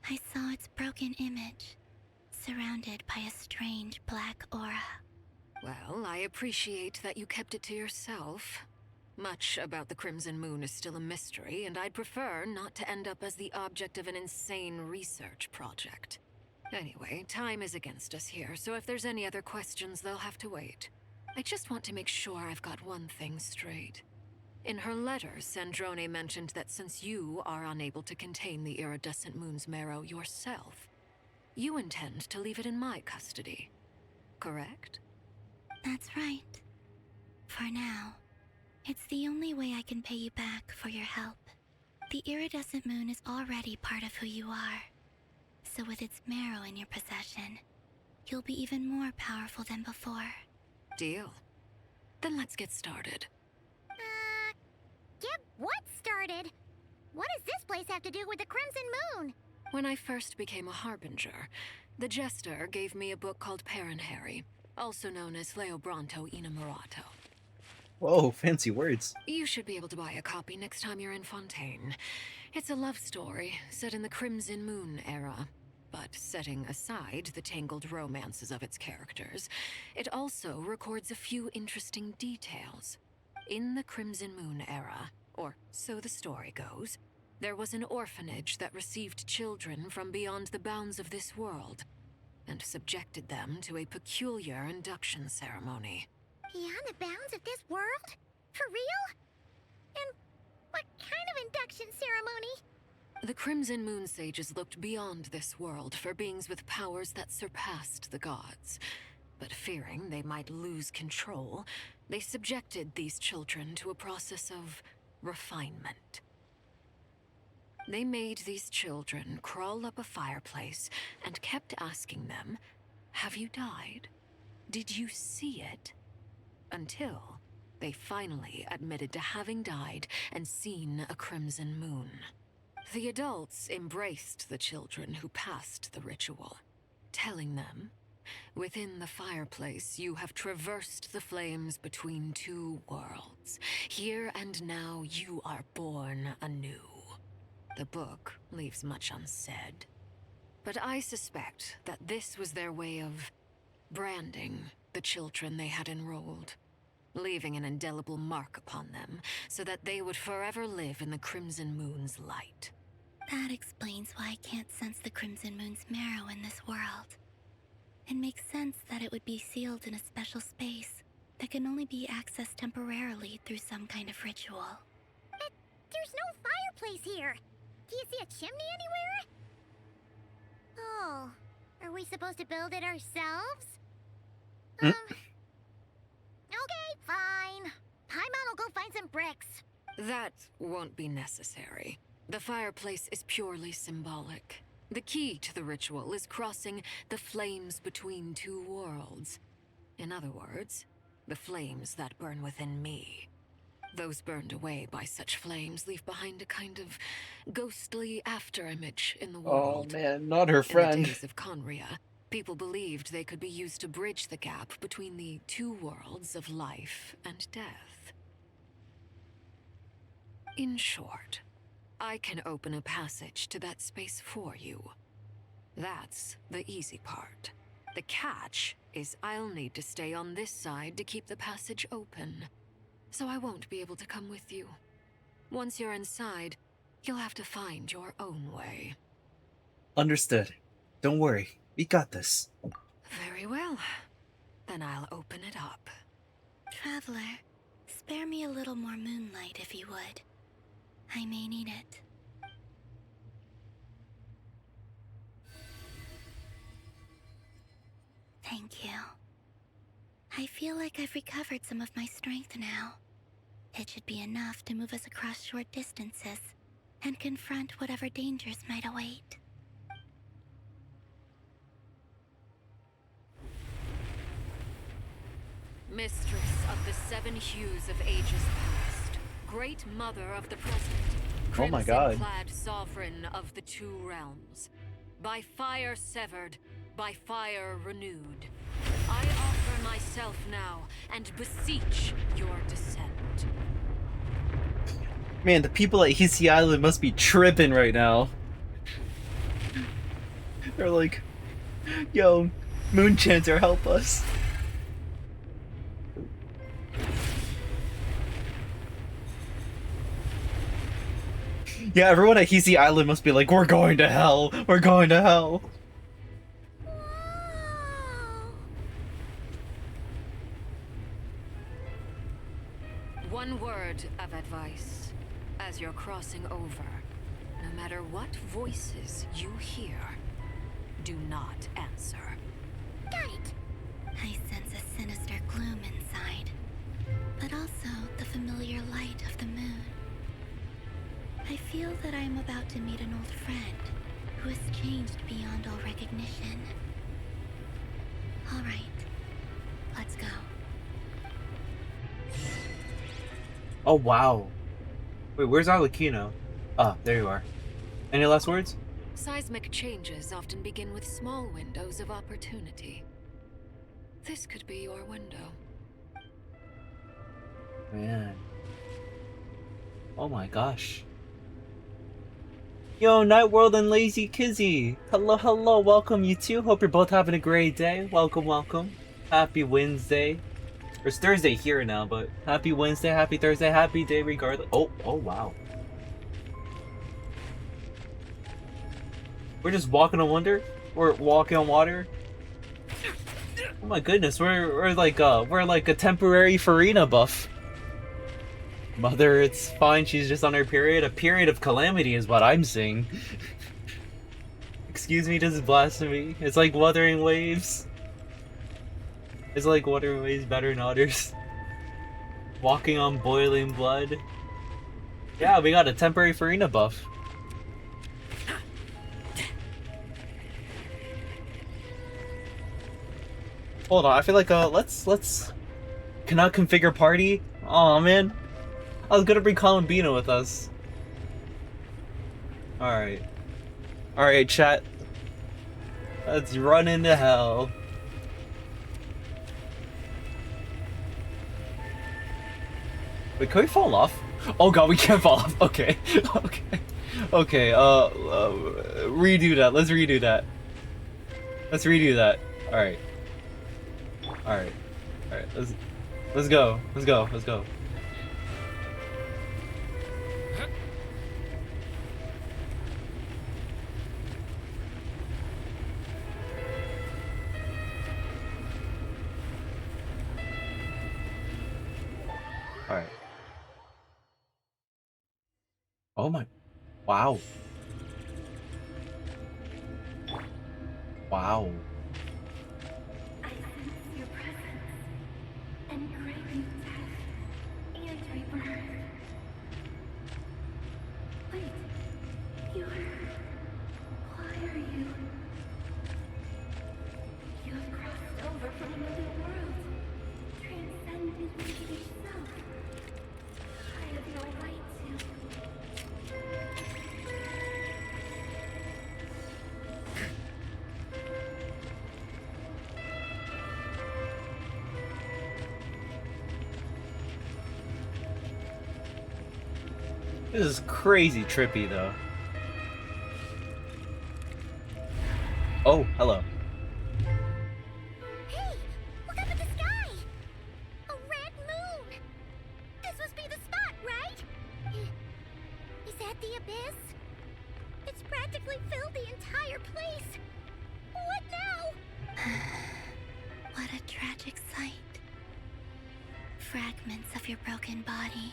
I saw its broken image, surrounded by a strange black aura. Well, I appreciate that you kept it to yourself. Much about the Crimson Moon is still a mystery, and I'd prefer not to end up as the object of an insane research project. Anyway, time is against us here, so if there's any other questions, they'll have to wait. I just want to make sure I've got one thing straight. In her letter, Sandrone mentioned that since you are unable to contain the iridescent moon's marrow yourself, you intend to leave it in my custody, correct? That's right. For now, it's the only way I can pay you back for your help. The iridescent moon is already part of who you are. So with its marrow in your possession, you'll be even more powerful than before. Deal. Then let's get started. Get what started? What does this place have to do with the Crimson Moon? When I first became a Harbinger, the Jester gave me a book called Paranhari, also known as Leobranto Innamorato. Whoa, fancy words. You should be able to buy a copy next time you're in Fontaine. It's a love story set in the Crimson Moon era. But setting aside the tangled romances of its characters, it also records a few interesting details. In the Crimson Moon era, or so the story goes, there was an orphanage that received children from beyond the bounds of this world, and subjected them to a peculiar induction ceremony. Beyond the bounds of this world? For real? And what kind of induction ceremony? The Crimson Moon Sages looked beyond this world for beings with powers that surpassed the gods. But fearing they might lose control, they subjected these children to a process of refinement. They made these children crawl up a fireplace and kept asking them, "Have you died? Did you see it?" Until they finally admitted to having died and seen a crimson moon. The adults embraced the children who passed the ritual, telling them, "Within the fireplace, you have traversed the flames between two worlds. Here and now, you are born anew." The book leaves much unsaid, but I suspect that this was their way of branding the children they had enrolled, leaving an indelible mark upon them so that they would forever live in the Crimson Moon's light. That explains why I can't sense the Crimson Moon's marrow in this world. It makes sense that it would be sealed in a special space that can only be accessed temporarily through some kind of ritual. But there's no fireplace here. Do you see a chimney anywhere? Oh, are we supposed to build it ourselves? Okay, fine. Paimon will go find some bricks. That won't be necessary. The fireplace is purely symbolic. The key to the ritual is crossing the flames between two worlds. In other words, the flames that burn within me. Those burned away by such flames leave behind a kind of ghostly afterimage in the world. Oh man, not her In the friend. days of Conria, People believed they could be used to bridge the gap between the two worlds of life and death. In short, I can open a passage to that space for you. That's the easy part. The catch is I'll need to stay on this side to keep the passage open, so I won't be able to come with you. Once you're inside, you'll have to find your own way. Understood. Don't worry. We got this. Very well. Then I'll open it up. Traveler, spare me a little more moonlight if you would. I may need it. Thank you. I feel like I've recovered some of my strength now. It should be enough to move us across short distances and confront whatever dangers might await. Mistress of the seven hues of ages past, great mother of the present, Oh my god. crimson-clad sovereign of the two realms, by fire severed, by fire renewed, I offer myself now and beseech your descent. Man, the people at Hisi Island must be tripping right now. They're like, yo, Moonchanter, help us. Yeah, everyone at Hisi Island must be like, we're going to hell. We're going to hell. One word of advice. As you're crossing over, no matter what voices you hear, do not answer. Got it! I sense a sinister gloom inside, but also the familiar light of the moon. I feel that I am about to meet an old friend who has changed beyond all recognition. All right, let's go. Oh, wow. Wait, where's Arlecchino? Ah, there you are. Any last words? Seismic changes often begin with small windows of opportunity. This could be your window. Man. Oh my gosh. Yo, Night World and Lazy Kizzy! Hello, hello, welcome you two. Hope you're both having a great day. Welcome, welcome. Happy Wednesday. It's Thursday here now, but happy Wednesday, happy Thursday, happy day regardless. Oh, wow. We're just walking on wonder? We're walking on water? Oh my goodness, we're like a temporary Farina buff. Mother, it's fine, she's just on her period. A period of calamity is what I'm seeing. Excuse me, this is blasphemy. It's like Wuthering Waves. It's like Wuthering Waves better than others. Walking on boiling blood. Yeah, we got a temporary Farina buff. Hold on, I feel like let's cannot configure party. Aw, man. I was gonna bring Columbina with us. Alright. Alright, chat. Let's run into hell. Wait, can we fall off? Oh god, we can't fall off. Okay. Okay, redo that. Let's redo that. Let's redo that. Alright. Alright. Alright, let's go. Let's go. Let's go. Alright. Oh my. Wow. Wow. I sense your presence and craving death and rebirth. Wait, why are you? You have crossed over from another world, transcended into yourself. I have no right to. This is crazy trippy, though. Oh, hello. Hey, look up at the sky! A red moon! This must be the spot, right? Is that the abyss? It's practically filled the entire place. What now? What a tragic sight. Fragments of your broken body,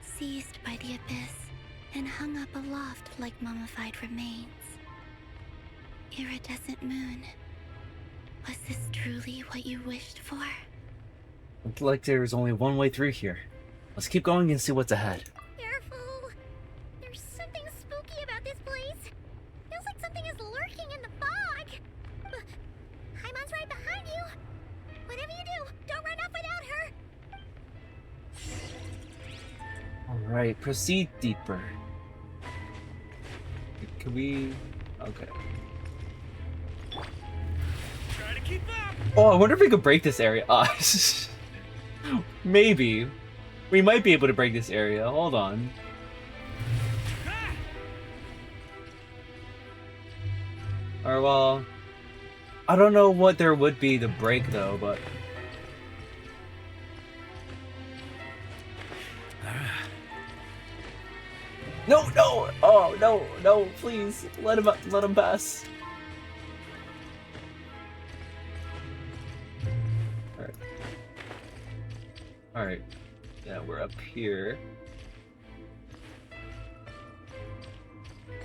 seized by the abyss and hung up aloft like mummified remains. Iridescent moon, was this truly what you wished for? Looks like there's only one way through here. Let's keep going and see what's ahead. Careful! There's something spooky about this place. Feels like something is lurking in the fog. Haimon's right behind you. Whatever you do, don't run off without her. Alright, proceed deeper. Can we... Okay. Try to keep up. Oh, I wonder if we could break this area. Maybe. We might be able to break this area. Hold on. Or, well... I don't know what there would be to break, though, but... No, no! Oh, no, no, please. Let him pass. Alright. Alright. Yeah, we're up here.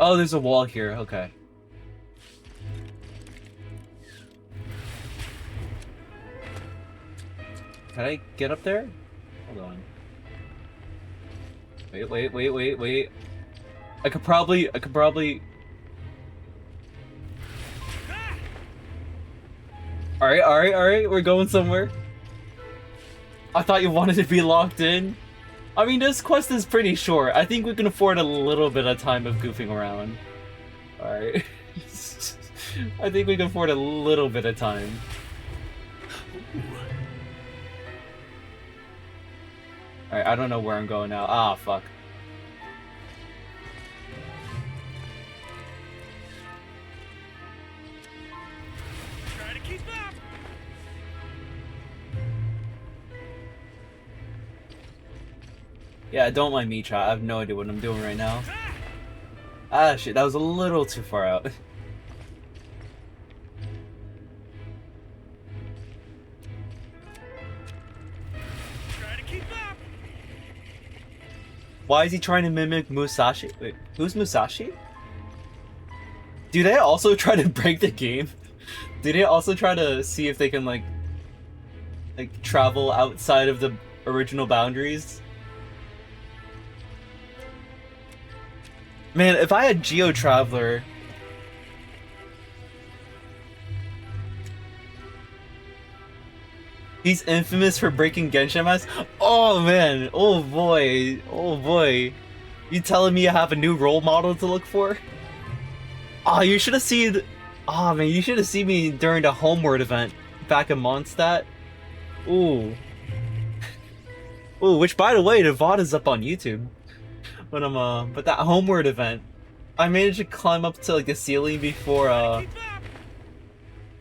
Oh, there's a wall here. Okay. Can I get up there? Hold on. Wait. I could probably... Alright, we're going somewhere. I thought you wanted to be locked in. I mean, this quest is pretty short. I think we can afford a little bit of time of goofing around. Alright. I think we can afford a little bit of time. Alright, I don't know where I'm going now. Ah, fuck. Try to keep up. Yeah, don't mind me, chat. I have no idea what I'm doing right now. Ah, shit, that was a little too far out. Try to keep up. Why is he trying to mimic Musashi? Wait, who's Musashi? Do they also try to break the game? Do they also try to see if they can, like travel outside of the original boundaries? Man, if I had Geo Traveler... He's infamous for breaking Genshin Mask? Oh man, oh boy, oh boy. You telling me I have a new role model to look for? Oh, you should have seen... Oh man, you should have seen me during the Homeward event back in Mondstadt. Ooh. Ooh, which by the way, the VOD is up on YouTube. But that Homeward event, I managed to climb up to like the ceiling before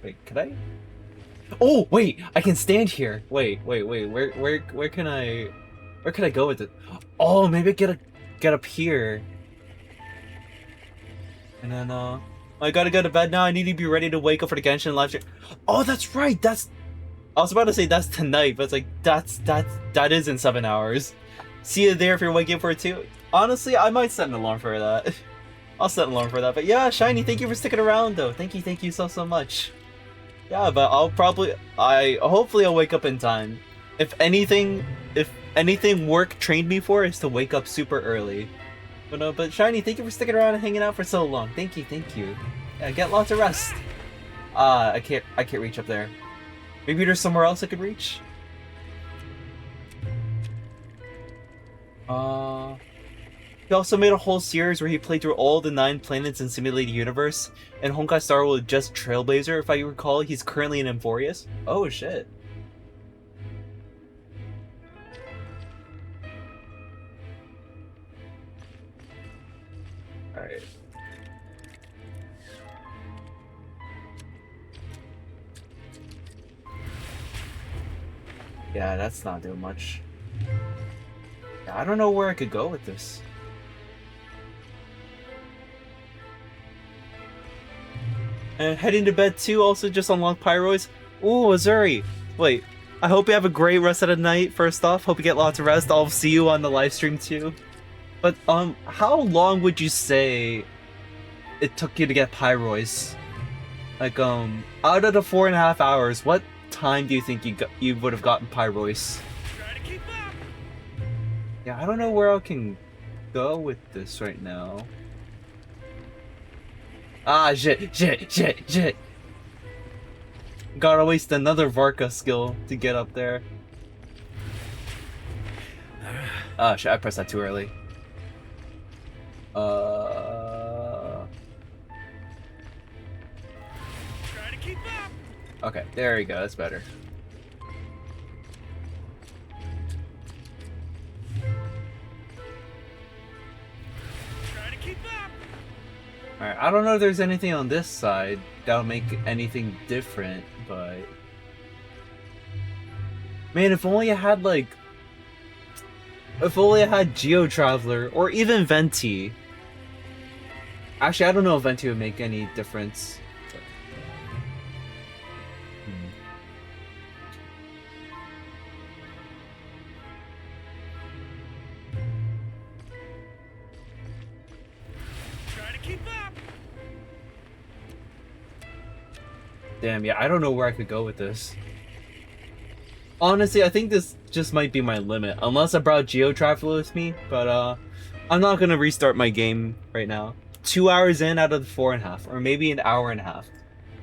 wait, could I? Oh wait, I can stand here. Wait, where can I go with it? Oh, maybe get up here. And then I gotta go to bed now. I need to be ready to wake up for the Genshin live stream. Oh, that's right. I was about to say that's tonight, but it's like that is in 7 hours. See you there if you're waking up for it too. Honestly, I might set an alarm for that. I'll set an alarm for that. But yeah, Shiny, thank you for sticking around though. Thank you so much. Yeah, but hopefully I'll wake up in time. If anything work trained me for is to wake up super early. But Shiny, thank you for sticking around and hanging out for so long. Thank you. Yeah, get lots of rest. I can't reach up there. Maybe there's somewhere else I could reach? He also made a whole series where he played through all the 9 planets in Simulated Universe, and Honkai Star was just Trailblazer, if I recall. He's currently in Emphorius. Oh shit. Alright. Yeah, that's not doing much. Yeah, I don't know where I could go with this. And heading to bed too, also just unlock Pyroids. Ooh, Azuri! Wait, I hope you have a great rest of the night, first off. Hope you get lots of rest. I'll see you on the live stream too. But, how long would you say it took you to get Pyroids? Like, out of the 4.5 hours, what time do you think you would have gotten Pyroids? Yeah, I don't know where I can go with this right now. Ah, shit. Gotta waste another VARKA skill to get up there. Ah, shit, I pressed that too early. Okay, there we go, that's better. Alright, I don't know if there's anything on this side that'll make anything different, but... Man, if only I had, like... If only I had Geo Traveler, or even Venti. Actually, I don't know if Venti would make any difference. But... Damn, yeah, I don't know where I could go with this. Honestly, I think this just might be my limit, unless I brought Geo Traveler with me, but I'm not gonna restart my game right now. 2 hours in out of the 4.5, or maybe an hour and a half.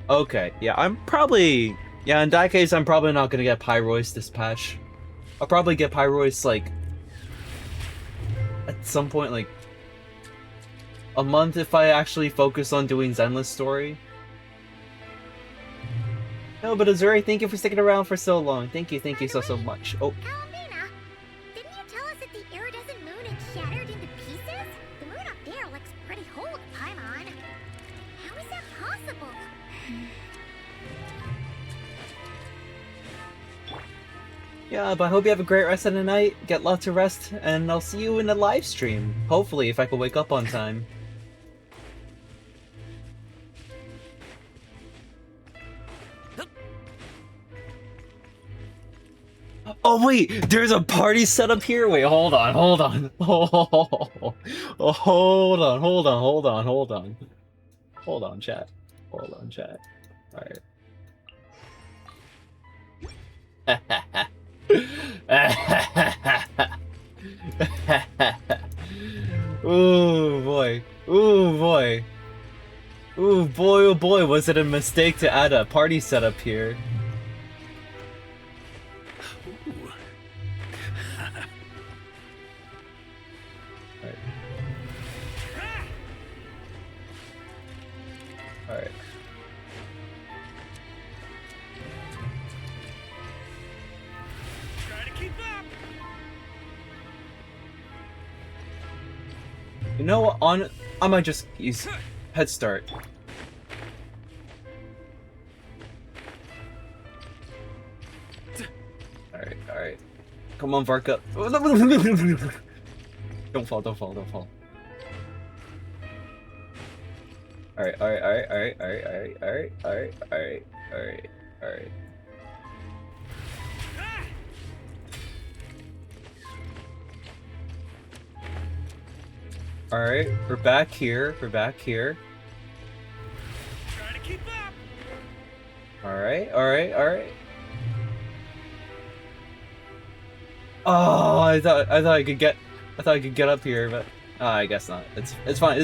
Okay, yeah, I'm probably... Yeah, in that case, I'm probably not gonna get Pyroids this patch. I'll probably get Pyroids, like... at some point, like... a month if I actually focus on doing Zenless story. No, but Azuri, thank you for sticking around for so long. Thank you so much. Oh. Kalamina, didn't you tell us that the iridescent moon had shattered into pieces? The moon up there looks pretty whole to Paimon. How is that possible? Yeah, but I hope you have a great rest of the night, get lots of rest, and I'll see you in the live stream. Hopefully, if I can wake up on time. Oh wait, there's a party set up here? Wait, hold on. Hold on, chat. Alright. Ooh boy. Ooh boy, oh boy, was it a mistake to add a party setup here. Alright. You know what, I might just use head start. Alright. Come on, VARKA. Don't fall. Alright. Alright, we're back here. Alright. Oh, I thought I could get up here, but I guess not. It's fine.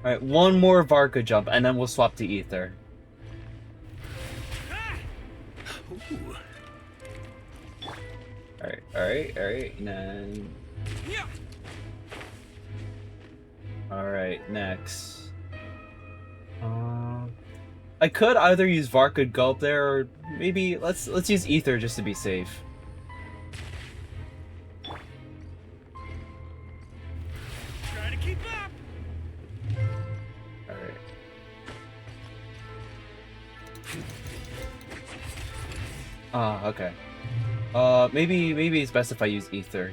Alright, one more VARKA jump, and then we'll swap to Ether. Alright, and then... Alright, next. I could either use VARKA Gulp there, or maybe let's use Ether just to be safe. Try to keep up. Alright. Okay. Maybe it's best if I use Ether.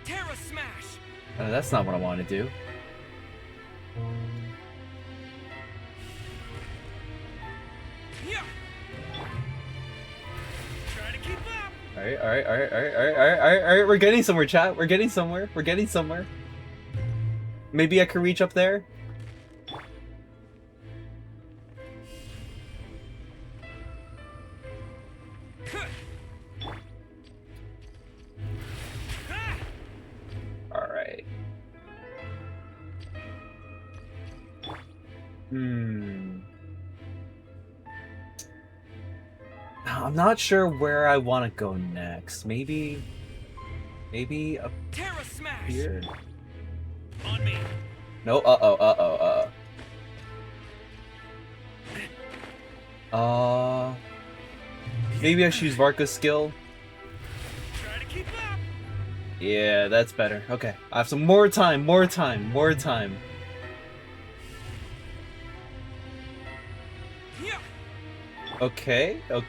Terra Smash. That's not what I want to do. Yeah. Try to keep up. Alright, we're getting somewhere, chat. We're getting somewhere. We're getting somewhere. Maybe I could reach up there? Alright. I'm not sure where I want to go next. Maybe up Terra Smash. here? On me. No, maybe I should use VARKA's skill. Try to keep up. Yeah, that's better. Okay, I have some more time. Yeah. Okay. Try to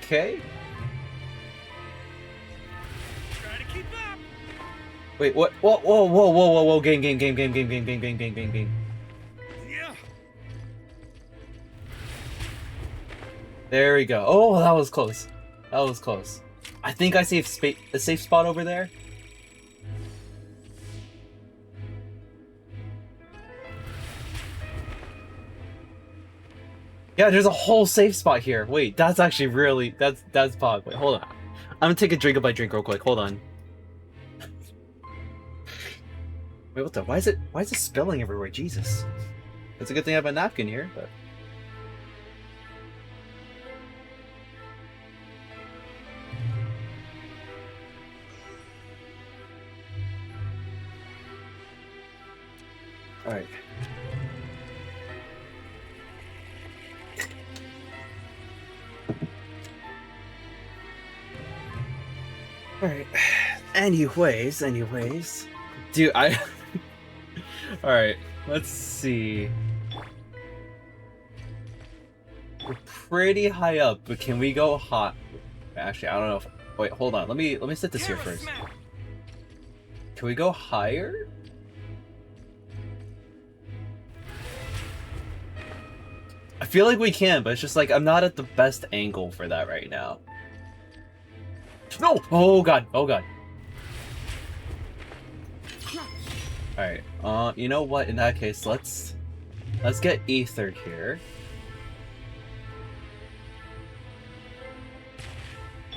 keep up. Wait, what? Whoa. Game. Yeah. There we go. Oh, that was close. I think I see a safe spot over there. Yeah, there's a whole safe spot here. Wait, that's actually really that's pog. Wait, hold on. I'm gonna take a drink of my drink real quick. Hold on. Wait, what the? Why is it spilling everywhere? Jesus. It's a good thing I have a napkin here, but. Alright. Alright. Anyways. Dude, Alright, let's see. We're pretty high up, but can we go hot? Actually, I don't know if... Wait, hold on. Let me set this here first. Can we go higher? I feel like we can, but it's just like I'm not at the best angle for that right now. No! Oh god. Alright, you know what? In that case, let's get Ether here.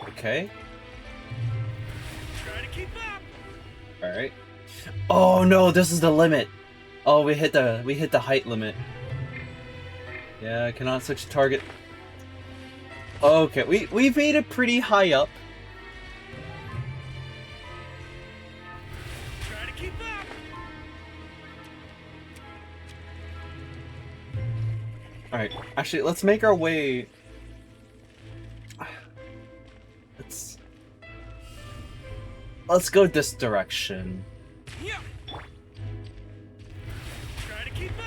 Okay. Try to keep up. Alright. Oh no, this is the limit. Oh, we hit the height limit. Yeah, I cannot switch target. Okay, we've made it pretty high up. Try to keep up. Alright, actually, let's make our way... Let's go this direction. Yeah. Try to keep up.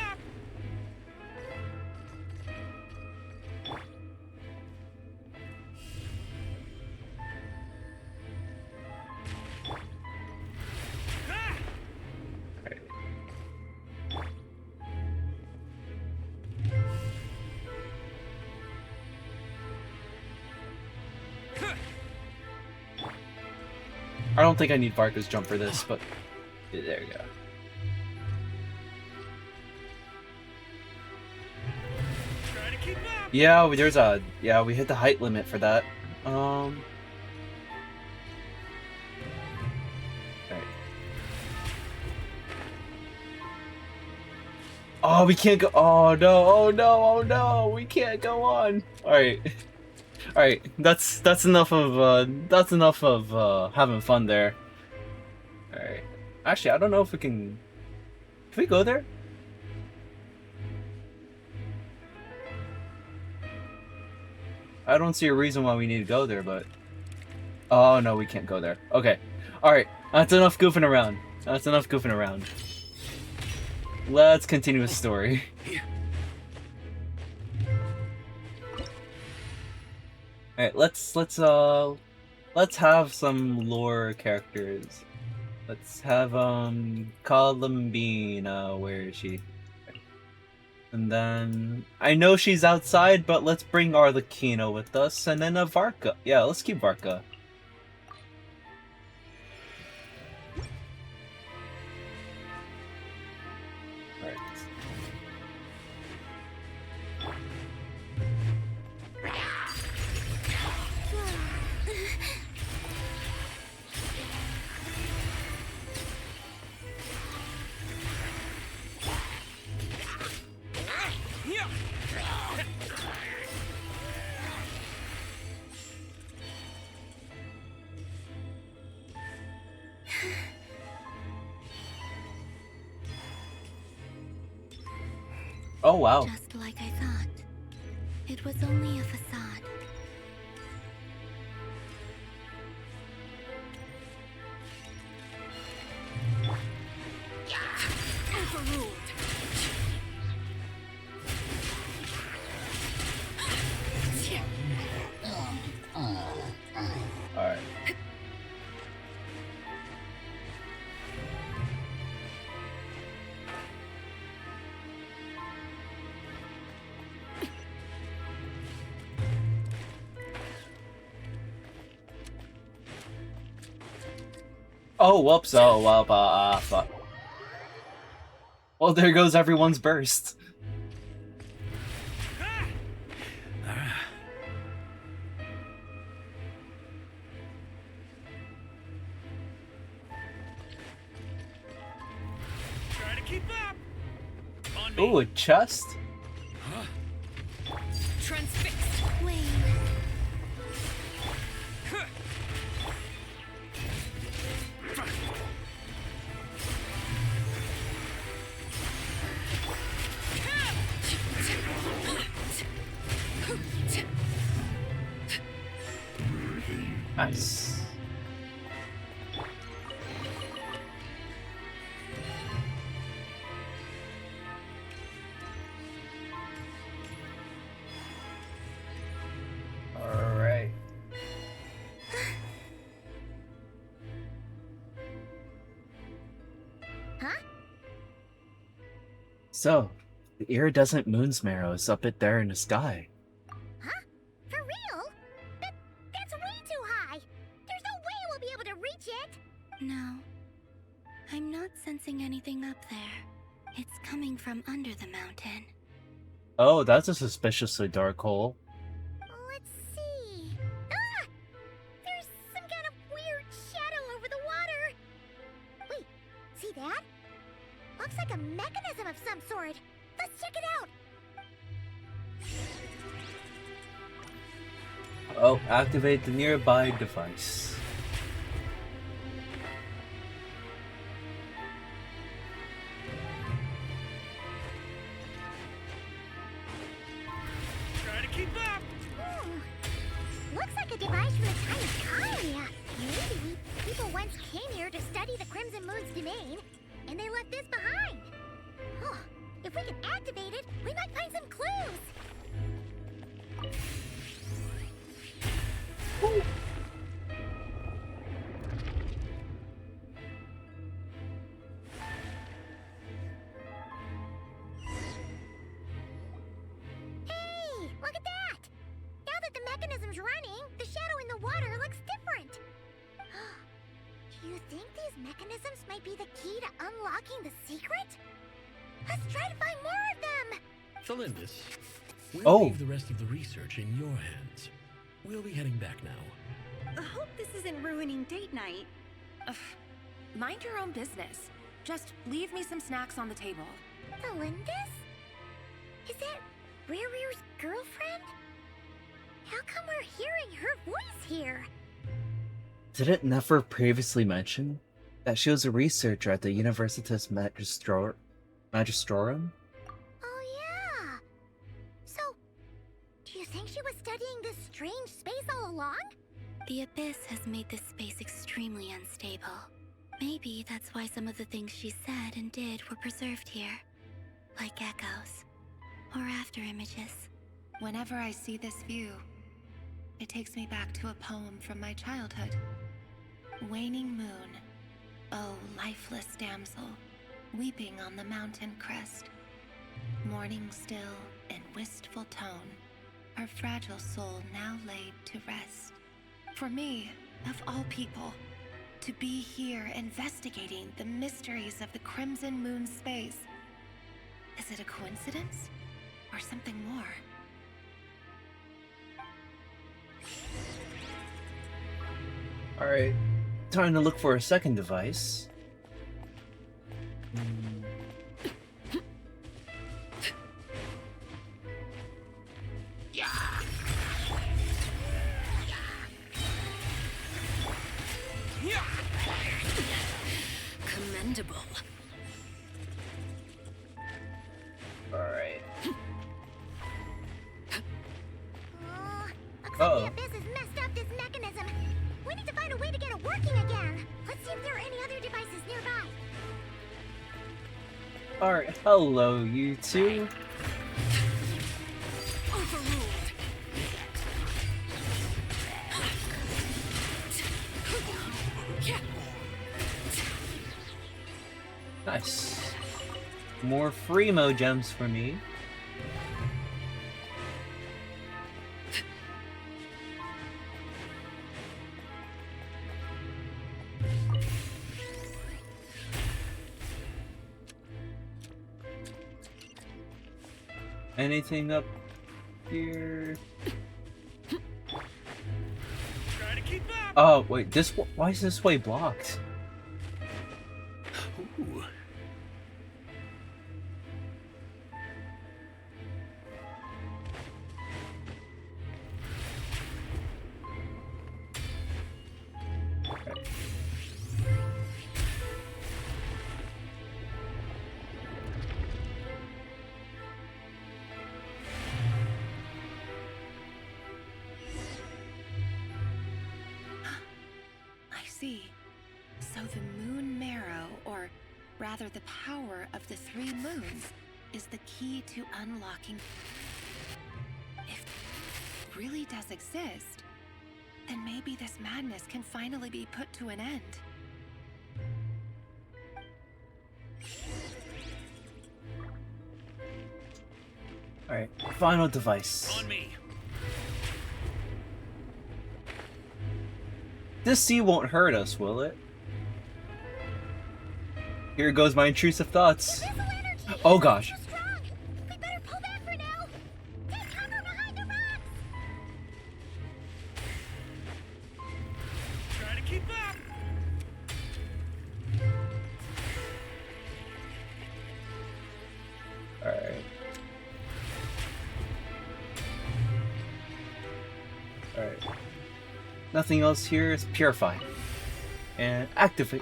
I don't think I need VARKA's jump for this, but there you go. Try to keep up. Yeah, we hit the height limit for that. Right. Oh, we can't go. Oh no, we can't go on. All right, that's enough of having fun there. All right. Actually, I don't know if we can... Can we go there? I don't see a reason why we need to go there, but... Oh, no, we can't go there. Okay. Alright, that's enough goofing around. That's enough goofing around. Let's continue the story. Alright, let's have some lore characters. Let's have, Columbina, where is she? And then, I know she's outside, but let's bring Arlecchino with us, and then a VARKA. Yeah, let's keep VARKA. Right. Oh, wow. Just like I thought. It was only a facade. Overruled. Alright. Oh, whoops. Oh, well, fuck. Well, there goes everyone's burst. Try to keep up. Ooh, a chest? Transfixed. Wayne. Nice. Alright. Huh? So, the iridescent moon's marrow is up there in the sky. Huh? For real? That's way too high. There's no way we'll be able to reach it. No. I'm not sensing anything up there. It's coming from under the mountain. Oh, that's a suspiciously dark hole. Let's see. Ah! There's some kind of weird shadow over the water. Wait, see that? Looks like a mechanism of some sort. Let's check it out. Oh, activate the nearby device. Try to keep up. Looks like a device from a tiny colony. Maybe people once came here to study the Crimson Moon's domain, and they left this behind. Oh, if we can activate it, we might find some clues. Hey, look at that! Now that the mechanism's running, the shadow in the water looks different. Do you think these mechanisms might be the key to unlocking the secret? Let's try to find more of them! Felindis, we'll Oh. leave the rest of the research in your hands. We'll be heading back now. I hope this isn't ruining date night. Ugh. Mind your own business. Just leave me some snacks on the table. Felindis? Is that Rere's girlfriend? How come we're hearing her voice here? Did it never previously mention? That she was a researcher at the Universitas Magistrorum? Oh, yeah. So, do you think she was studying this strange space all along? The Abyss has made this space extremely unstable. Maybe that's why some of the things she said and did were preserved here. Like echoes. Or after images. Whenever I see this view, it takes me back to a poem from my childhood. Waning moon, oh lifeless damsel, weeping on the mountain crest. Mourning still in wistful tone, her fragile soul now laid to rest. For me, of all people, to be here investigating the mysteries of the Crimson Moon space. Is it a coincidence? Or something more? Alright, time to look for a second device. Commendable. Alright. Looks like the Abyss has messed up this mechanism. We need to find a way to get it working again. Let's see if there are any other devices nearby. Alright, hello you two. Overruled. Nice. More Freemo gems for me. Anything up here? Oh wait, this why is this way blocked? Ooh. I see. So the moon marrow, or rather the power of the 3 moons, is the key to unlocking. If it really does exist, then maybe this madness can finally be put to an end. Alright, final device. On me. This sea won't hurt us, will it? Here goes my intrusive thoughts. Oh gosh. We better pull back for now. Take cover behind the rocks. Try to keep up. Alright. Alright. Nothing else here is purify. And activate.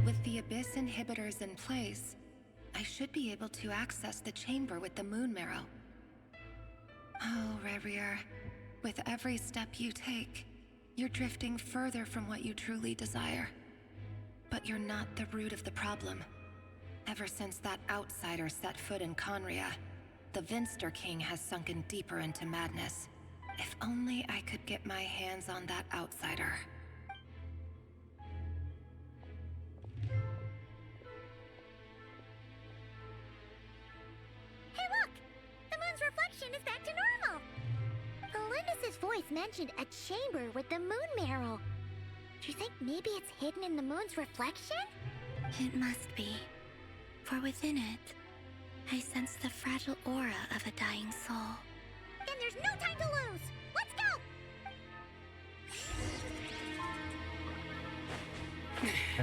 With the Abyss inhibitors in place, I should be able to access the chamber with the moon marrow. Oh, Rerir, with every step you take, you're drifting further from what you truly desire. But you're not the root of the problem. Ever since that outsider set foot in Conria, the Vinster King has sunken deeper into madness. If only I could get my hands on that outsider. Hey look! The moon's reflection is back to normal! Olympus's voice mentioned a chamber with the moon marrow. Do you think maybe it's hidden in the moon's reflection? It must be. For within it, I sense the fragile aura of a dying soul. Then there's no time to lose! Let's go!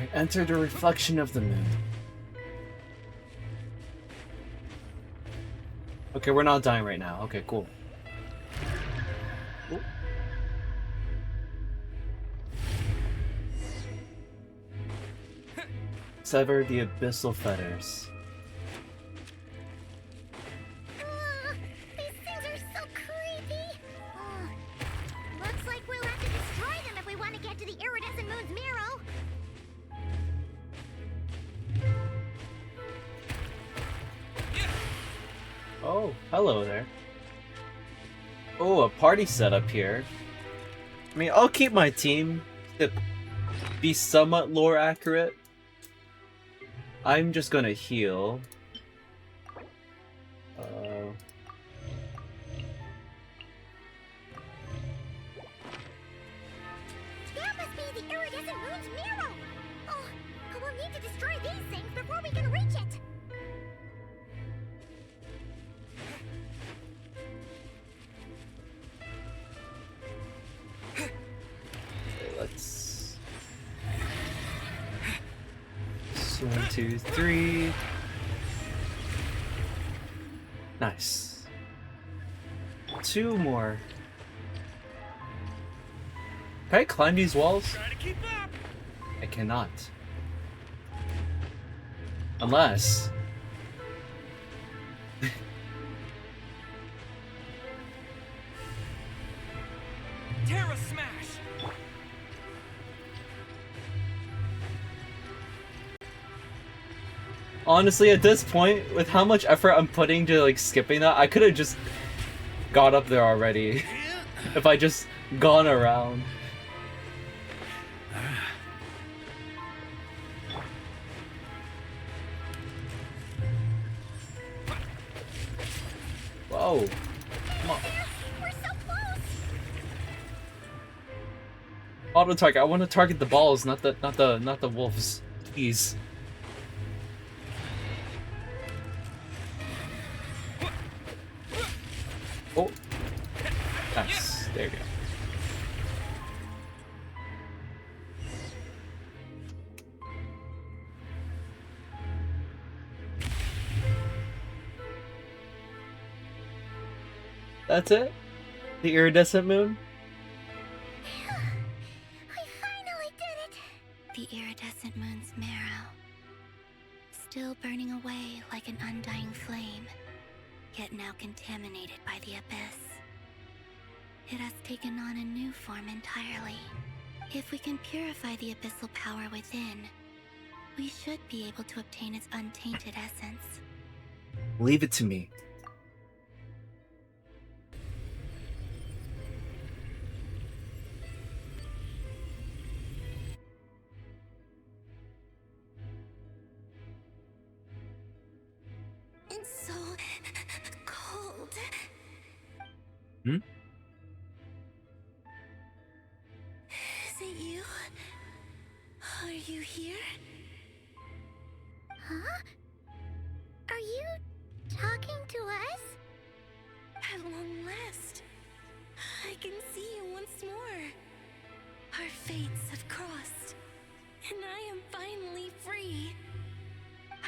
Alright, enter the reflection of the moon. Okay, we're not dying right now. Okay, cool. Ooh. Sever the abyssal fetters. These things are so creepy. Looks like we'll have to destroy them if we want to get to the iridescent moon's marrow. Oh, hello there. Oh, a party setup here. I mean, I'll keep my team to be somewhat lore accurate. I'm just gonna heal. That must be the iridescent moon's marrow. Oh, we'll need to destroy these things before we can reach it. Okay, let's... 1, 2, 3. Nice. 2 more. Can I climb these walls? I cannot. Unless... Terra Smash! Honestly, at this point, with how much effort I'm putting to like skipping that, I could have just got up there already. If I just gone around. Whoa. Come on. We're so close. Auto target. I want to target the balls, not the wolves. Please. Oh. Nice. There you go. That's it? The iridescent moon? We finally did it. The iridescent moon's marrow. Still burning away like an undying flame, yet now contaminated by the abyss. It has taken on a new form entirely. If we can purify the abyssal power within, we should be able to obtain its untainted essence. Leave it to me. It's so cold. Hmm? Is it you? Are you here? Huh? Are you talking to us? At long last, I can see you once more. Our fates have crossed, and I am finally free.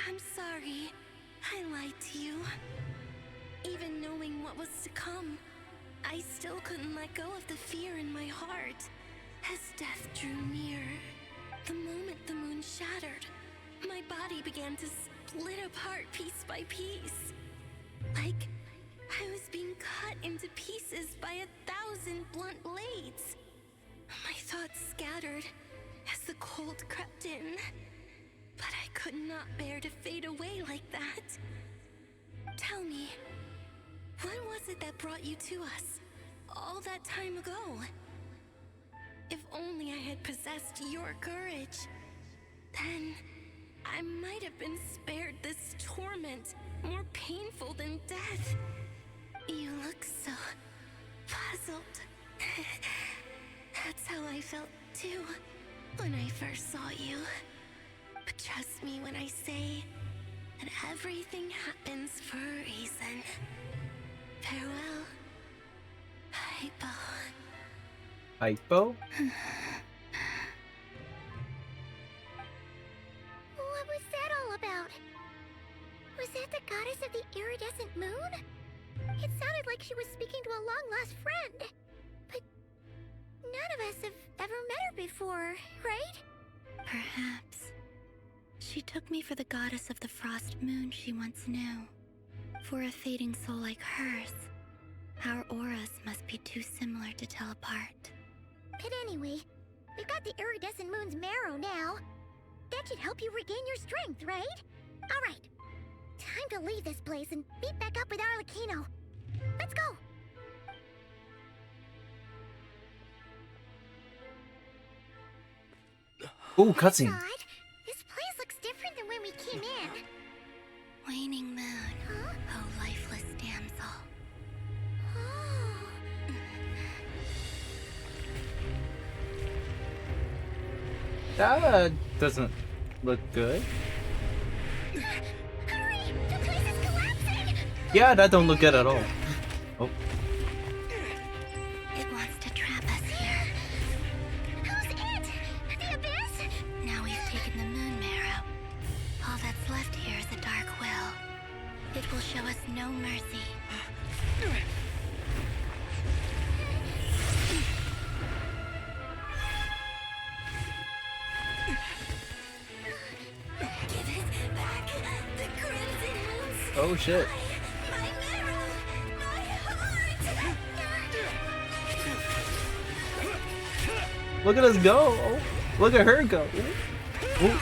I'm sorry, I lied to you. Even knowing what was to come, I still couldn't let go of the fear in my heart. As death drew near, the moment the moon shattered, my body began to split apart piece by piece. Like I was being cut into pieces by 1,000 blunt blades. My thoughts scattered as the cold crept in, but I could not bear to fade away like that. Tell me, what was it that brought you to us all that time ago? If only I had possessed your courage, then I might have been spared this torment more painful than death. You look so puzzled. That's how I felt too when I first saw you. But trust me when I say that everything happens for a reason. Farewell, Hypo. Hypo? speaking to a long-lost friend. But none of us have ever met her before, right? Perhaps. She took me for the goddess of the frost moon she once knew. For a fading soul like hers, our auras must be too similar to tell apart. But anyway, we've got the iridescent moon's marrow now. That should help you regain your strength, right? Alright. Time to leave this place and meet back up with Arlecchino. Let's go! Ooh, cutscene. God, this place looks different than when we came in. Waning moon, oh lifeless damsel. That doesn't look good. Hurry! The place is collapsing! Yeah, that don't look good at all. Oh. It wants to trap us here. Who's it? The Abyss? Now we've taken the moon marrow. All that's left here is a dark will. It will show us no mercy. Give it back! The crimson moon's Oh shit. my marrow! My heart! Look at us go. Oh, look at her go. Ooh.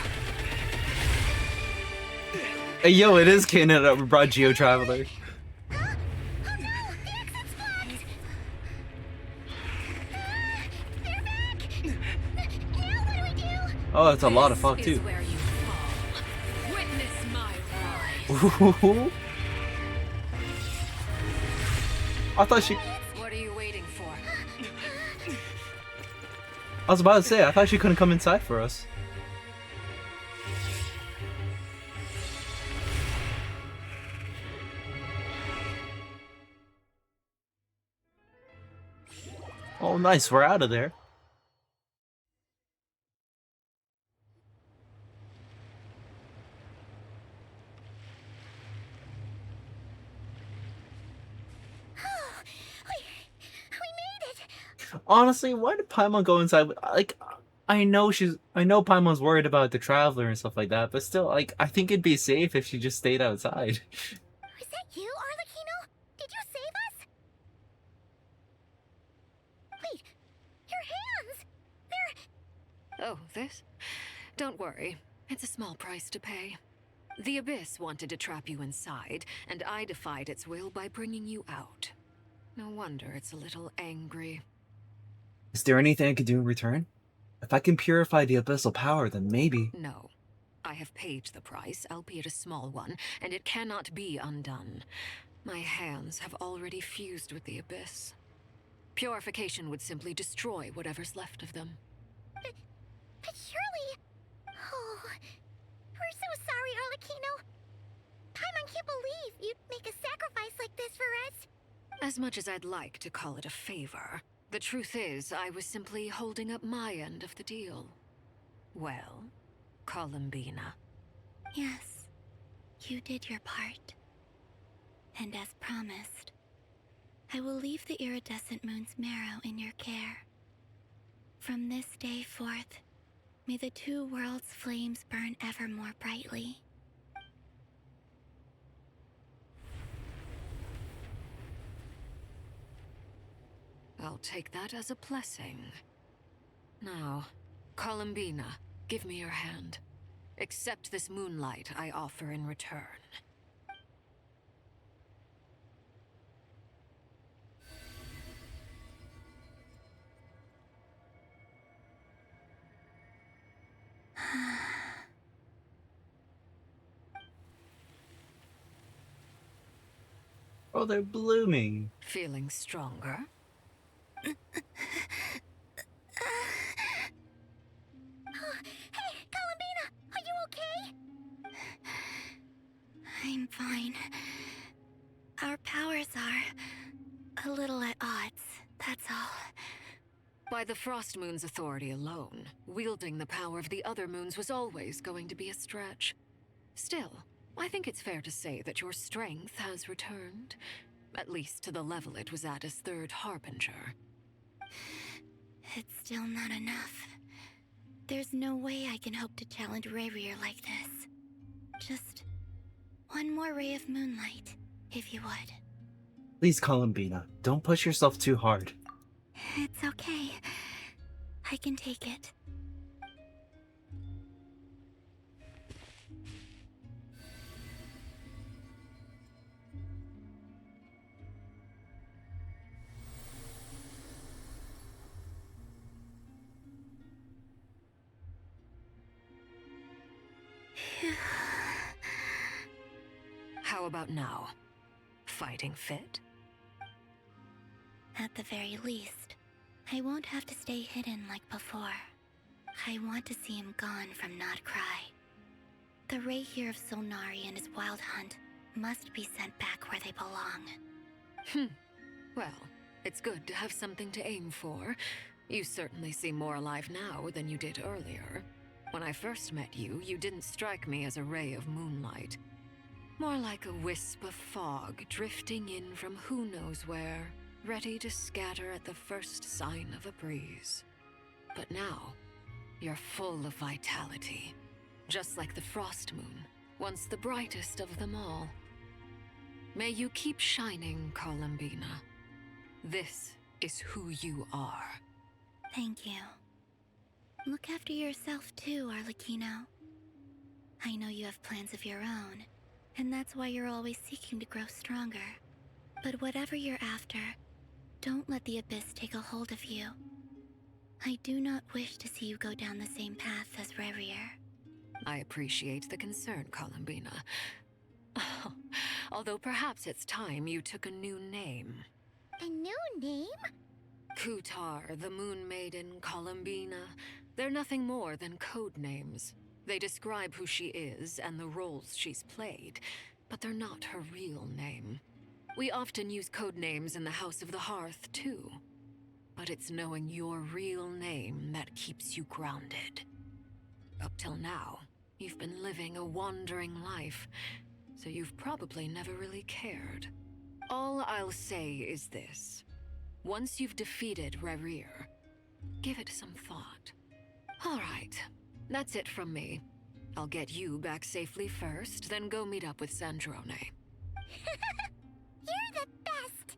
Hey, yo, it is canon that we brought Geo Traveler. Oh, that's a lot of fuck too. Where you fall. Witness my rise. Ooh. I thought she. What are you waiting for? I was about to say, I thought she couldn't come inside for us. Oh, nice. We're out of there. We made it! Honestly, why did Paimon go inside? Like, I know Paimon's worried about the traveler and stuff like that, but still, like, I think it'd be safe if she just stayed outside. Is that you, Arlecchino? Did you save us? Wait, your hands! They're... Oh, this? Don't worry. It's a small price to pay. The Abyss wanted to trap you inside, and I defied its will by bringing you out. No wonder it's a little angry. Is there anything I could do in return? If I can purify the abyssal power, then maybe. No. I have paid the price, albeit a small one, and it cannot be undone. My hands have already fused with the Abyss. Purification would simply destroy whatever's left of them. But surely... Oh... We're so sorry, Arlecchino. Paimon can't believe you'd make a sacrifice like this for us. As much as I'd like to call it a favor, the truth is I was simply holding up my end of the deal. Well, Columbina. Yes, you did your part. And as promised, I will leave the iridescent moon's marrow in your care. From this day forth, may the two worlds' flames burn ever more brightly. I'll take that as a blessing. Now, Columbina, give me your hand. Accept this moonlight I offer in return. Oh, they're blooming. Feeling stronger? Hey, Columbina! Are you okay? I'm fine. Our powers are a little at odds, that's all. By the Frost Moon's authority alone, wielding the power of the other moons was always going to be a stretch. Still, I think it's fair to say that your strength has returned. At least to the level it was at as third harbinger. It's still not enough. There's no way I can hope to challenge Rayrir like this. Just one more ray of moonlight, if you would. Please, Columbina, don't push yourself too hard. It's okay. I can take it. How about now? Fighting fit? At the very least, I won't have to stay hidden like before. I want to see him gone from Nod-Krai. The Rayhir of Solnari and his wild hunt must be sent back where they belong. Well, it's good to have something to aim for. You certainly seem more alive now than you did earlier. When I first met you, you didn't strike me as a ray of moonlight. More like a wisp of fog drifting in from who knows where, ready to scatter at the first sign of a breeze. But now, you're full of vitality, just like the frost moon, once the brightest of them all. May you keep shining, Columbina. This is who you are. Thank you. Look after yourself too, Arlecchino. I know you have plans of your own, and that's why you're always seeking to grow stronger. But whatever you're after, don't let the Abyss take a hold of you. I do not wish to see you go down the same path as Rayrir. I appreciate the concern, Columbina. Although perhaps it's time you took a new name. A new name? Kutar, the Moon Maiden, Columbina. They're nothing more than code names. They describe who she is and the roles she's played, but they're not her real name. We often use code names in the House of the Hearth, too. But it's knowing your real name that keeps you grounded. Up till now, you've been living a wandering life, so you've probably never really cared. All I'll say is this. Once you've defeated Rayrir, give it some thought. All right, that's it from me. I'll get you back safely first, then go meet up with Sandrone. You're the best!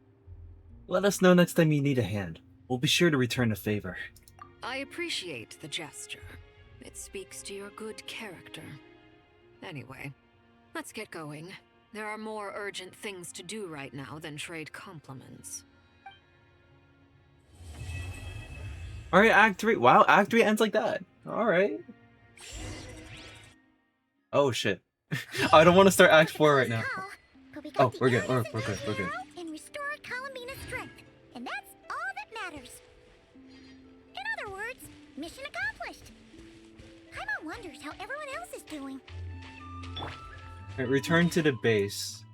Let us know next time you need a hand. We'll be sure to return a favor. I appreciate the gesture. It speaks to your good character. Anyway, let's get going. There are more urgent things to do right now than trade compliments. Alright, Act 3. Wow, Act 3 ends like that. Alright. Oh shit. I don't want to start Act 4 right now. Oh, we're good. We're good. And restore Columbina's strength. And that's all that matters. In other words, mission accomplished. Paimon wonders how everyone else is doing. Alright, return to the base.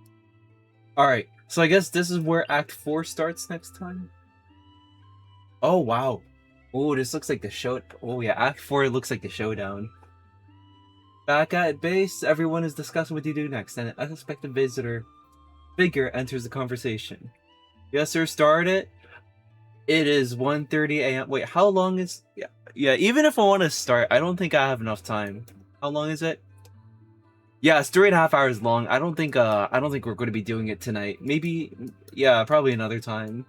Alright, so I guess this is where Act 4 starts next time? Oh, wow. Oh, this looks like the show. Oh yeah, Act 4 looks like the showdown. Back at base, everyone is discussing what to do next, and an unexpected figure enters the conversation. Yes, sir, start it. It is 1:30 a.m. Wait, how long is... Yeah, even if I want to start, I don't think I have enough time. How long is it? Yeah, it's 3.5 hours long. I don't think we're going to be doing it tonight. Maybe, yeah, probably another time.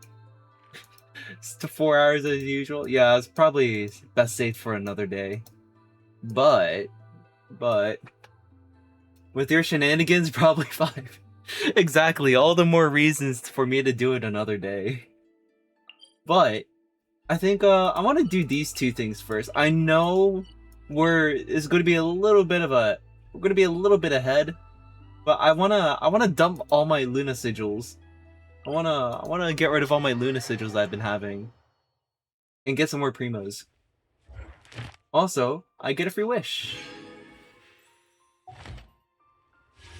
It's to 4 hours as usual. Yeah, it's probably best saved for another day. But with your shenanigans, probably 5. Exactly, all the more reasons for me to do it another day. But I think I want to do these two things first. I know we're going to be a little bit ahead, but I wanna dump all my Luna sigils. I wanna get rid of all my Luna sigils I've been having, and get some more primos. Also, I get a free wish.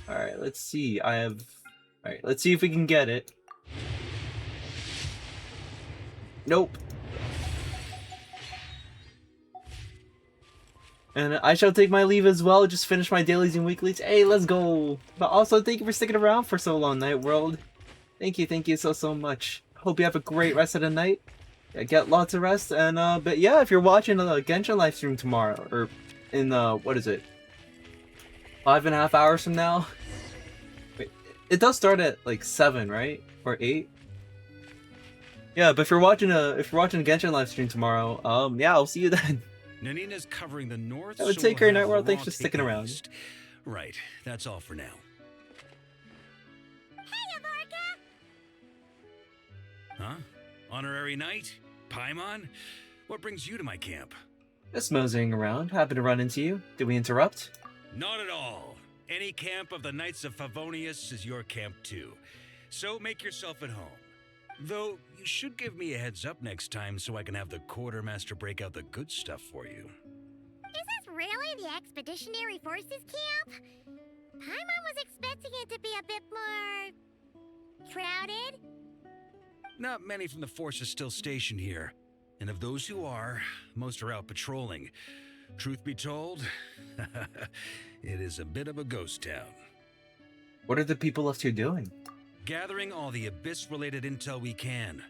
All right, let's see. Let's see if we can get it. Nope. And I shall take my leave as well, just finish my dailies and weeklies. Hey, let's go! But also, thank you for sticking around for so long, Night World. Thank you so much. Hope you have a great rest of the night. Yeah, get lots of rest, and but yeah, if you're watching a Genshin live stream tomorrow, or in what is it, 5.5 hours from now? Wait, it does start at like 7, right? Or 8? Yeah, but if you're watching a Genshin live stream tomorrow, yeah, I'll see you then. Nanina's covering the north. I would so take we'll her have Nightworld. Thanks Raw for take sticking the around. east. Right, that's all for now. Huh? Honorary Knight? Paimon? What brings you to my camp? Just moseying around. Happened to run into you. Did we interrupt? Not at all. Any camp of the Knights of Favonius is your camp too. So make yourself at home. Though, you should give me a heads up next time so I can have the Quartermaster break out the good stuff for you. Is this really the Expeditionary Forces camp? Paimon was expecting it to be a bit more... crowded? Not many from the force are still stationed here. And of those who are, most are out patrolling. Truth be told, it is a bit of a ghost town. What are the people left here doing? Gathering all the Abyss-related intel we can.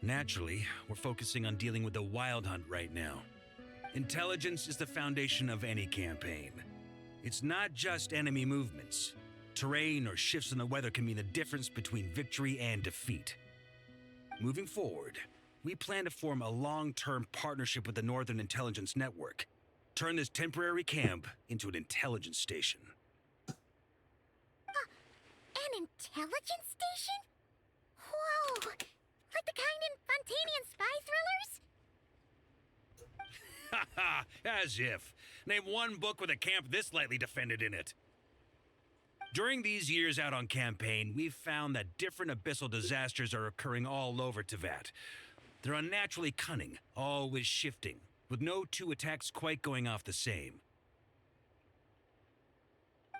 Naturally, we're focusing on dealing with the Wild Hunt right now. Intelligence is the foundation of any campaign. It's not just enemy movements. Terrain or shifts in the weather can mean the difference between victory and defeat. Moving forward, we plan to form a long-term partnership with the Northern Intelligence Network. Turn this temporary camp into an intelligence station. An intelligence station? Whoa! Like the kind in Fontanian spy thrillers? Haha, as if. Name one book with a camp this lightly defended in it. During these years out on campaign, we've found that different abyssal disasters are occurring all over Teyvat. They're unnaturally cunning, always shifting, with no two attacks quite going off the same.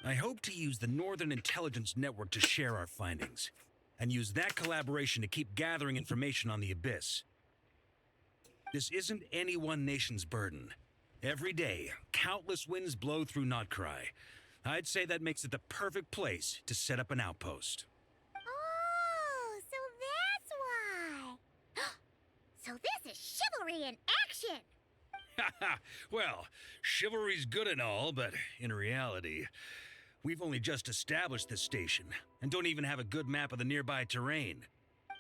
I hope to use the Northern Intelligence Network to share our findings, and use that collaboration to keep gathering information on the Abyss. This isn't any one nation's burden. Every day, countless winds blow through Nod-Krai. I'd say that makes it the perfect place to set up an outpost. Oh, so that's why. So this is chivalry in action. Haha, well, chivalry's good and all, but in reality, we've only just established this station, and don't even have a good map of the nearby terrain.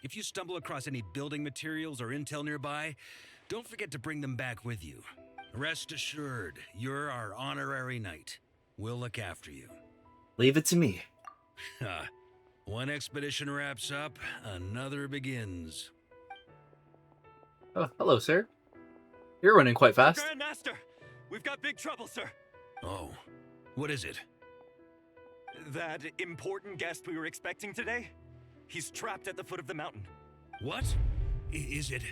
If you stumble across any building materials or intel nearby, don't forget to bring them back with you. Rest assured, you're our honorary knight. We'll look after you. Leave it to me. One expedition wraps up, another begins. Oh, hello, sir. You're running quite fast. Grandmaster! We've got big trouble, sir. Oh, what is it? That important guest we were expecting today? He's trapped at the foot of the mountain. What? Is it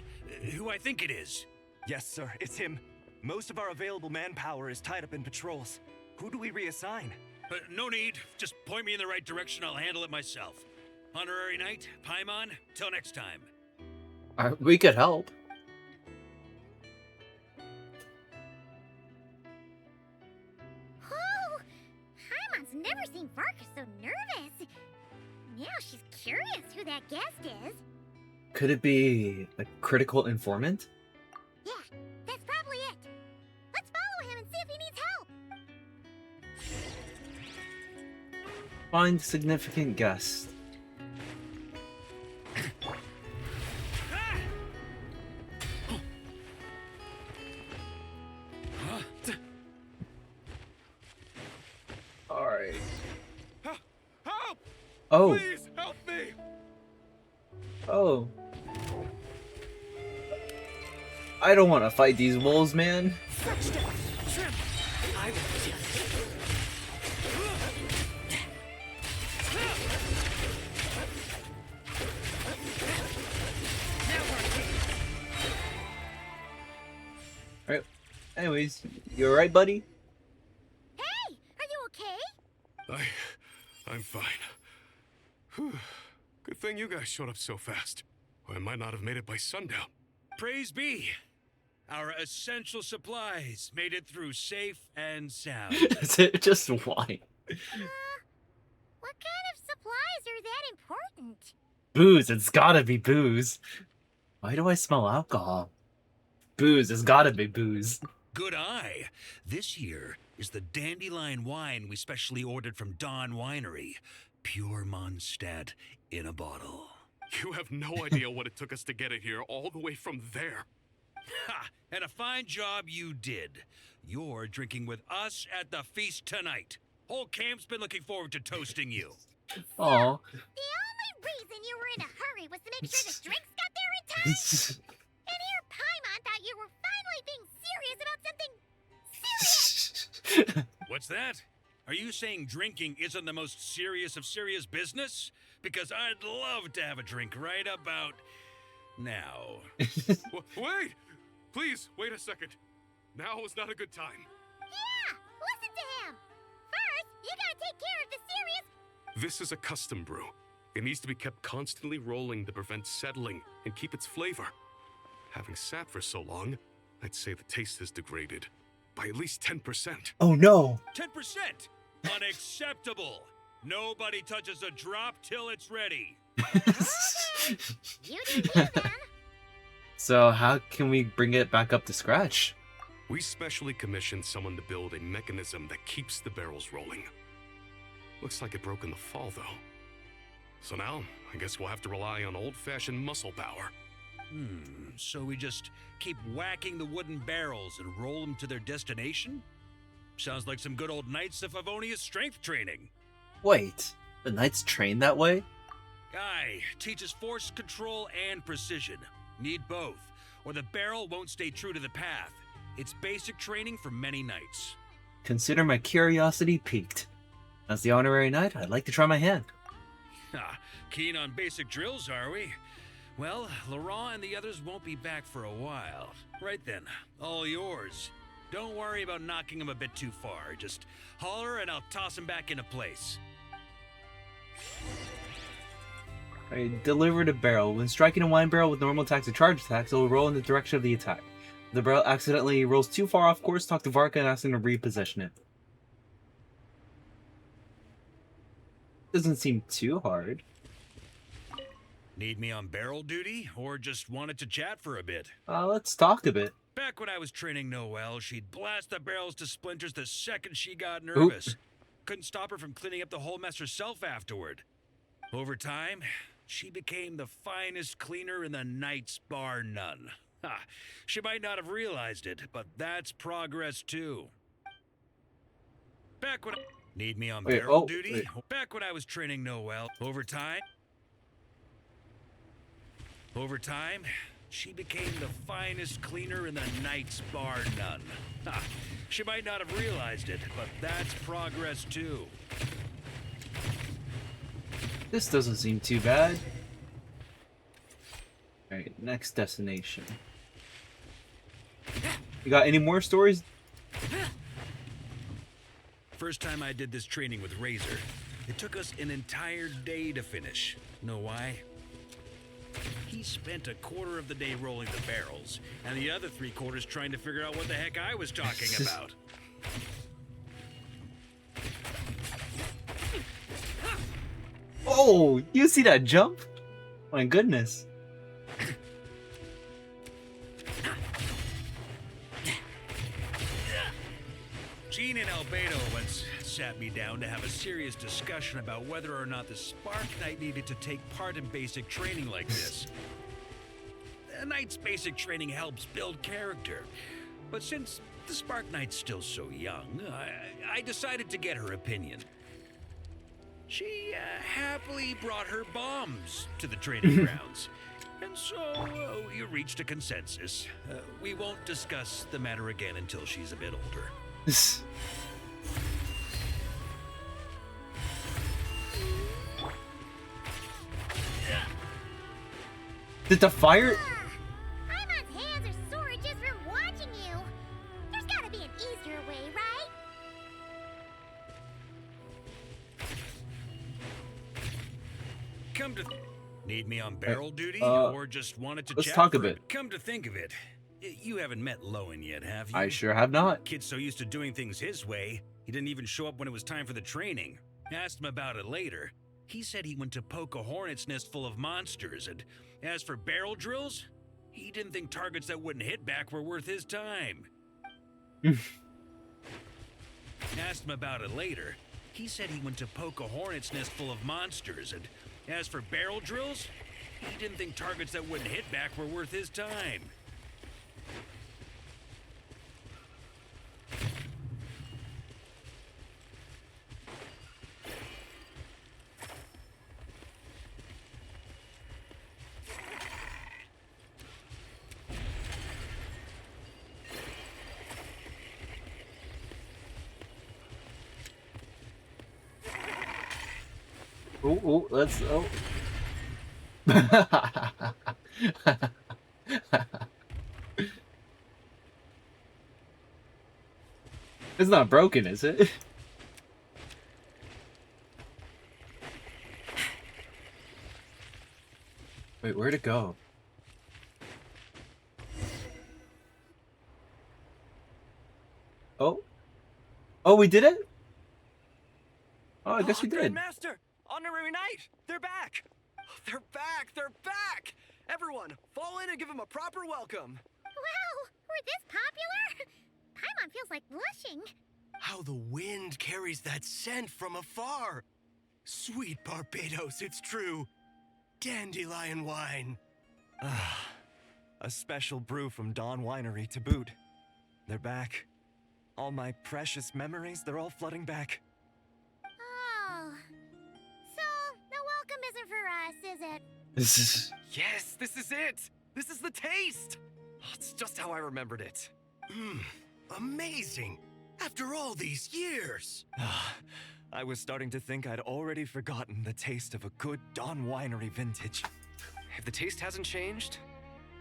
who I think it is? Yes, sir, it's him. Most of our available manpower is tied up in patrols. Who do we reassign? No need. Just point me in the right direction. I'll handle it myself. Honorary Knight, Paimon, till next time. We could help. Oh, Paimon's never seen VARKA so nervous. Now she's curious who that guest is. Could it be a critical informant? Yeah, that's probably it. Let's follow him and see if he needs help. Find significant guest. Alright. Help! Oh. Please help me! Oh. I don't want to fight these wolves, man. Alright. Anyways, you alright, buddy? Hey, are you okay? I'm fine. Whew. Good thing you guys showed up so fast. Or I might not have made it by sundown. Praise be. Our essential supplies made it through safe and sound. Just why? What kind of supplies are that important? Booze. It's gotta be booze. Why do I smell alcohol? Booze. It's gotta be booze. Good eye. This here is the dandelion wine we specially ordered from Dawn Winery. Pure Mondstadt in a bottle. You have no idea what it took us to get it here all the way from there. Ha! And a fine job you did. You're drinking with us at the feast tonight. Whole camp's been looking forward to toasting you. Aw. The only reason you were in a hurry was to make sure the drinks got there in time? And here Paimon thought you were finally being serious about something serious! What's that? Are you saying drinking isn't the most serious of serious business? Because I'd love to have a drink right about now. Wait! Please, wait a second. Now is not a good time. Yeah! Listen to him! First, you gotta take care of the serious... This is a custom brew. It needs to be kept constantly rolling to prevent settling and keep its flavor. Having sat for so long, I'd say the taste has degraded by at least 10%. Oh no! 10%! Unacceptable! Nobody touches a drop till it's ready. You did you, then. So how can we bring it back up to scratch? We specially commissioned someone to build a mechanism that keeps the barrels rolling. Looks like it broke in the fall, though. So now, I guess we'll have to rely on old-fashioned muscle power. So we just keep whacking the wooden barrels and roll them to their destination? Sounds like some good old Knights of Favonia's strength training. Wait, the knights train that way? Aye, teaches force control and precision. Need both, or the barrel won't stay true to the path. It's basic training for many knights. Consider my curiosity piqued. As the honorary knight, I'd like to try my hand. Keen on basic drills, are we? Well, Laurent and the others won't be back for a while. Right then, all yours. Don't worry about knocking him a bit too far. Just holler and I'll toss him back into place. I delivered a barrel. When striking a wine barrel with normal attacks or charge attacks, it will roll in the direction of the attack. If the barrel accidentally rolls too far off course, talk to VARKA and ask him to reposition it. Doesn't seem too hard. Need me on barrel duty, or just wanted to chat for a bit? Let's talk a bit. Back when I was training Noelle, she'd blast the barrels to splinters the second she got nervous. Oops. Couldn't stop her from cleaning up the whole mess herself afterward. Over time, she became the finest cleaner in the Knights, bar none. She might not have realized it, but that's progress too. Back when Need me on barrel duty? Back when I was training Noelle, over time, she became the finest cleaner in the Knights, bar none. She might not have realized it, but that's progress too. This doesn't seem too bad. Alright, next destination. You got any more stories? First time I did this training with Razor, it took us an entire day to finish. Know why? He spent a quarter of the day rolling the barrels, and the other 3/4 trying to figure out what the heck I was talking about. Oh, you see that jump? My goodness. Jean and Albedo once sat me down to have a serious discussion about whether or not the Spark Knight needed to take part in basic training like this. The Knight's basic training helps build character, but since the Spark Knight's still so young, I decided to get her opinion. She happily brought her bombs to the training grounds, and so we reached a consensus. We won't discuss the matter again until she's a bit older. Did the fire? Paimon's hands are sore just from watching you. There's gotta be an easier way, right? Come to need me on barrel duty, or just wanted to let's chat talk a for bit. Come to think of it, you haven't met Lowen yet, have you? I sure have not. Kid's so used to doing things his way, he didn't even show up when it was time for the training. Asked him about it later. he said he went to poke a hornet's nest full of monsters, and as for barrel drills, he didn't think targets that wouldn't hit back were worth his time. Asked him about it later. He said he went to poke a hornet's nest full of monsters, and as for barrel drills, he didn't think targets that wouldn't hit back were worth his time. Oh, let's. Oh. It's not broken, is it? Wait, where'd it go? Oh. Oh, we did it? Oh, I guess we did. Master! Honorary Knight! They're back! They're back! They're back! Everyone, fall in and give them a proper welcome! Wow, we're this popular? Paimon feels like blushing. How the wind carries that scent from afar! Sweet Barbados, it's true. Dandelion wine. A special brew from Dawn Winery to boot. They're back. All my precious memories, they're all flooding back. Oh. So, the welcome isn't for us, is it? Yes, this is it! This is the taste! Oh, it's just how I remembered it. Amazing! After all these years! I was starting to think I'd already forgotten the taste of a good Dawn Winery vintage. If the taste hasn't changed,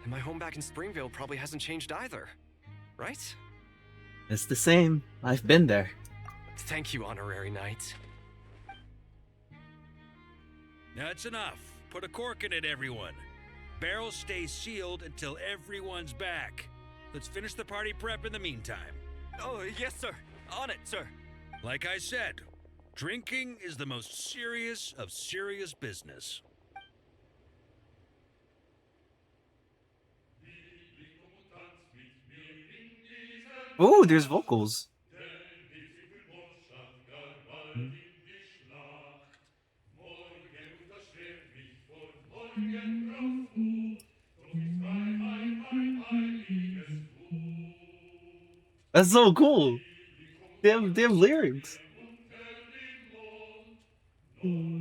then my home back in Springvale probably hasn't changed either. Right? It's the same. I've been there. Thank you, Honorary Knight. That's enough. Put a cork in it, everyone. Barrel stays sealed until everyone's back. Let's finish the party prep in the meantime. Oh, yes, sir. On it, sir. Like I said, drinking is the most serious of serious business. Oh, there's vocals. That's so cool. They have lyrics. Sticky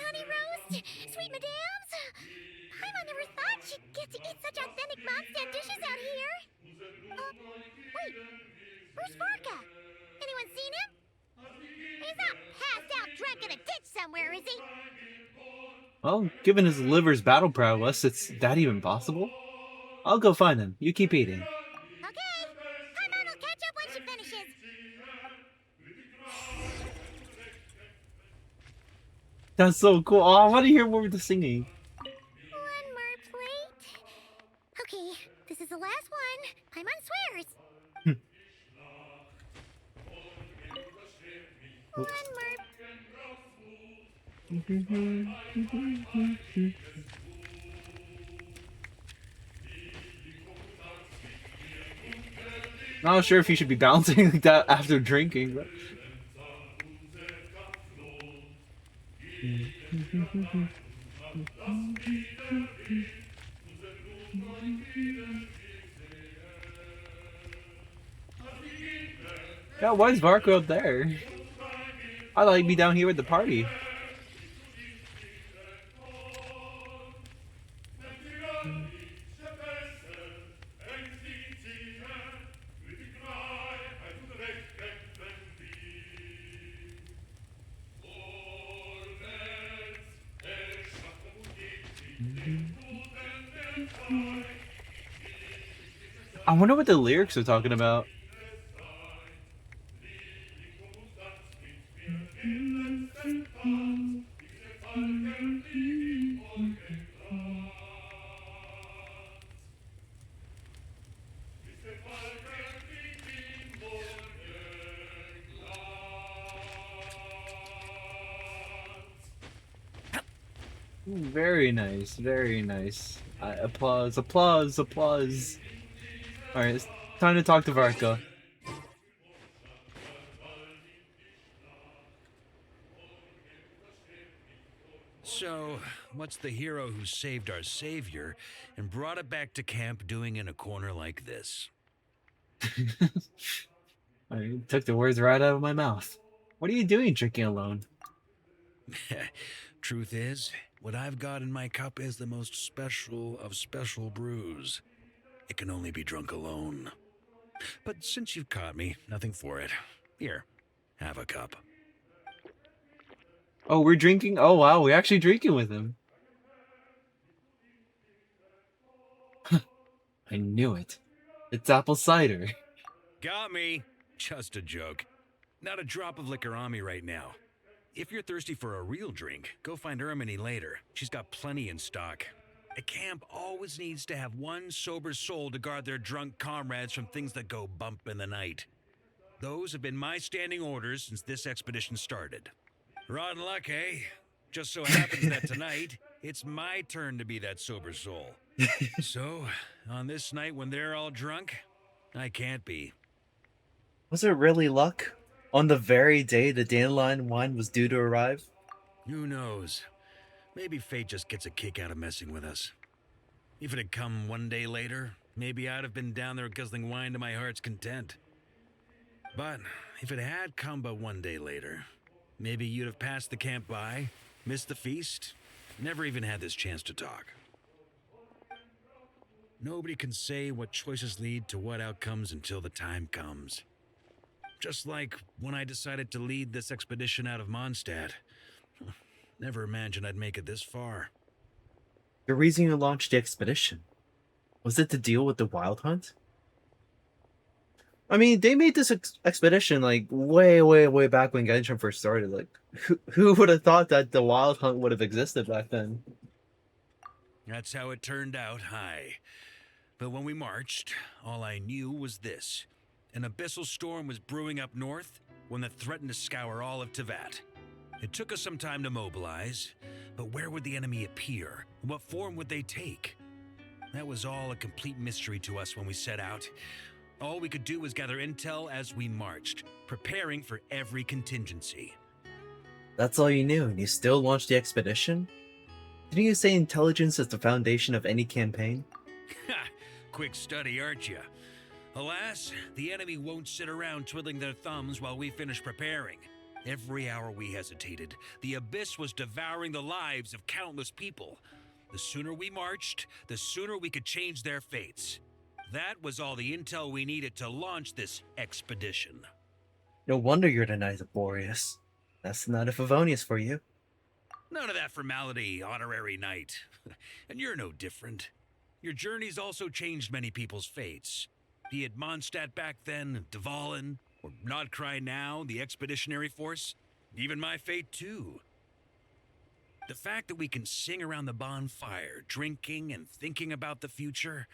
honey roast, sweet madams. Paimon never thought she'd get to eat such authentic Mondstadt dishes out here. Wait, where's VARKA? Anyone seen him? He's not passed out drunk in a ditch somewhere, is he? Well, given his liver's battle prowess, it's that even possible? I'll go find him. You keep eating. Okay, Paimon will catch up when she finishes. That's so cool. Oh, I want to hear more of the singing. One more plate. Okay, this is the last one. Paimon swears. One more. Not sure if you should be bouncing like that after drinking, but... Yeah, why is VARKA up there? I like be down here with the party. I wonder what the lyrics are talking about. Very nice, very nice. Applause, applause, applause. Alright, it's time to talk to Varka. So, what's the hero who saved our savior and brought it back to camp doing in a corner like this? I took the words right out of my mouth. What are you doing drinking alone? Truth is, what I've got in my cup is the most special of special brews. It can only be drunk alone. But since you've caught me, nothing for it. Here, have a cup. Oh, we're drinking? Oh wow, we're actually drinking with him. I knew it. It's apple cider. Got me. Just a joke. Not a drop of liquor on me right now. If you're thirsty for a real drink, go find Erminy later. She's got plenty in stock. A camp always needs to have one sober soul to guard their drunk comrades from things that go bump in the night. Those have been my standing orders since this expedition started. Rotten luck, eh? Just so happens that tonight, it's my turn to be that sober soul. So, on this night when they're all drunk, I can't be. Was it really luck? On the very day the dandelion wine was due to arrive? Who knows? Maybe fate just gets a kick out of messing with us. If it had come one day later, maybe I'd have been down there guzzling wine to my heart's content. But if it had come but one day later, maybe you'd have passed the camp by, missed the feast, never even had this chance to talk. Nobody can say what choices lead to what outcomes until the time comes. Just like when I decided to lead this expedition out of Mondstadt. Never imagined I'd make it this far. The reason you launched the expedition, was it to deal with the wild hunt? I mean, they made this expedition like way, way, way back when Genshin first started. Like, who would have thought that the wild hunt would have existed back then? That's how it turned out, aye. But when we marched, all I knew was this. An abyssal storm was brewing up north, one that threatened to scour all of Teyvat. It took us some time to mobilize, but where would the enemy appear? What form would they take? That was all a complete mystery to us when we set out. All we could do was gather intel as we marched, preparing for every contingency. That's all you knew, and you still launched the expedition? Didn't you say intelligence is the foundation of any campaign? Ha! Quick study, aren't you? Alas, the enemy won't sit around twiddling their thumbs while we finish preparing. Every hour we hesitated, the abyss was devouring the lives of countless people. The sooner we marched, the sooner we could change their fates. That was all the intel we needed to launch this expedition. No wonder you're the Knight of Boreas. That's the Knight of Favonius for you. None of that formality, honorary knight. And you're no different. Your journey's also changed many people's fates. Be it Mondstadt back then, Dvalin, or Nod-Krai now, the expeditionary force. Even my fate, too. The fact that we can sing around the bonfire, drinking and thinking about the future,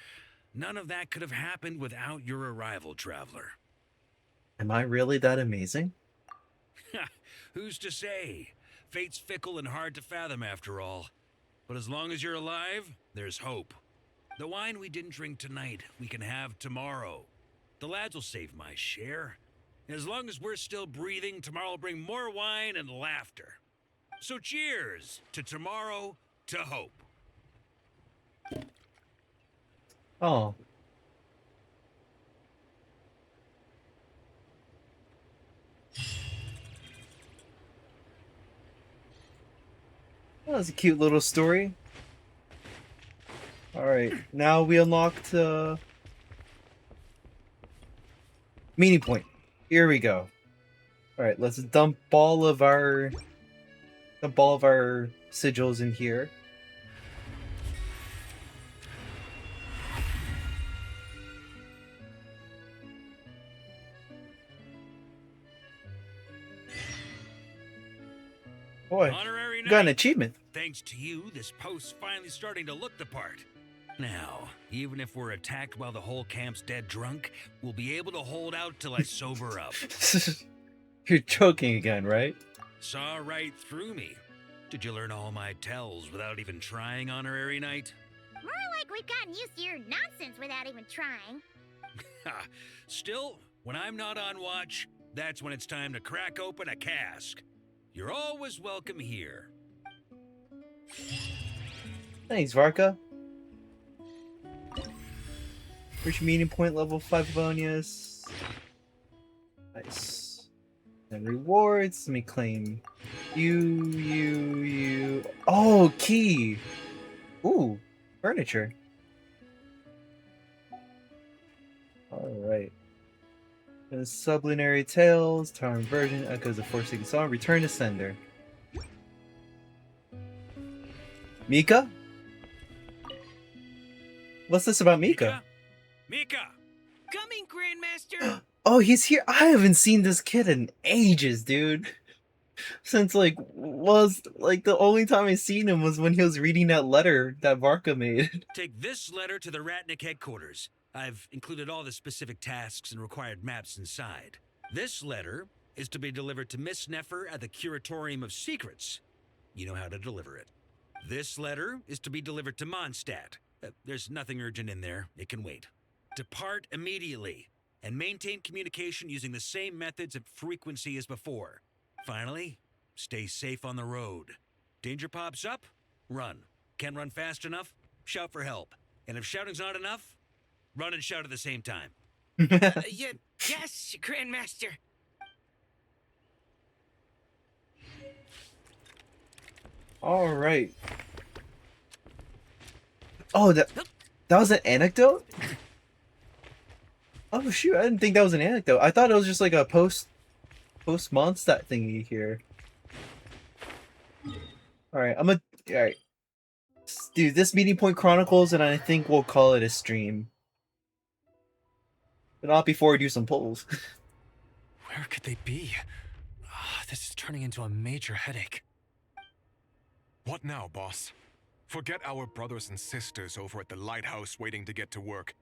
none of that could have happened without your arrival, traveler. Am I really that amazing? Who's to say? Fate's fickle and hard to fathom after all. But as long as you're alive, there's hope. The wine we didn't drink tonight, we can have tomorrow. The lads will save my share. As long as we're still breathing, tomorrow will bring more wine and laughter. So cheers to tomorrow, to hope. Oh. That was a cute little story. Alright, now we unlocked meeting point. Here we go. Alright, let's dump all of our sigils in here. Boy, Honorary got an knight. achievement. Thanks to you, this post's finally starting to look the part. Now, even if we're attacked while the whole camp's dead drunk, we'll be able to hold out till I sober up. You're joking again, right? Saw right through me. Did you learn all my tells without even trying honorary night? More like we've gotten used to your nonsense without even trying. Ha! Still, when I'm not on watch, that's when it's time to crack open a cask. You're always welcome here. Thanks, Varka. Reach meeting point level 5 Favonius. Nice. And rewards. Let me claim you. Oh, key! Ooh, furniture. Alright. Sublunary Tales, Tower Inversion, Echoes of Forsaken Song, Return to Sender. Mika? What's this about Mika? Mika! Coming, Grandmaster! Oh, he's here. I haven't seen this kid in ages, dude. Since the only time I seen him was when he was reading that letter that Varka made. Take this letter to the Ratnik headquarters. I've included all the specific tasks and required maps inside. This letter is to be delivered to Miss Neffer at the Curatorium of Secrets. You know how to deliver it. This letter is to be delivered to Mondstadt. There's nothing urgent in there. It can wait. Depart immediately and maintain communication using the same methods and frequency as before. Finally, stay safe on the road. Danger pops up? Run. Can't run fast enough? Shout for help. And if shouting's not enough, run and shout at the same time. Yes, Grandmaster. All right. Oh, that was an anecdote? Oh shoot, I didn't think that was an anecdote. I thought it was just like a post Mondstadt thingy here. Alright, alright. Dude, this Meeting Point Chronicles, and I think we'll call it a stream. But not before we do some polls. Where could they be? This is turning into a major headache. What now, boss? Forget our brothers and sisters over at the lighthouse waiting to get to work.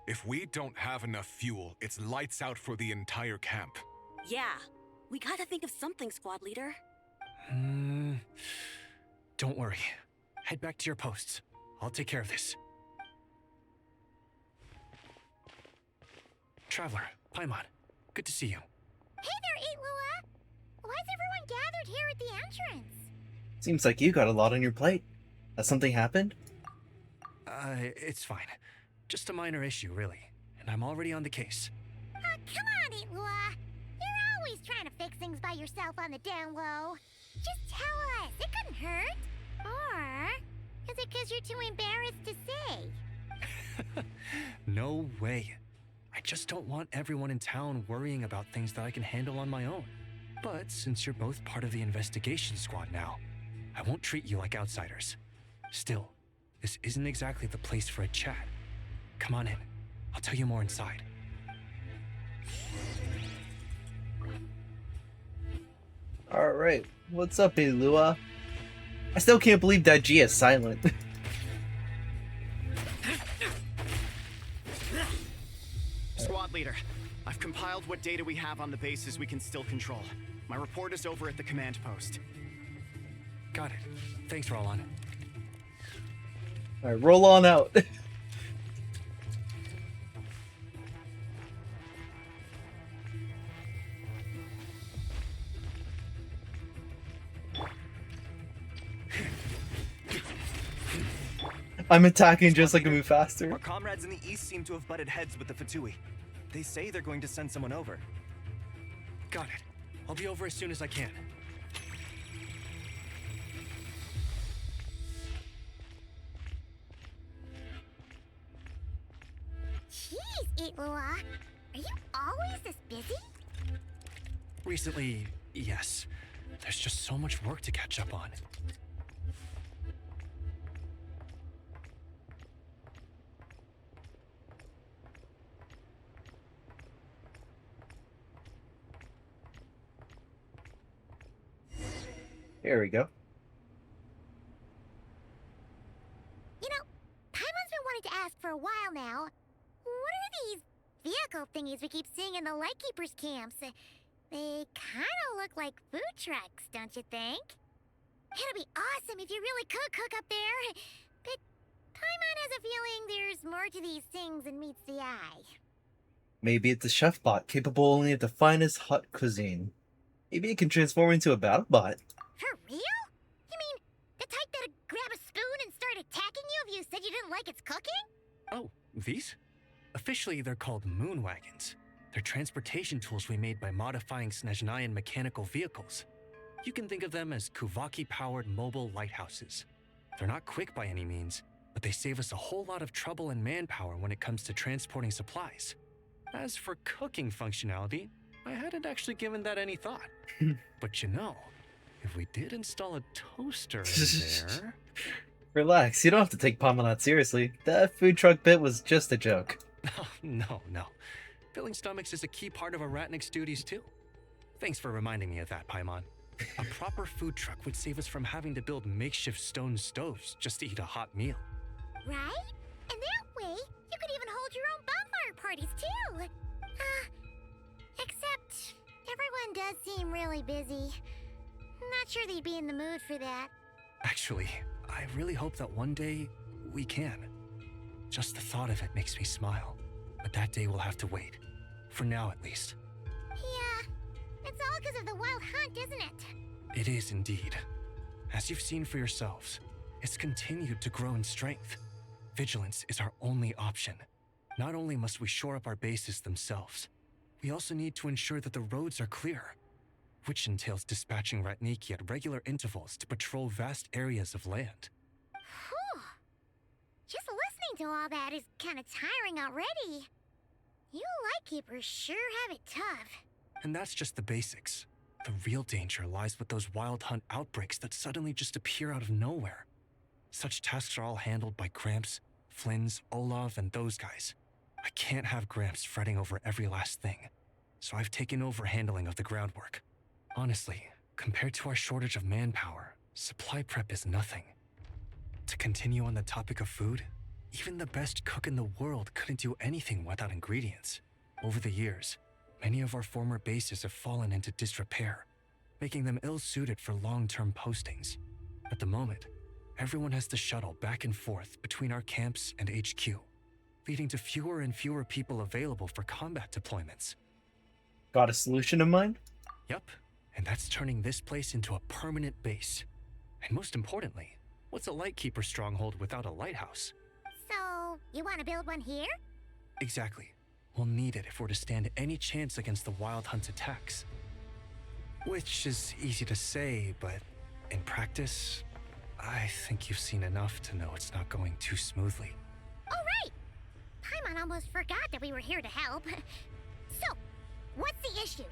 If we don't have enough fuel, it's lights out for the entire camp. Yeah, we gotta think of something, squad leader. Don't worry. Head back to your posts. I'll take care of this. Traveler, Paimon, good to see you. Hey there, Eitlua! Why's everyone gathered here at the entrance? Seems like you got a lot on your plate. Has something happened? It's fine. Just a minor issue, really. And I'm already on the case. Come on, Eitlua! You're always trying to fix things by yourself on the down low. Just tell us, it couldn't hurt. Or is it because you're too embarrassed to say? No way. I just don't want everyone in town worrying about things that I can handle on my own. But since you're both part of the investigation squad now, I won't treat you like outsiders. Still, this isn't exactly the place for a chat. Come on in. I'll tell you more inside. Alright, what's up, Eitlua? I still can't believe that G is silent. Squad leader, I've compiled what data we have on the bases we can still control. My report is over at the command post. Got it. Thanks, Roland. Alright, roll on out. I'm attacking just like I move faster. Our comrades in the east seem to have butted heads with the Fatui. They say they're going to send someone over. Got it. I'll be over as soon as I can. Jeez, Eitlua! Are you always this busy? Recently, yes. There's just so much work to catch up on. Here we go. You know, Paimon's been wanting to ask for a while now. What are these vehicle thingies we keep seeing in the Lightkeepers camps? They kind of look like food trucks, don't you think? It'll be awesome if you really could cook up there. But Paimon has a feeling there's more to these things than meets the eye. Maybe it's a chef bot capable only of the finest hot cuisine. Maybe it can transform into a battle bot. For real? You mean the type that'd grab a spoon and start attacking you if you said you didn't like its cooking? Oh, these? Officially, they're called moon wagons. They're transportation tools we made by modifying Snezhnayan mechanical vehicles. You can think of them as Kuvaki-powered mobile lighthouses. They're not quick by any means, but they save us a whole lot of trouble and manpower when it comes to transporting supplies. As for cooking functionality, I hadn't actually given that any thought. But you know, if we did install a toaster in there... Relax, you don't have to take Paimon that seriously. That food truck bit was just a joke. Oh, no. Filling stomachs is a key part of our Ratnik's duties too. Thanks for reminding me of that, Paimon. A proper food truck would save us from having to build makeshift stone stoves just to eat a hot meal. Right? And that way, you could even hold your own bonfire parties too. Except everyone does seem really busy. Not sure they'd be in the mood for that. Actually, I really hope that one day we can. Just the thought of it makes me smile. But that day will have to wait. For now, at least. Yeah, it's all because of the wild hunt, isn't it? It is indeed. As you've seen for yourselves, it's continued to grow in strength. Vigilance is our only option. Not only must we shore up our bases themselves, we also need to ensure that the roads are clear, which entails dispatching Ratniki at regular intervals to patrol vast areas of land. Whew. Just listening to all that is kind of tiring already. You Lightkeepers sure have it tough. And that's just the basics. The real danger lies with those wild hunt outbreaks that suddenly just appear out of nowhere. Such tasks are all handled by Gramps, Flynn's, Olav, and those guys. I can't have Gramps fretting over every last thing, so I've taken over handling of the groundwork. Honestly, compared to our shortage of manpower, supply prep is nothing. To continue on the topic of food, even the best cook in the world couldn't do anything without ingredients. Over the years, many of our former bases have fallen into disrepair, making them ill-suited for long-term postings. At the moment, everyone has to shuttle back and forth between our camps and HQ, leading to fewer and fewer people available for combat deployments. Got a solution in mind? Yup, and that's turning this place into a permanent base. And most importantly, what's a Lightkeeper stronghold without a lighthouse? So, you want to build one here? Exactly. We'll need it if we're to stand any chance against the Wild Hunt's attacks. Which is easy to say, but in practice, I think you've seen enough to know it's not going too smoothly. Oh, right! Paimon almost forgot that we were here to help. So, what's the issue?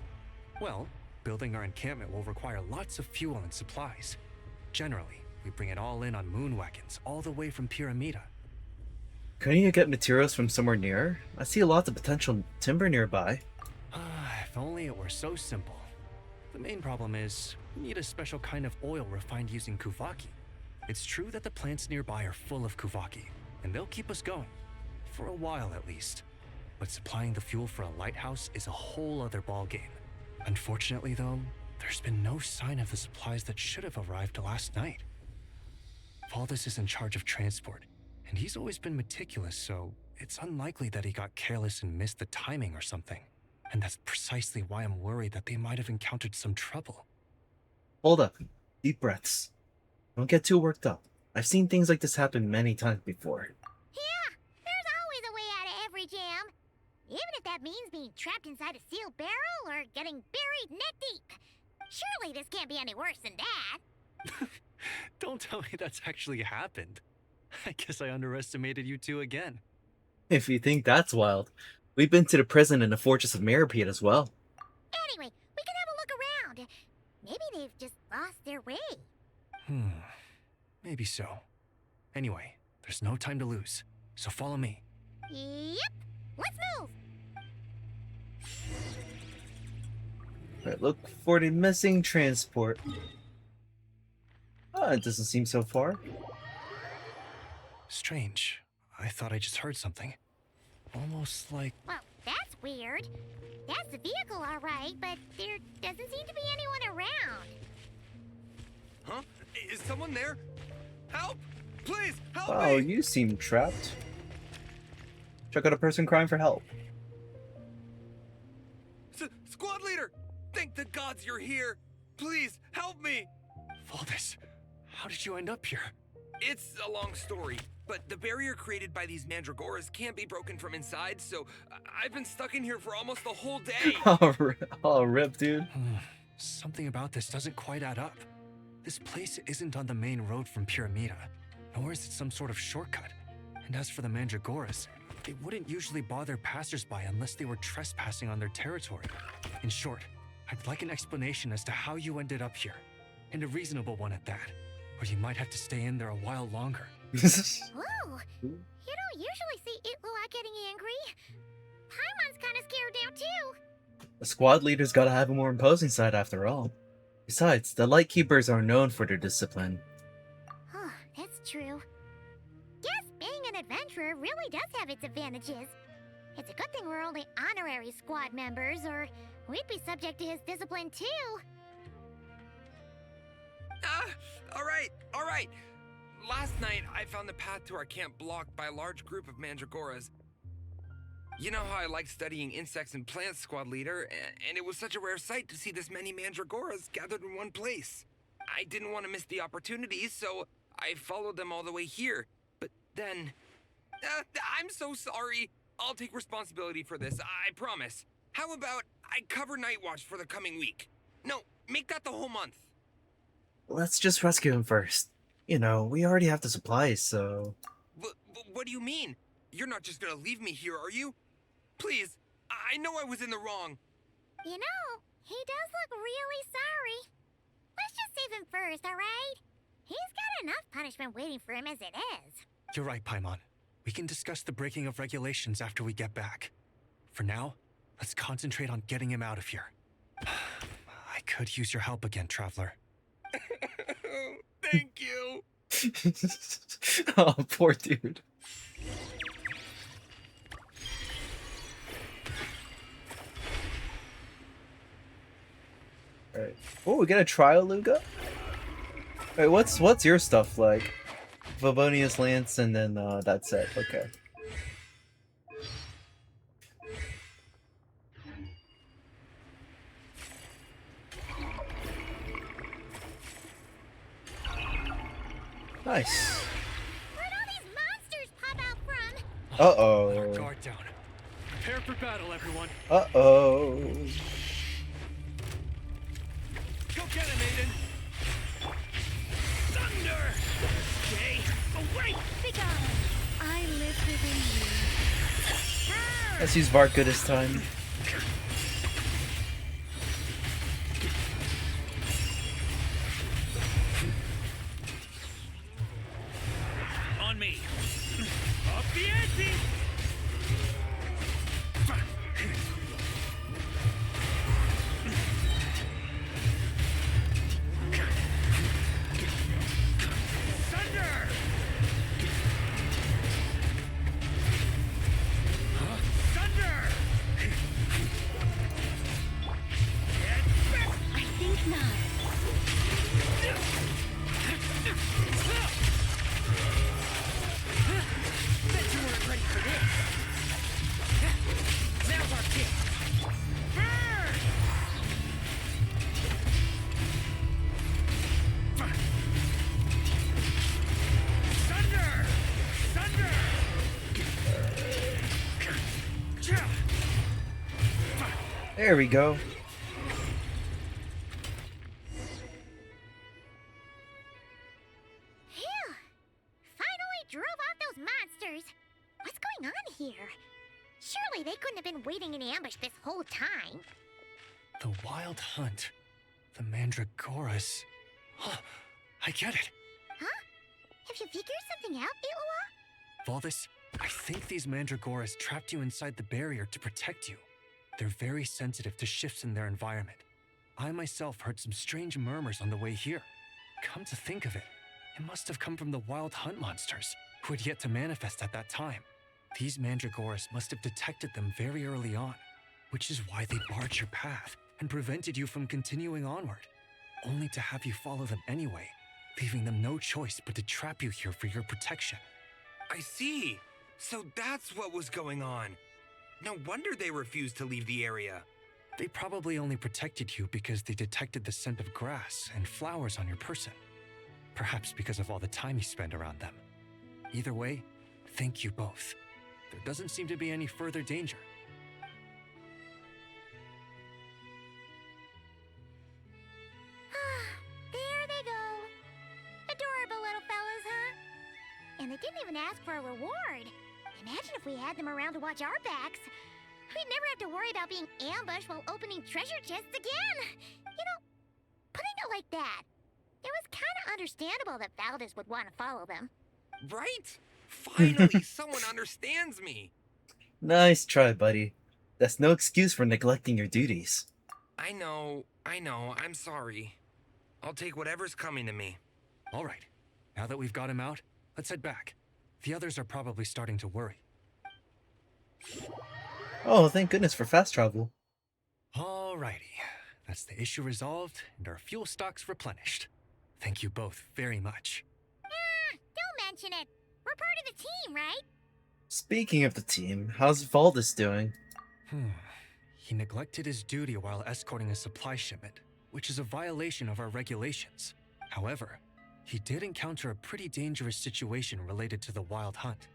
Well, building our encampment will require lots of fuel and supplies. Generally, we bring it all in on moon wagons all the way from Pyramida. Couldn't you get materials from somewhere near? I see lots of potential timber nearby. If only it were so simple. The main problem is, we need a special kind of oil refined using Kuvaki. It's true that the plants nearby are full of Kuvaki, and they'll keep us going. For a while at least. But supplying the fuel for a lighthouse is a whole other ballgame. Unfortunately though, there's been no sign of the supplies that should have arrived last night. Valdis is in charge of transport, and he's always been meticulous, so it's unlikely that he got careless and missed the timing or something. And that's precisely why I'm worried that they might have encountered some trouble. Hold up. Deep breaths. Don't get too worked up. I've seen things like this happen many times before. Yeah, there's always a way out of every jam. Even if that means being trapped inside a sealed barrel or getting buried neck deep. Surely this can't be any worse than that. Don't tell me that's actually happened. I guess I underestimated you two again. If you think that's wild, we've been to the prison in the Fortress of Meripede as well. Anyway, we can have a look around. Maybe they've just lost their way. Maybe so. Anyway, there's no time to lose, so follow me. Yep, let's move. Right, look for the missing transport. It doesn't seem so far. Strange. I thought I just heard something. Almost like... Well, that's weird. That's the vehicle, all right, but there doesn't seem to be anyone around. Huh? Is someone there? Help! Please, help Wow, me! you seem trapped. Check out a person crying for help. Squad leader! Thank the gods you're here! Please, help me! Valdis, how did you end up here? It's a long story, but the barrier created by these mandragoras can't be broken from inside, so I've been stuck in here for almost the whole day. Oh, rip, dude. Something about this doesn't quite add up. This place isn't on the main road from Pyramida, nor is it some sort of shortcut. And as for the mandragoras, they wouldn't usually bother passersby unless they were trespassing on their territory. In short, I'd like an explanation as to how you ended up here, and a reasonable one at that, or you might have to stay in there a while longer. Whoa! You don't usually see Itlua getting angry. Paimon's kind of scared now too. A squad leader's gotta have a more imposing side after all. Besides, the Lightkeepers are known for their discipline. Oh, that's true. Guess being an adventurer really does have its advantages. It's a good thing we're only honorary squad members, or we'd be subject to his discipline too. All right. Last night, I found the path to our camp blocked by a large group of mandragoras. You know how I like studying insects and plants, squad leader, and it was such a rare sight to see this many mandragoras gathered in one place. I didn't want to miss the opportunity, so I followed them all the way here. But then... I'm so sorry. I'll take responsibility for this, I promise. How about I cover Night Watch for the coming week? No, make that the whole month. Let's just rescue him first. You know, we already have the supplies, so... What do you mean? You're not just gonna leave me here, are you? Please, I know I was in the wrong. You know, he does look really sorry. Let's just save him first, alright? He's got enough punishment waiting for him as it is. You're right, Paimon. We can discuss the breaking of regulations after we get back. For now, let's concentrate on getting him out of here. I could use your help again, Traveler. Thank you. Oh, poor dude. Alright. Oh, we get a trial, Luga? Wait, what's your stuff like? Favonius Lance and then that's it. Okay. Nice. Where'd all these monsters pop out from? Uh-oh. Guard down. Prepare for battle, everyone. Uh-oh. Go get him, Aiden. Thunder! Stay away! Be gone. I live within you. Let's use VARKA this time. On me. Up the ante! Thunder! Thunder! I think not. Bet you weren't ready for this. Now's our chance. Burn! Thunder! Thunder! There we go. Phew! Finally drove out those monsters. What's going on here? Surely they couldn't have been waiting in ambush this whole time. The Wild Hunt. The Mandragoras. Huh, I get it. Huh? Have you figured something out, Itlua? Valdis, I think these Mandragoras trapped you inside the barrier to protect you. They're very sensitive to shifts in their environment. I myself heard some strange murmurs on the way here. Come to think of it, it must have come from the Wild Hunt monsters, who had yet to manifest at that time. These Mandragoras must have detected them very early on, which is why they barred your path and prevented you from continuing onward, only to have you follow them anyway. leaving them no choice but to trap you here for your protection. I see. So that's what was going on. No wonder they refused to leave the area. They probably only protected you because they detected the scent of grass and flowers on your person. Perhaps because of all the time you spend around them. Either way, thank you both. There doesn't seem to be any further danger. There they go. Adorable little fellas, huh? And they didn't even ask for a reward. Imagine if we had them around to watch our backs. We'd never have to worry about being ambushed while opening treasure chests again. You know, putting it like that, it was kind of understandable that Valdez would want to follow them. Right? Finally, someone understands me. Nice try, buddy. That's no excuse for neglecting your duties. I know. I'm sorry. I'll take whatever's coming to me. All right. Now that we've got him out, let's head back. The others are probably starting to worry. Oh, thank goodness for fast travel. Alrighty. That's the issue resolved and our fuel stocks replenished. Thank you both very much. Don't mention it. We're part of the team, right? Speaking of the team, how's Valdez doing? He neglected his duty while escorting a supply shipment, which is a violation of our regulations. However, he did encounter a pretty dangerous situation related to the wild hunt,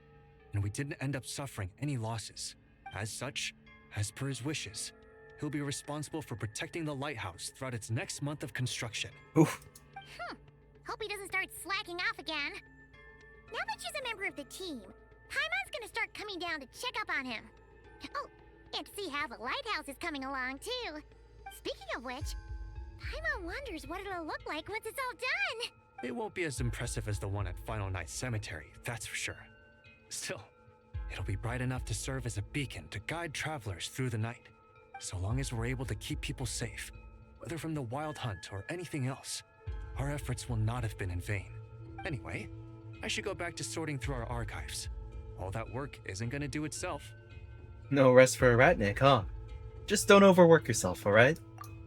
and we didn't end up suffering any losses. As such, as per his wishes, he'll be responsible for protecting the lighthouse throughout its next month of construction. Oof. Hope he doesn't start slacking off again. Now that she's a member of the team, Paimon's gonna start coming down to check up on him. Oh, and to see how the lighthouse is coming along, too. Speaking of which, Paimon wonders what it'll look like once it's all done. It won't be as impressive as the one at Final Night Cemetery, that's for sure. Still, it'll be bright enough to serve as a beacon to guide travelers through the night. So long as we're able to keep people safe, whether from the wild hunt or anything else, our efforts will not have been in vain. Anyway, I should go back to sorting through our archives. All that work isn't gonna do itself. No rest for a ratnik, huh? Just don't overwork yourself, alright?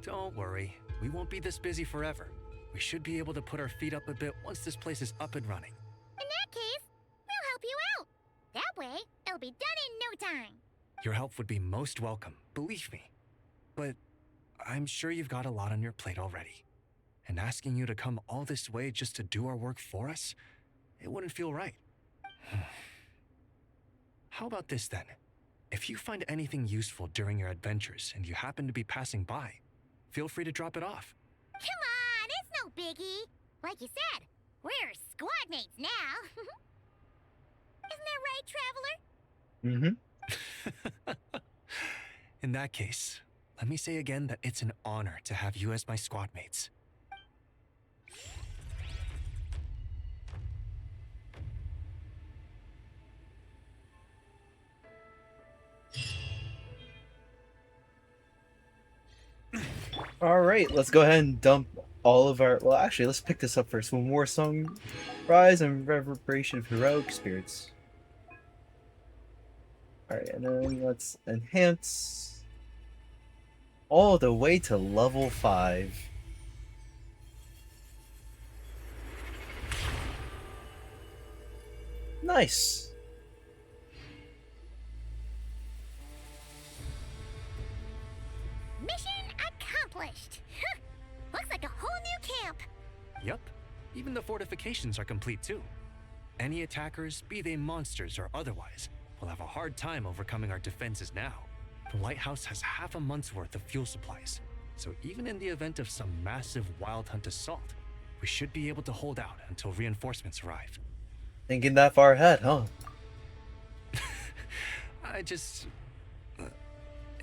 Don't worry, we won't be this busy forever. We should be able to put our feet up a bit once this place is up and running. In that case, we'll help you out. That way, it'll be done in no time. Your help would be most welcome, believe me. But I'm sure you've got a lot on your plate already. And asking you to come all this way just to do our work for us, it wouldn't feel right. How about this then? If you find anything useful during your adventures and you happen to be passing by, feel free to drop it off. Come on, it's no biggie. Like you said, we're squad mates now. Isn't that right, Traveler? In that case, let me say again that it's an honor to have you as my squad mates. Alright, let's go ahead and dump all of our... Well, actually, let's pick this up first. One more song. Rise and Reverberation of Heroic Spirits. Alright, and then let's enhance all the way to level 5. Nice. Mission accomplished. Looks like a whole new camp. Yup, even the fortifications are complete too. Any attackers, be they monsters or otherwise, will have a hard time overcoming our defenses now. The lighthouse has half a month's worth of fuel supplies, so even in the event of some massive wild hunt assault, we should be able to hold out until reinforcements arrive. Thinking that far ahead, huh?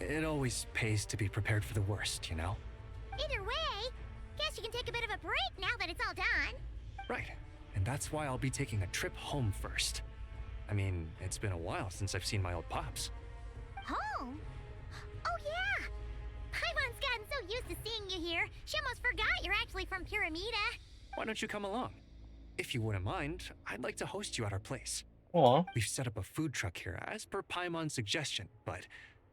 It always pays to be prepared for the worst, you know? Either way, guess you can take a bit of a break now that it's all done. Right, and that's why I'll be taking a trip home first. I mean, it's been a while since I've seen my old pops. Home? Oh yeah! Paimon's gotten so used to seeing you here, she almost forgot you're actually from Pyramida. Why don't you come along? If you wouldn't mind, I'd like to host you at our place. Aw. We've set up a food truck here as per Paimon's suggestion, but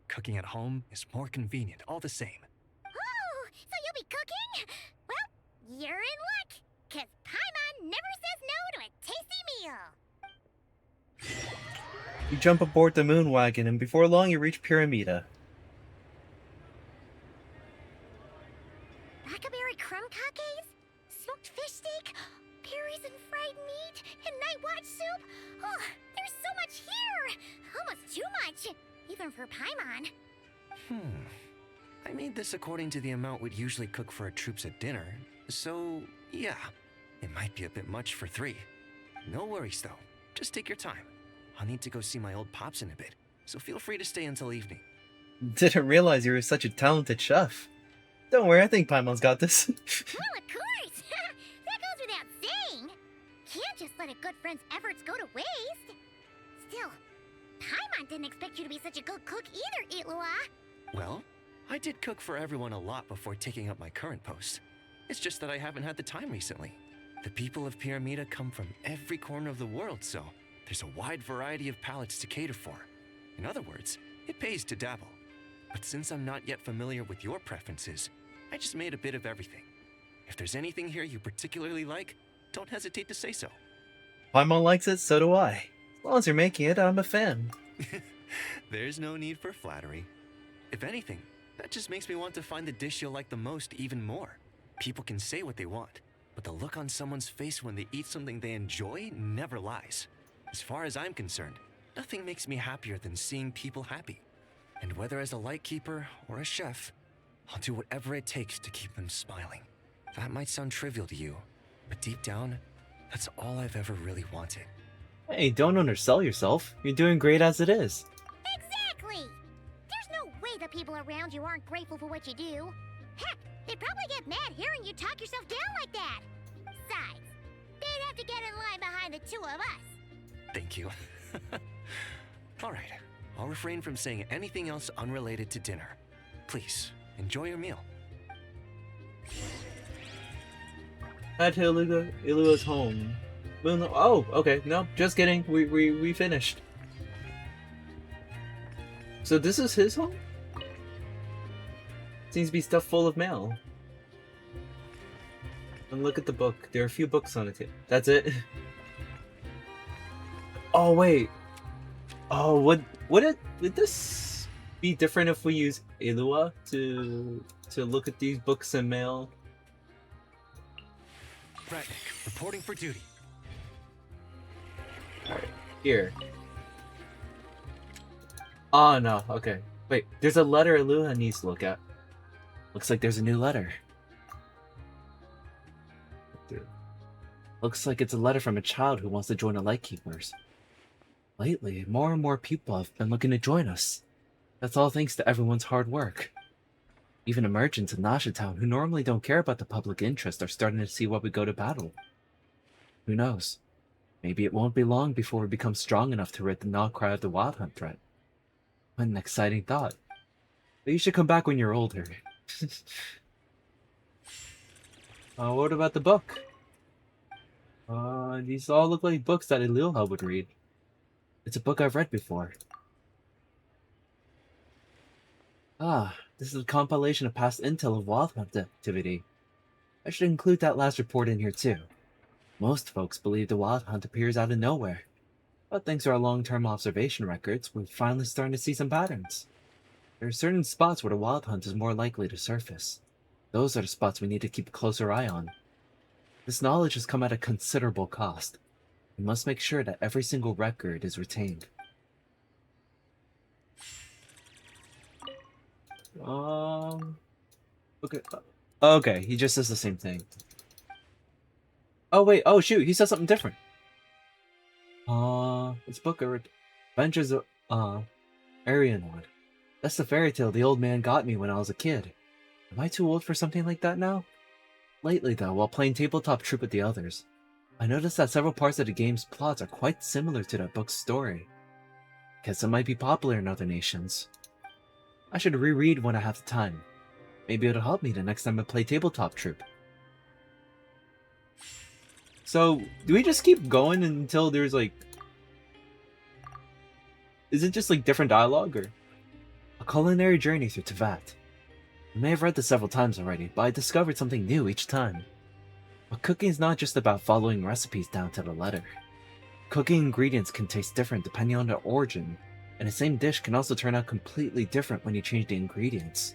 cooking at home is more convenient all the same. Oh, so you'll be cooking? Well, you're in luck. 'cause Paimon never says no to a tasty meal. You jump aboard the moon wagon, and before long you reach Pyramida. Blackberry crumb cakes, smoked fish steak, berries and fried meat, and night watch soup. Oh, there's so much here. Almost too much, even for Paimon. I made this according to the amount we'd usually cook for our troops at dinner, so yeah, it might be a bit much for 3. No worries though, just take your time. I'll need to go see my old pops in a bit, so feel free to stay until evening. Didn't realize you were such a talented chef. Don't worry, I think Paimon's got this. Well, of course. That goes without saying. Can't just let a good friend's efforts go to waste. Still, Paimon didn't expect you to be such a good cook either, Itlua. Well, I did cook for everyone a lot before taking up my current post. It's just that I haven't had the time recently. The people of Pyramida come from every corner of the world, so there's a wide variety of palates to cater for. In other words, it pays to dabble. But since I'm not yet familiar with your preferences, I just made a bit of everything. If there's anything here you particularly like, don't hesitate to say so. Paimon likes it, so do I. As long as you're making it, I'm a fan. There's no need for flattery. If anything, that just makes me want to find the dish you'll like the most even more. People can say what they want, but the look on someone's face when they eat something they enjoy never lies. As far as I'm concerned, nothing makes me happier than seeing people happy. And whether as a lightkeeper or a chef, I'll do whatever it takes to keep them smiling. That might sound trivial to you, but deep down, that's all I've ever really wanted. Hey, don't undersell yourself. You're doing great as it is. Exactly. There's no way the people around you aren't grateful for what you do. Heck, they'd probably get mad hearing you talk yourself down like that. Besides, they'd have to get in line behind the 2 of us. Thank you. All right, I'll refrain from saying anything else unrelated to dinner. Please, enjoy your meal. Head to Ilua's home. Oh, okay. No, just kidding. We finished. So this is his home? Seems to be stuffed full of mail. And look at the book. There are a few books on it. That's it. Oh wait. Oh, would this be different if we use Ilua to look at these books and mail? Ratnik, reporting for duty. Alright, here. Oh no, okay. Wait, there's a letter Ilua needs to look at. Looks like there's a new letter. Looks like it's a letter from a child who wants to join the Lightkeepers. Lately, more and more people have been looking to join us. That's all thanks to everyone's hard work. Even merchants in Nasha Town who normally don't care about the public interest are starting to see why we go to battle. Who knows? Maybe it won't be long before we become strong enough to rid the Nod-Krai of the Wild Hunt threat. What an exciting thought. But you should come back when you're older. What about the book? These all look like books that Ililha would read. It's a book I've read before. Ah, this is a compilation of past intel of Wild Hunt activity. I should include that last report in here too. Most folks believe the Wild Hunt appears out of nowhere. But thanks to our long-term observation records, we're finally starting to see some patterns. There are certain spots where the Wild Hunt is more likely to surface. Those are the spots we need to keep a closer eye on. This knowledge has come at a considerable cost. We must make sure that every single record is retained. Okay. Okay, he just says the same thing. Oh wait, oh shoot, he says something different. It's book or Adventures of Arianod. That's the fairy tale the old man got me when I was a kid. Am I too old for something like that now? Lately though, while playing tabletop troop with the others, I noticed that several parts of the game's plots are quite similar to that book's story. Guess it might be popular in other nations. I should reread when I have the time. Maybe it'll help me the next time I play tabletop troop. So, do we just keep going until there's like... Is it just like different dialogue or... A culinary journey through Tevat. I may have read this several times already, but I discovered something new each time. But cooking is not just about following recipes down to the letter. Cooking ingredients can taste different depending on their origin, and the same dish can also turn out completely different when you change the ingredients.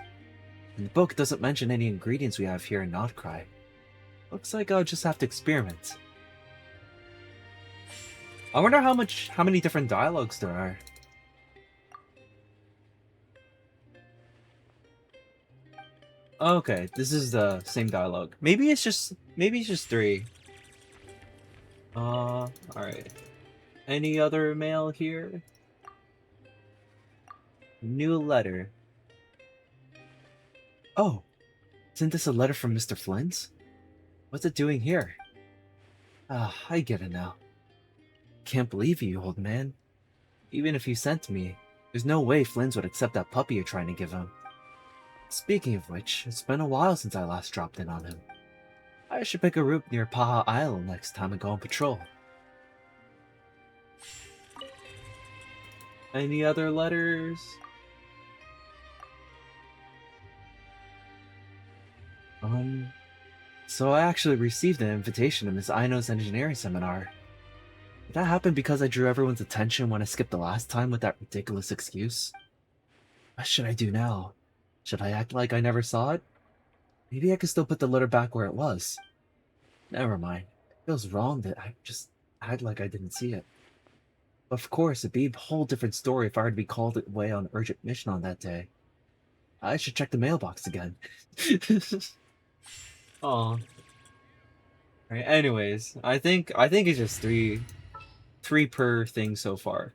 And the book doesn't mention any ingredients we have here in Nod-Krai. Looks like I'll just have to experiment. I wonder how many different dialogues there are. Okay, this is the same dialogue. Maybe it's just 3. Alright. Any other mail here? New letter. Oh, isn't this a letter from Mr. Flynn's? What's it doing here? Ah, I get it now. Can't believe you, old man. Even if you sent me, there's no way Flynn's would accept that puppy you're trying to give him. Speaking of which, it's been a while since I last dropped in on him. I should pick a route near Paha Island next time I go on patrol. Any other letters? So I actually received an invitation to Miss Aino's engineering seminar. Did that happen because I drew everyone's attention when I skipped the last time with that ridiculous excuse? What should I do now? Should I act like I never saw it? Maybe I could still put the letter back where it was. Never mind. It feels wrong that I just act like I didn't see it. Of course, it'd be a whole different story if I were to be called away on an urgent mission on that day. I should check the mailbox again. Aw. Right, anyways, I think it's just three per thing so far.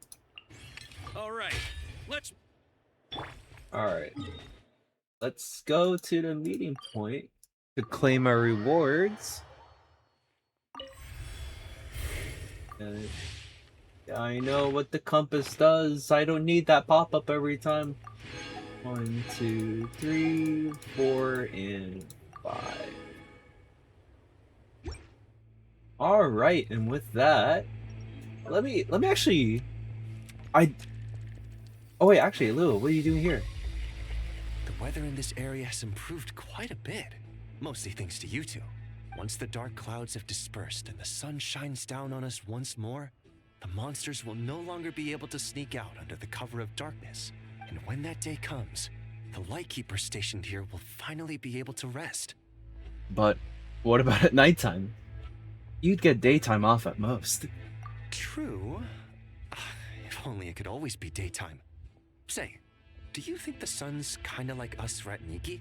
Alright, let's... Alright. Let's go to the meeting point to claim our rewards. I know what the compass does. I don't need that pop-up every time. 1, 2, 3, 4, and 5. Alright, and with that, let me actually... Oh wait, actually, Lou, what are you doing here? The weather in this area has improved quite a bit, mostly thanks to you two. Once the dark clouds have dispersed and the sun shines down on us once more, the monsters will no longer be able to sneak out under the cover of darkness. And when that day comes, the Lightkeeper stationed here will finally be able to rest. But what about at nighttime? You'd get daytime off at most. True. If only it could always be daytime. Say, do you think the sun's kinda like us Ratniki?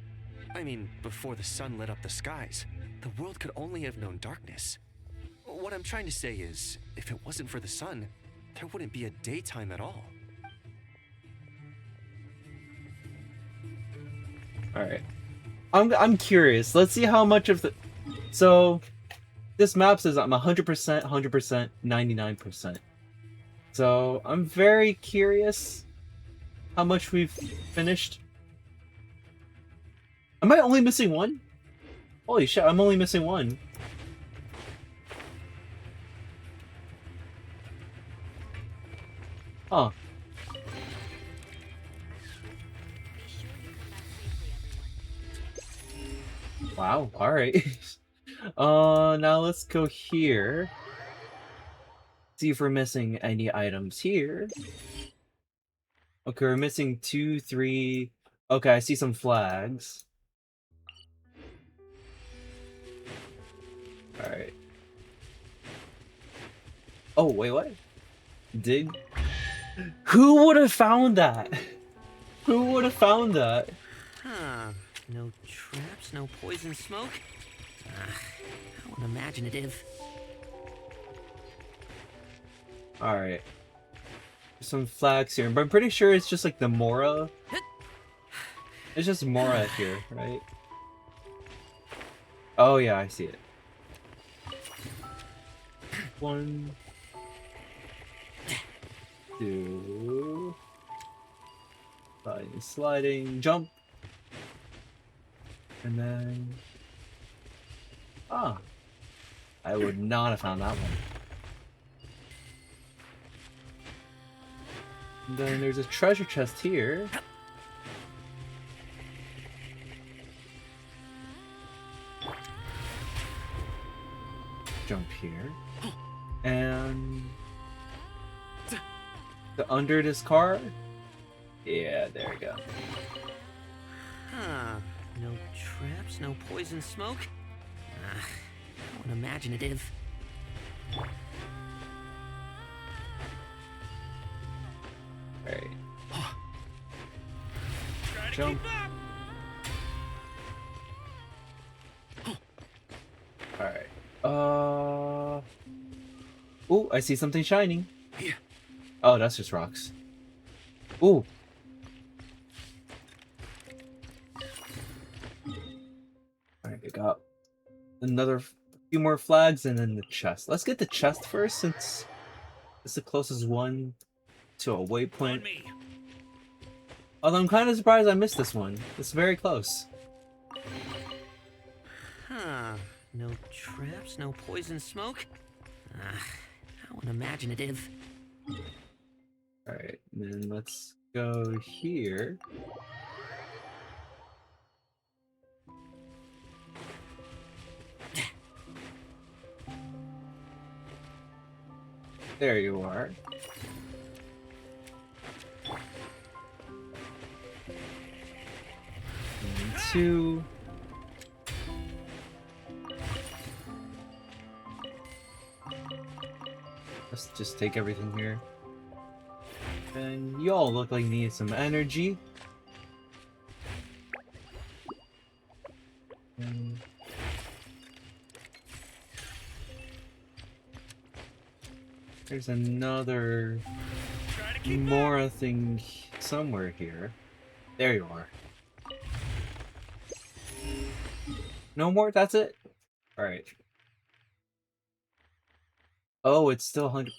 I mean, before the sun lit up the skies, the world could only have known darkness. What I'm trying to say is, if it wasn't for the sun, there wouldn't be a daytime at all. Alright. I'm curious. Let's see how much of the... So, this map says I'm 100%, 100%, 99%. So, I'm very curious how much we've finished. Am I only missing one? Holy shit, I'm only missing one. Huh. Wow, alright. Now let's go here. See if we're missing any items here. Okay, we're missing 2, 3... Okay, I see some flags. Alright. Oh, wait, what? Dig? Who would have found that? Who would have found that? Huh. No traps, no poison smoke? How unimaginative. Alright. Some flags here, but I'm pretty sure it's just like the Mora. It's just Mora here, right? Oh yeah, I see it. 1, 2, sliding, jump, and then I would not have found that one. And then there's a treasure chest here. here. And under this car? Yeah, there we go. Huh. No traps, no poison smoke? How unimaginative. Alright. Jump. Alright. Ooh, I see something shining. Oh, that's just rocks. Ooh. Alright, I got another few more flags and then the chest. Let's get the chest first since it's the closest one to a waypoint. Although I'm kind of surprised I missed this one. It's very close. Huh. No traps, no poison smoke? How unimaginative. Alright, then let's go here. There you are. And 2. Let's just take everything here. And y'all look like you need some energy. And there's another Mora thing somewhere here. There you are. No more? That's it? Alright. Oh, it's still 100.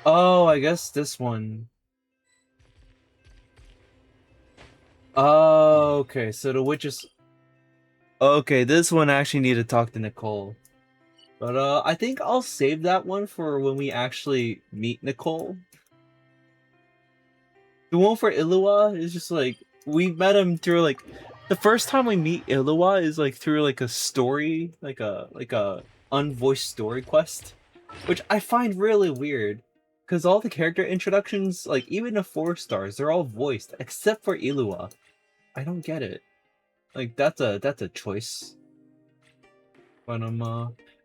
Oh, I guess this one. Oh, okay, so the witches. Okay, this one actually need to talk to Nicole. But I think I'll save that one for when we actually meet Nicole. The one for Illua is just like we met him through like the first time we meet Illua is like through like a story, like a unvoiced story quest, which I find really weird because all the character introductions, like even the 4 stars, they're all voiced except for Illua. I don't get it. Like that's a choice. But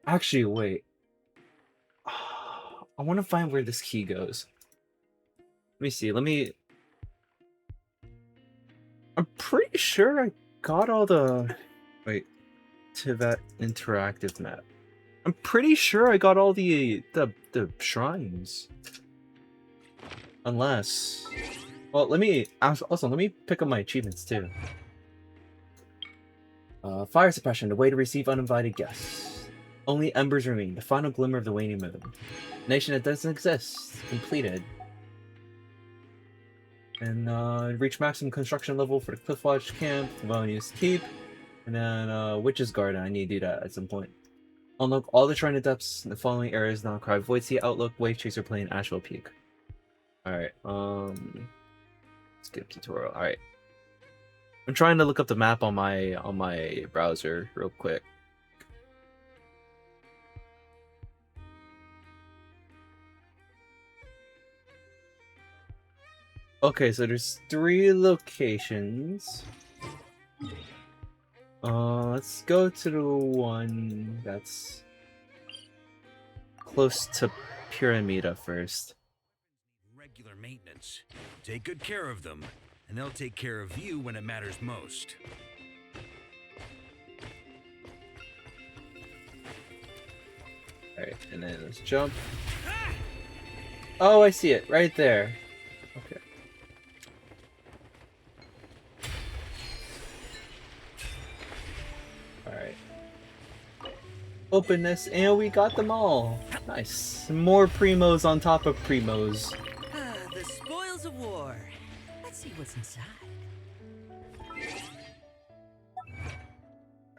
actually wait. I want to find where this key goes. Let me see. I'm pretty sure I got all the... Wait. To that interactive map. I'm pretty sure I got all the shrines. Unless... Well, let me... Also, let me pick up my achievements, too. Fire suppression, the way to receive uninvited guests. Only embers remain, the final glimmer of the waning moon. Nation that doesn't exist. Completed. And reach maximum construction level for the Cliffwatch Camp, Valenius Keep, and then Witch's Garden. I need to do that at some point. Unlock all the Shrine Adepts in the following areas: Nod-Krai, Void Sea, Outlook, Wave Chaser Plain, Asheville Peak. Alright, skip tutorial. Alright. I'm trying to look up the map on my browser real quick. Okay, so there's 3 locations. Let's go to the one that's close to Pyramida first. Regular maintenance. Take good care of them, and they'll take care of you when it matters most. Alright, and then let's jump. Oh, I see it right there. Okay. Alright. Open this, and we got them all. Nice. More primos on top of primos. The spoils of war. Let's see what's inside.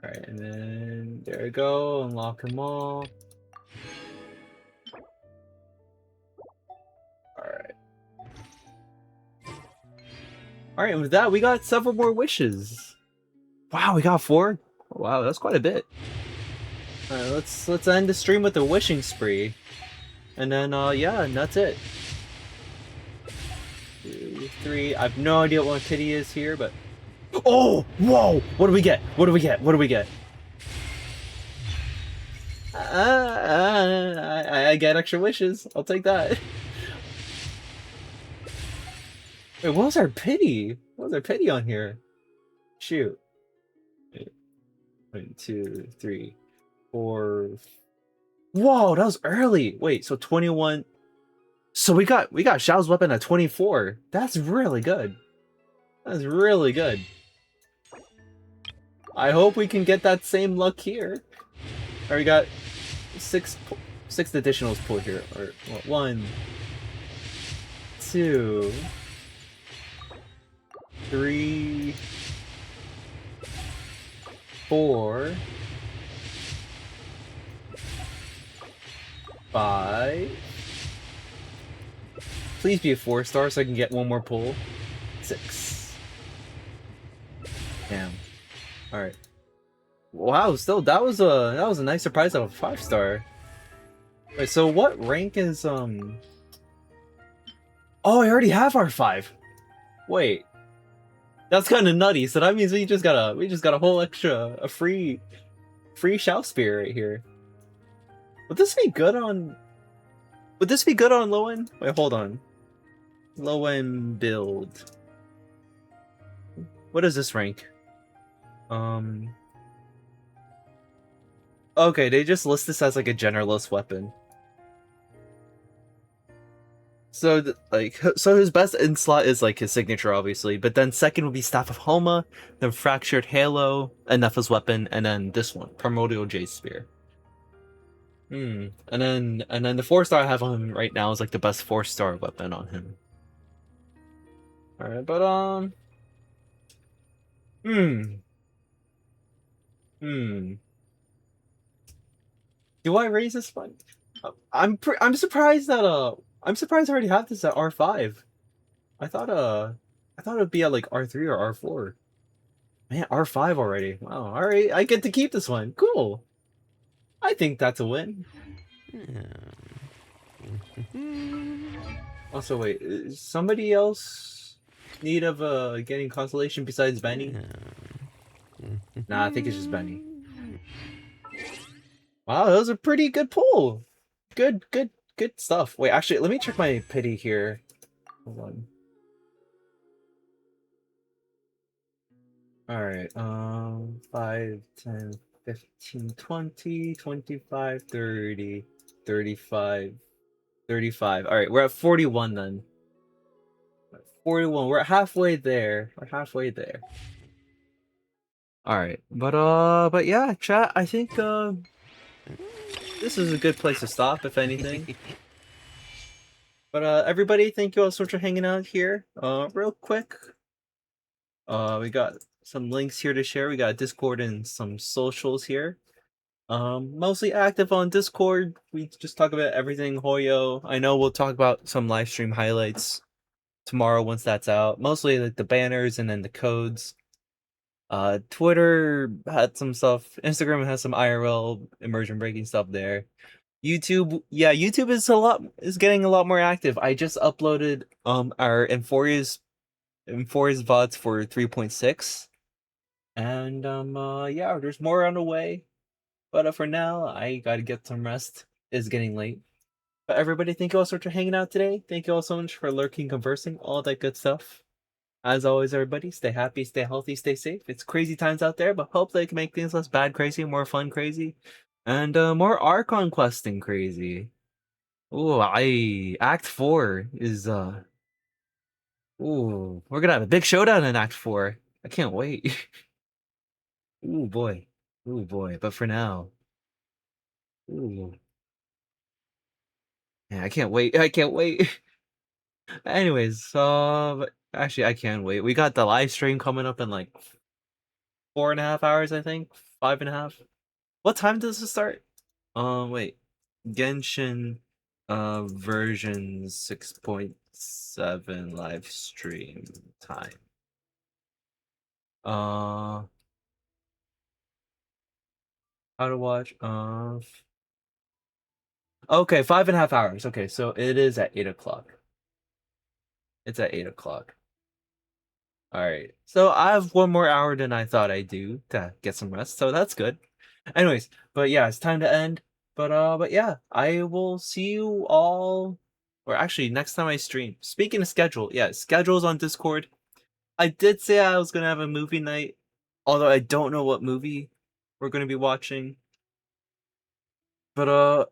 Alright, and then there we go. Unlock them all. Alright. Alright, and with that, we got several more wishes. Wow, we got 4? Wow, that's quite a bit. Alright, let's end the stream with a wishing spree. And then yeah, and that's it. 2, 3. I have no idea what my pity is here, but oh, whoa! What do we get? What do we get? What do we get? I get extra wishes. I'll take that. Wait, what was our pity? What was our pity on here? Shoot. 1, 2, 3, 4. Whoa, that was early. Wait, so 21. So we got Xiao's weapon at 24. That's really good. That's really good. I hope we can get that same luck here. Alright, we got 6 additionals pulled here. Or 1, 2, 3, 4, 5. Please be a 4-star so I can get one more pull. 6. Damn. Alright. Wow, still that was a nice surprise of a 5-star. Wait, so what rank is Oh, I already have R5. Wait. That's kinda nutty, so that means we just got a whole extra free Xiao Spear right here. Would this be good on low end? Wait, hold on. Low end build. What is this rank? Okay, they just list this as like a generalist weapon. So so his best in slot is like his signature, obviously, but then second would be Staff of Homa, then Fractured Halo, and Nepha's weapon, and then this one, Primordial Jade Spear. And then the 4-star I have on him right now is like the best 4-star weapon on him. Alright, but do I raise this one? I'm surprised that I'm surprised I already have this at R5. I thought it'd be at like R3 or R4. Man, R5 already. Wow. Alright, I get to keep this one. Cool. I think that's a win. Also, wait, is somebody else need of getting consolation besides Benny? Nah, I think it's just Benny. Wow, that was a pretty good pull. Good stuff. Wait, actually, let me check my pity here. Hold on. Alright, 5, 10, 15, 20, 25, 30, 35, 35. Alright, we're at 41 then. 41, we're halfway there. We're halfway there. Alright, but yeah, chat, I think, this is a good place to stop, if anything. But, everybody, thank you all so much for hanging out here. Real quick. We got some links here to share. We got Discord and some socials here. Mostly active on Discord. We just talk about everything Hoyo. I know we'll talk about some live stream highlights tomorrow once that's out. Mostly like the banners and then the codes. Twitter had some stuff. Instagram has some IRL immersion breaking stuff there. YouTube, yeah, YouTube is getting a lot more active. I just uploaded our Emphoria's VODs for 3.6. And yeah, there's more on the way. But for now, I gotta get some rest. It's getting late. But everybody, thank you all so much for hanging out today. Thank you all so much for lurking, conversing, all that good stuff. As always, everybody, stay happy, stay healthy, stay safe. It's crazy times out there, but hopefully I can make things less bad crazy, more fun crazy, and more Archon questing crazy. Ooh, Act 4 is ooh, we're gonna have a big showdown in Act 4. I can't wait. Ooh boy. Ooh boy. But for now. Ooh. Yeah, I can't wait. I can't wait. Anyways, but actually I can wait. We got the live stream coming up in like 4.5 hours, I think. 5.5. What time does it start? Wait. Genshin version 6.7 live stream time. How to watch? Okay, 5.5 hours. Okay, so it is at 8 o'clock. It's at 8 o'clock. All right. So I have one more hour than I thought I do to get some rest. So that's good. Anyways, but yeah, it's time to end. But yeah, I will see you all, or actually next time I stream. Speaking of schedule, yeah, schedule's on Discord. I did say I was gonna have a movie night, although I don't know what movie we're gonna be watching. But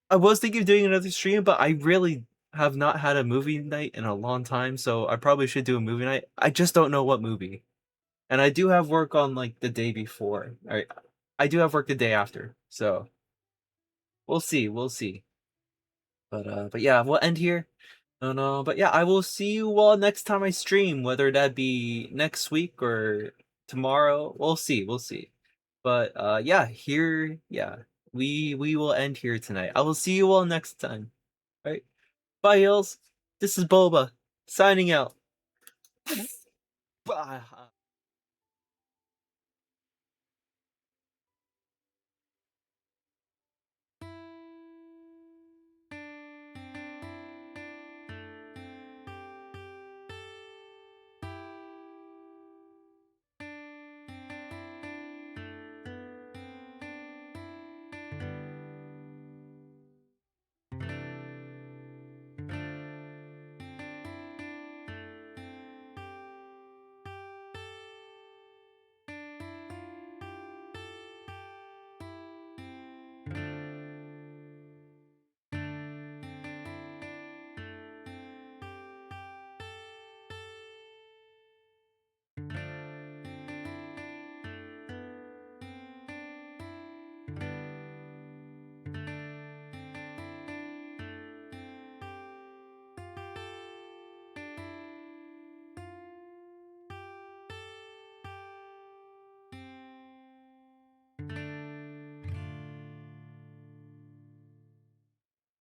I was thinking of doing another stream, but I really have not had a movie night in a long time, so I probably should do a movie night. I just don't know what movie. And I do have work on like the day before. I do have work the day after. So we'll see, we'll see. But yeah, we'll end here. And but yeah, I will see you all next time I stream, whether that be next week or tomorrow. We'll see, we'll see. But yeah, here, yeah, we will end here tonight. I will see you all next time. All right, bye, Hills. This is Boba signing out. Bye.